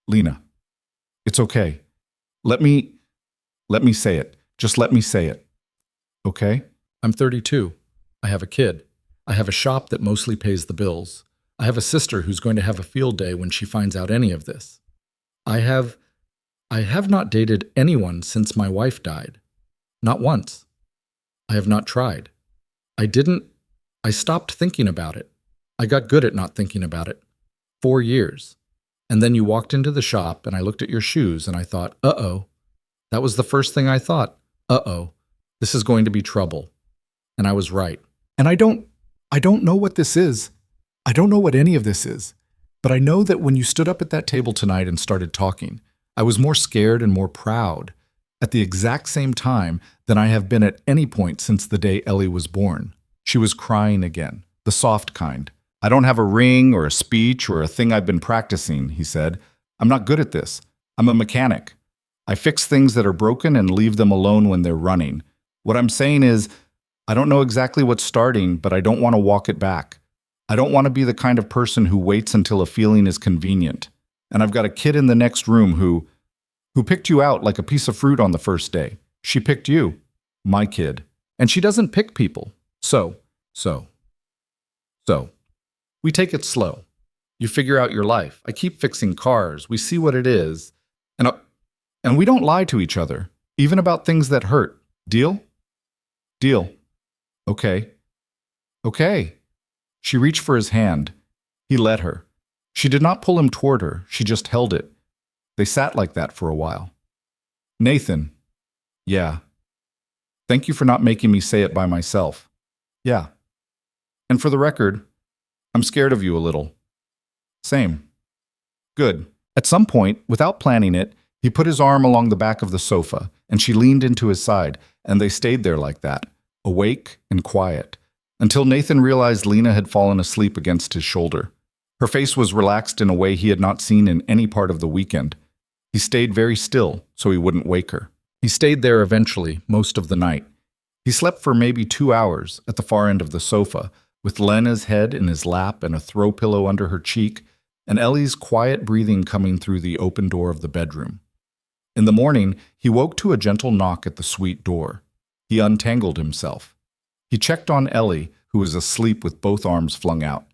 "Lena, it's okay. Let me say it. Just let me say it. Okay? I'm 32. I have a kid. I have a shop that mostly pays the bills. I have a sister who's going to have a field day when she finds out any of this. I have not dated anyone since my wife died. Not once. I have not tried. I stopped thinking about it. I got good at not thinking about it. 4 years. And then you walked into the shop and I looked at your shoes and I thought, uh-oh. That was the first thing I thought. Uh-oh. This is going to be trouble. And I was right. And I don't know what this is. I don't know what any of this is. But I know that when you stood up at that table tonight and started talking, I was more scared and more proud at the exact same time than I have been at any point since the day Ellie was born. She was crying again, the soft kind. "I don't have a ring or a speech or a thing I've been practicing," he said. "I'm not good at this. I'm a mechanic. I fix things that are broken and leave them alone when they're running. What I'm saying is, I don't know exactly what's starting, but I don't want to walk it back. I don't want to be the kind of person who waits until a feeling is convenient. And I've got a kid in the next room who picked you out like a piece of fruit on the first day. She picked you, my kid. And she doesn't pick people. So. We take it slow. You figure out your life. I keep fixing cars. We see what it is. And we don't lie to each other, even about things that hurt. Deal? Deal. Okay. Okay. She reached for his hand. He let her. She did not pull him toward her. She just held it. They sat like that for a while. "Nathan." "Yeah." "Thank you for not making me say it by myself." "Yeah. And for the record, I'm scared of you a little. Same. Good. At some point, without planning it, he put his arm along the back of the sofa, and she leaned into his side, and they stayed there like that, awake and quiet, until Nathan realized Lena had fallen asleep against his shoulder. Her face was relaxed in a way he had not seen in any part of the weekend. He stayed very still, so he wouldn't wake her. He stayed there eventually, most of the night. He slept for maybe 2 hours at the far end of the sofa, with Lena's head in his lap and a throw pillow under her cheek, and Ellie's quiet breathing coming through the open door of the bedroom. In the morning, he woke to a gentle knock at the suite door. He untangled himself. He checked on Ellie, who was asleep with both arms flung out.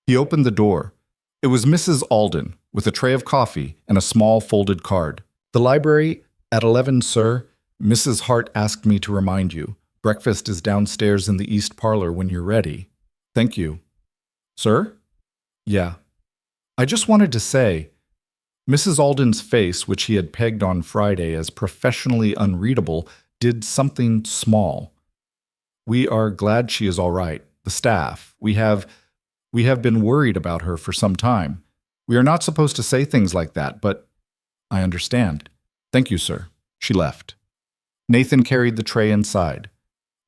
He opened the door. It was Mrs. Alden, with a tray of coffee and a small folded card. "The library at 11, sir. Mrs. Hart asked me to remind you. Breakfast is downstairs in the east parlor when you're ready." "Thank you." "Sir?" "Yeah. I just wanted to say..." Mrs. Alden's face, which he had pegged on Friday as professionally unreadable, did something small. "We are glad she is all right. The staff. We have been worried about her for some time. We are not supposed to say things like that, but I understand. Thank you, sir." She left. Nathan carried the tray inside.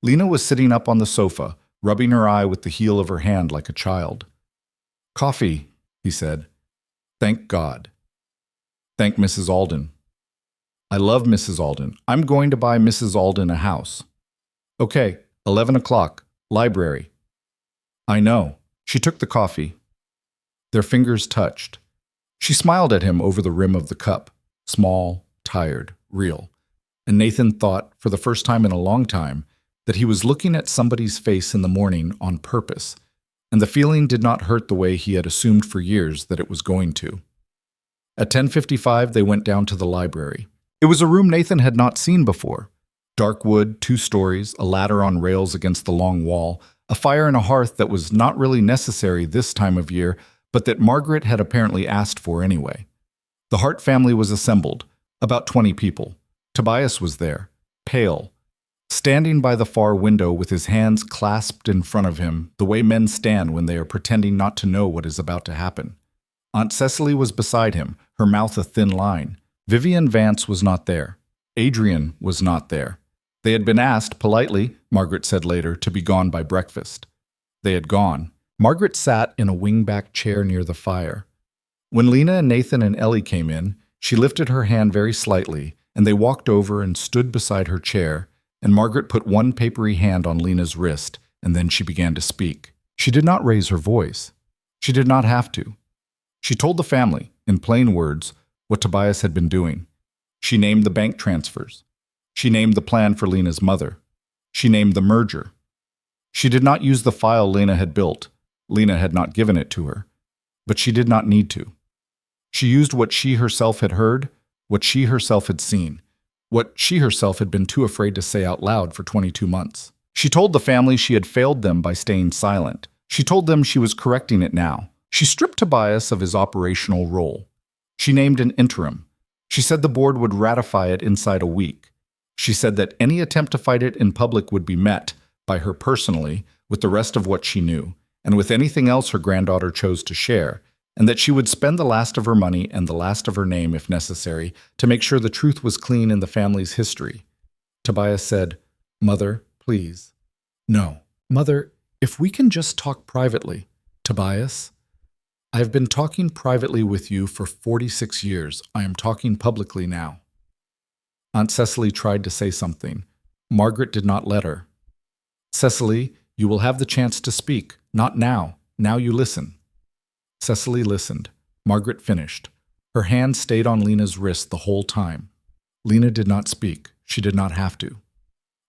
Lena was sitting up on the sofa, rubbing her eye with the heel of her hand like a child. "Coffee," he said. "Thank God." "Thank Mrs. Alden." "I love Mrs. Alden. I'm going to buy Mrs. Alden a house." "Okay, 11 o'clock. Library." "I know." She took the coffee. Their fingers touched. She smiled at him over the rim of the cup, small, tired, real. And Nathan thought, for the first time in a long time, that he was looking at somebody's face in the morning on purpose, and the feeling did not hurt the way he had assumed for years that it was going to. At 10:55, they went down to the library. It was a room Nathan had not seen before. Dark wood, 2 stories, a ladder on rails against the long wall, a fire and a hearth that was not really necessary this time of year, but that Margaret had apparently asked for anyway. The Hart family was assembled, about 20 people. Tobias was there, pale, standing by the far window with his hands clasped in front of him, the way men stand when they are pretending not to know what is about to happen. Aunt Cecily was beside him, her mouth a thin line. Vivian Vance was not there. Adrian was not there. They had been asked, politely, Margaret said later, to be gone by breakfast. They had gone. Margaret sat in a wing-back chair near the fire. When Lena and Nathan and Ellie came in, she lifted her hand very slightly, and they walked over and stood beside her chair, and Margaret put one papery hand on Lena's wrist, and then she began to speak. She did not raise her voice. She did not have to. She told the family, in plain words, what Tobias had been doing. She named the bank transfers. She named the plan for Lena's mother. She named the merger. She did not use the file Lena had built. Lena had not given it to her. But she did not need to. She used what she herself had heard, what she herself had seen, what she herself had been too afraid to say out loud for 22 months. She told the family she had failed them by staying silent. She told them she was correcting it now. She stripped Tobias of his operational role. She named an interim. She said the board would ratify it inside a week. She said that any attempt to fight it in public would be met, by her personally, with the rest of what she knew, and with anything else her granddaughter chose to share, and that she would spend the last of her money and the last of her name, if necessary, to make sure the truth was clean in the family's history. Tobias said, "Mother, please." "No. Mother, if we can just talk privately." "Tobias, I have been talking privately with you for 46 years. I am talking publicly now." Aunt Cecily tried to say something. Margaret did not let her. "Cecily, you will have the chance to speak. Not now. Now you listen." Cecily listened. Margaret finished. Her hand stayed on Lena's wrist the whole time. Lena did not speak. She did not have to.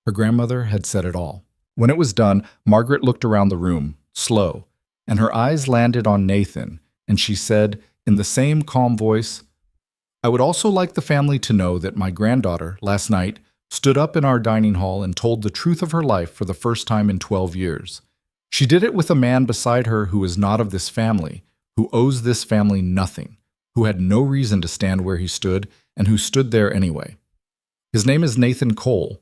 Her grandmother had said it all. When it was done, Margaret looked around the room, slow, and her eyes landed on Nathan, and she said, in the same calm voice, "I would also like the family to know that my granddaughter, last night, stood up in our dining hall and told the truth of her life for the first time in 12 years. She did it with a man beside her who is not of this family, who owes this family nothing, who had no reason to stand where he stood, and who stood there anyway. His name is Nathan Cole.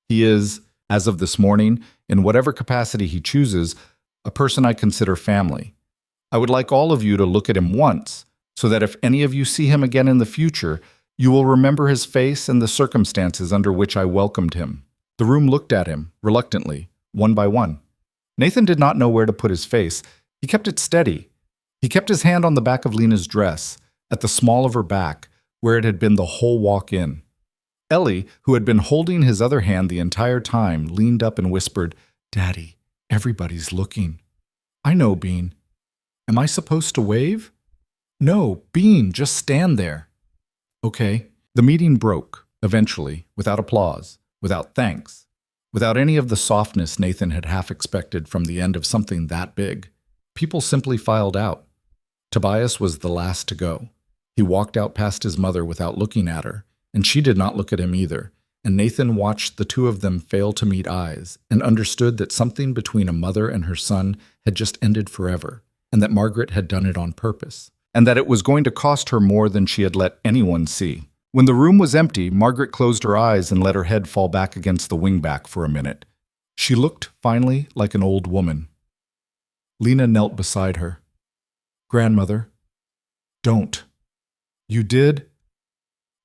He is, as of this morning, in whatever capacity he chooses, a person I consider family. I would like all of you to look at him once, so that if any of you see him again in the future, you will remember his face and the circumstances under which I welcomed him." The room looked at him, reluctantly, one by one. Nathan did not know where to put his face. He kept it steady. He kept his hand on the back of Lena's dress, at the small of her back, where it had been the whole walk in. Ellie, who had been holding his other hand the entire time, leaned up and whispered, "Daddy, everybody's looking." "I know, Bean." "Am I supposed to wave?" "No, Bean, just stand there." "Okay." The meeting broke, eventually, without applause, without thanks, without any of the softness Nathan had half expected from the end of something that big. People simply filed out. Tobias was the last to go. He walked out past his mother without looking at her, and she did not look at him either, and Nathan watched the two of them fail to meet eyes and understood that something between a mother and her son had just ended forever, and that Margaret had done it on purpose, and that it was going to cost her more than she had let anyone see. When the room was empty, Margaret closed her eyes and let her head fall back against the wingback for a minute. She looked, finally, like an old woman. Lena knelt beside her. "Grandmother, don't." "You did?"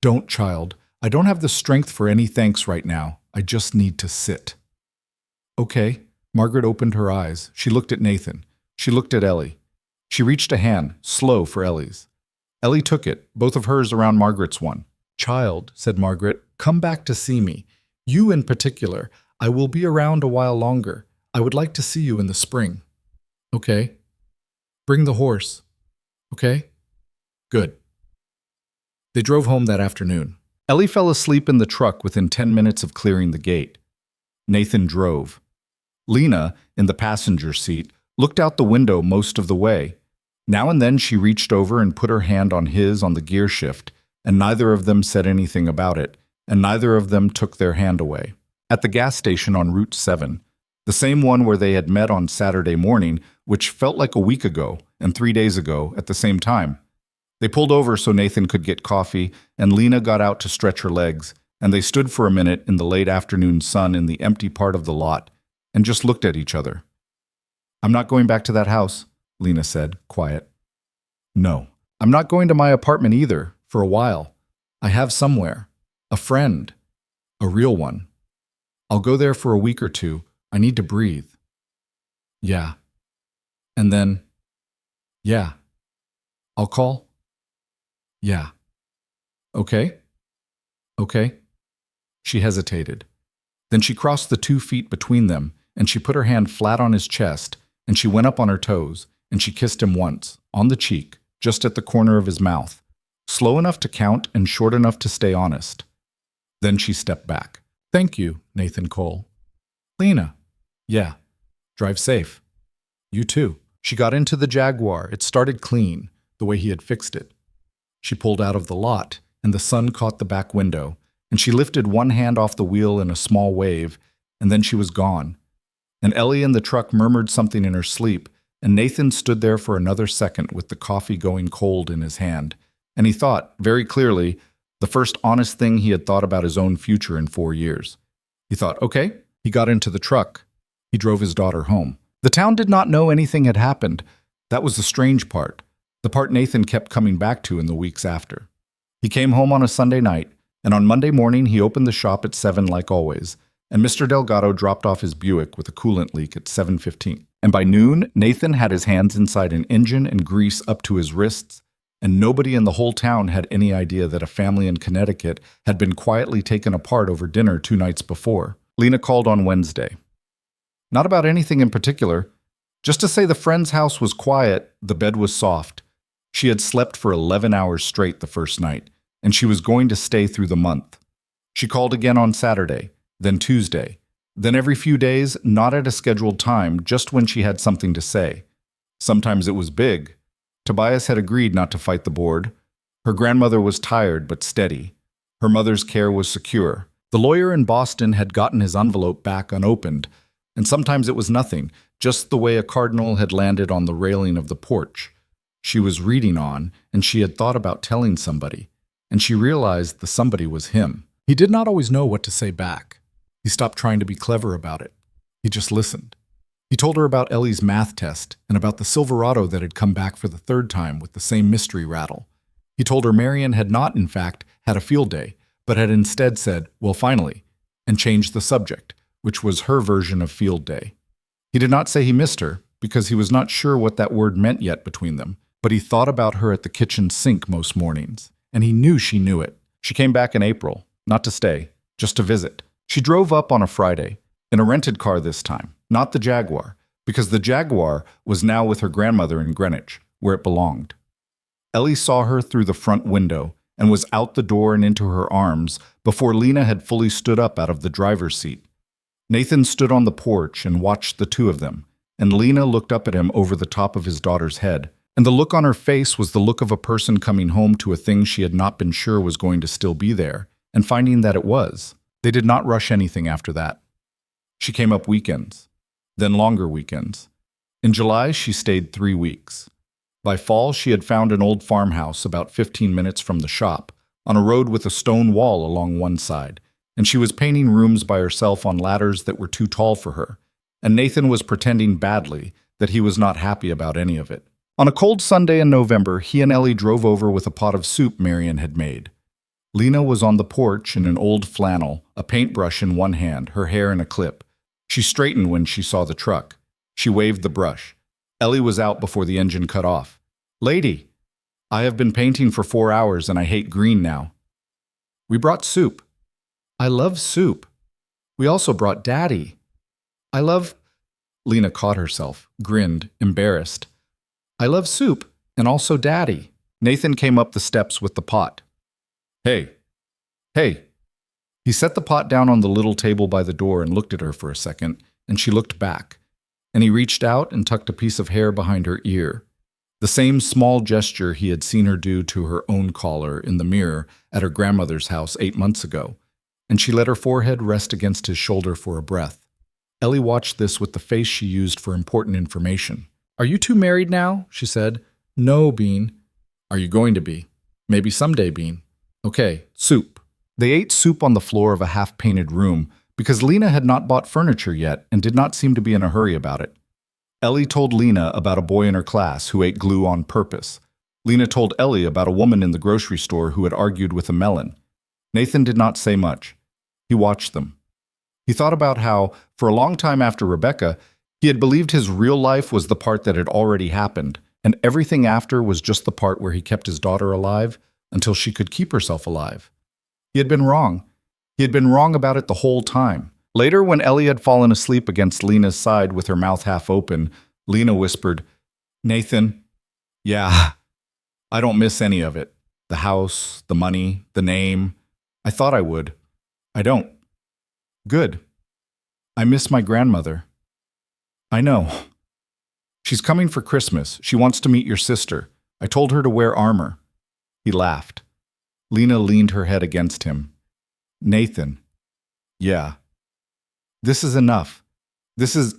"Don't, child. I don't have the strength for any thanks right now. I just need to sit." "Okay." Margaret opened her eyes. She looked at Nathan. She looked at Ellie. She reached a hand, slow for Ellie's. Ellie took it, both of hers around Margaret's one. "Child," said Margaret, "come back to see me. You in particular. I will be around a while longer. I would like to see you in the spring." "Okay." "Bring the horse." "Okay." "Good." They drove home that afternoon. Ellie fell asleep in the truck within 10 minutes of clearing the gate. Nathan drove. Lena, in the passenger seat, looked out the window most of the way. Now and then she reached over and put her hand on his on the gear shift, and neither of them said anything about it, and neither of them took their hand away. At the gas station on Route 7, the same one where they had met on Saturday morning, which felt like a week ago and 3 days ago at the same time. They pulled over so Nathan could get coffee, and Lena got out to stretch her legs, and they stood for a minute in the late afternoon sun in the empty part of the lot, and just looked at each other. "I'm not going back to that house," Lena said, quiet. "No, I'm not going to my apartment either, for a while. I have somewhere. A friend. A real one. I'll go there for a week or two. I need to breathe." "Yeah." And then, "Yeah. I'll call?" "Yeah." "Okay?" "Okay." She hesitated. Then she crossed the 2 feet between them, and she put her hand flat on his chest, and she went up on her toes, and she kissed him once, on the cheek, just at the corner of his mouth, slow enough to count and short enough to stay honest. Then she stepped back. "Thank you, Nathan Cole." "Lena." "Yeah. Drive safe." "You too." She got into the Jaguar. It started clean, the way he had fixed it. She pulled out of the lot, and the sun caught the back window, and she lifted one hand off the wheel in a small wave, and then she was gone. And Ellie in the truck murmured something in her sleep, and Nathan stood there for another second with the coffee going cold in his hand, and he thought, very clearly, the first honest thing he had thought about his own future in 4 years. He thought, okay. He got into the truck. He drove his daughter home. The town did not know anything had happened. That was the strange part, the part Nathan kept coming back to in the weeks after. He came home on a Sunday night, and on Monday morning he opened the shop at 7 like always, and Mr. Delgado dropped off his Buick with a coolant leak at 7:15. And by noon, Nathan had his hands inside an engine and grease up to his wrists, and nobody in the whole town had any idea that a family in Connecticut had been quietly taken apart over dinner 2 nights before. Lena called on Wednesday. Not about anything in particular, just to say the friend's house was quiet, the bed was soft. She had slept for 11 hours straight the first night, and she was going to stay through the month. She called again on Saturday, then Tuesday, then every few days, not at a scheduled time, just when she had something to say. Sometimes it was big. Tobias had agreed not to fight the board. Her grandmother was tired but steady. Her mother's care was secure. The lawyer in Boston had gotten his envelope back unopened, and sometimes it was nothing, just the way a cardinal had landed on the railing of the porch. She was reading on, and she had thought about telling somebody, and she realized the somebody was him. He did not always know what to say back. He stopped trying to be clever about it. He just listened. He told her about Ellie's math test and about the Silverado that had come back for the third time with the same mystery rattle. He told her Marion had not, in fact, had a field day, but had instead said, "Well, finally," and changed the subject, which was her version of field day. He did not say he missed her, because he was not sure what that word meant yet between them, but he thought about her at the kitchen sink most mornings, and he knew she knew it. She came back in April, not to stay, just to visit. She drove up on a Friday, in a rented car this time, not the Jaguar, because the Jaguar was now with her grandmother in Greenwich, where it belonged. Ellie saw her through the front window and was out the door and into her arms before Lena had fully stood up out of the driver's seat. Nathan stood on the porch and watched the two of them, and Lena looked up at him over the top of his daughter's head, and the look on her face was the look of a person coming home to a thing she had not been sure was going to still be there, and finding that it was. They did not rush anything after that. She came up weekends, then longer weekends. In July, she stayed 3 weeks. By fall, she had found an old farmhouse about 15 minutes from the shop, on a road with a stone wall along one side, and she was painting rooms by herself on ladders that were too tall for her, and Nathan was pretending badly that he was not happy about any of it. On a cold Sunday in November, he and Ellie drove over with a pot of soup Marion had made. Lena was on the porch in an old flannel, a paintbrush in one hand, her hair in a clip. She straightened when she saw the truck. She waved the brush. Ellie was out before the engine cut off. "Lady, I have been painting for 4 hours and I hate green now." "We brought soup." "I love soup." "We also brought Daddy." "I love—" Lena caught herself, grinned, embarrassed. "I love soup, and also Daddy." Nathan came up the steps with the pot. "Hey, hey." He set the pot down on the little table by the door and looked at her for a second, and she looked back. And he reached out and tucked a piece of hair behind her ear. The same small gesture he had seen her do to her own collar in the mirror at her grandmother's house 8 months ago, and she let her forehead rest against his shoulder for a breath. Ellie watched this with the face she used for important information. "Are you two married now?" she said. "No, Bean." "Are you going to be?" "Maybe someday, Bean." "Okay, soup." They ate soup on the floor of a half-painted room because Lena had not bought furniture yet and did not seem to be in a hurry about it. Ellie told Lena about a boy in her class who ate glue on purpose. Lena told Ellie about a woman in the grocery store who had argued with a melon. Nathan did not say much. He watched them. He thought about how, for a long time after Rebecca, he had believed his real life was the part that had already happened, and everything after was just the part where he kept his daughter alive until she could keep herself alive. He had been wrong. He had been wrong about it the whole time. Later, when Ellie had fallen asleep against Lena's side with her mouth half open, Lena whispered, "Nathan, yeah, I don't miss any of it. The house, the money, the name. I thought I would. I don't. Good. I miss my grandmother. I know. She's coming for Christmas. She wants to meet your sister. I told her to wear armor." He laughed. Lena leaned her head against him. "Nathan, yeah. This is enough. This is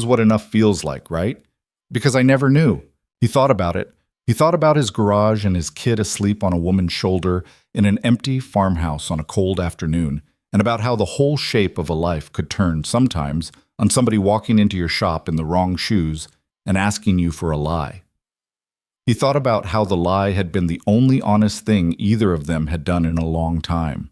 what enough feels like, right? Because I never knew." He thought about it. He thought about his garage and his kid asleep on a woman's shoulder in an empty farmhouse on a cold afternoon, and about how the whole shape of a life could turn sometimes on somebody walking into your shop in the wrong shoes and asking you for a lie. He thought about how the lie had been the only honest thing either of them had done in a long time.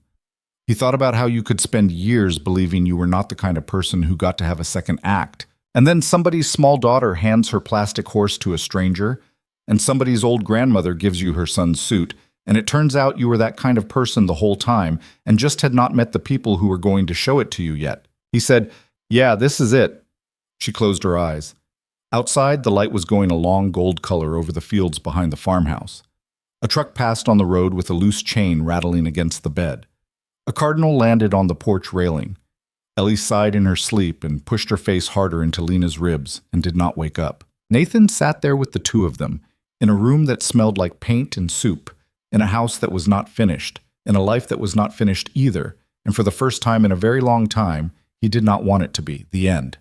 He thought about how you could spend years believing you were not the kind of person who got to have a second act, and then somebody's small daughter hands her plastic horse to a stranger, and somebody's old grandmother gives you her son's suit, and it turns out you were that kind of person the whole time and just had not met the people who were going to show it to you yet. He said, "Yeah, this is it." She closed her eyes. Outside, the light was going a long gold color over the fields behind the farmhouse. A truck passed on the road with a loose chain rattling against the bed. A cardinal landed on the porch railing. Ellie sighed in her sleep and pushed her face harder into Lena's ribs and did not wake up. Nathan sat there with the two of them, in a room that smelled like paint and soup, in a house that was not finished, in a life that was not finished either, and for the first time in a very long time, he did not want it to be. The end.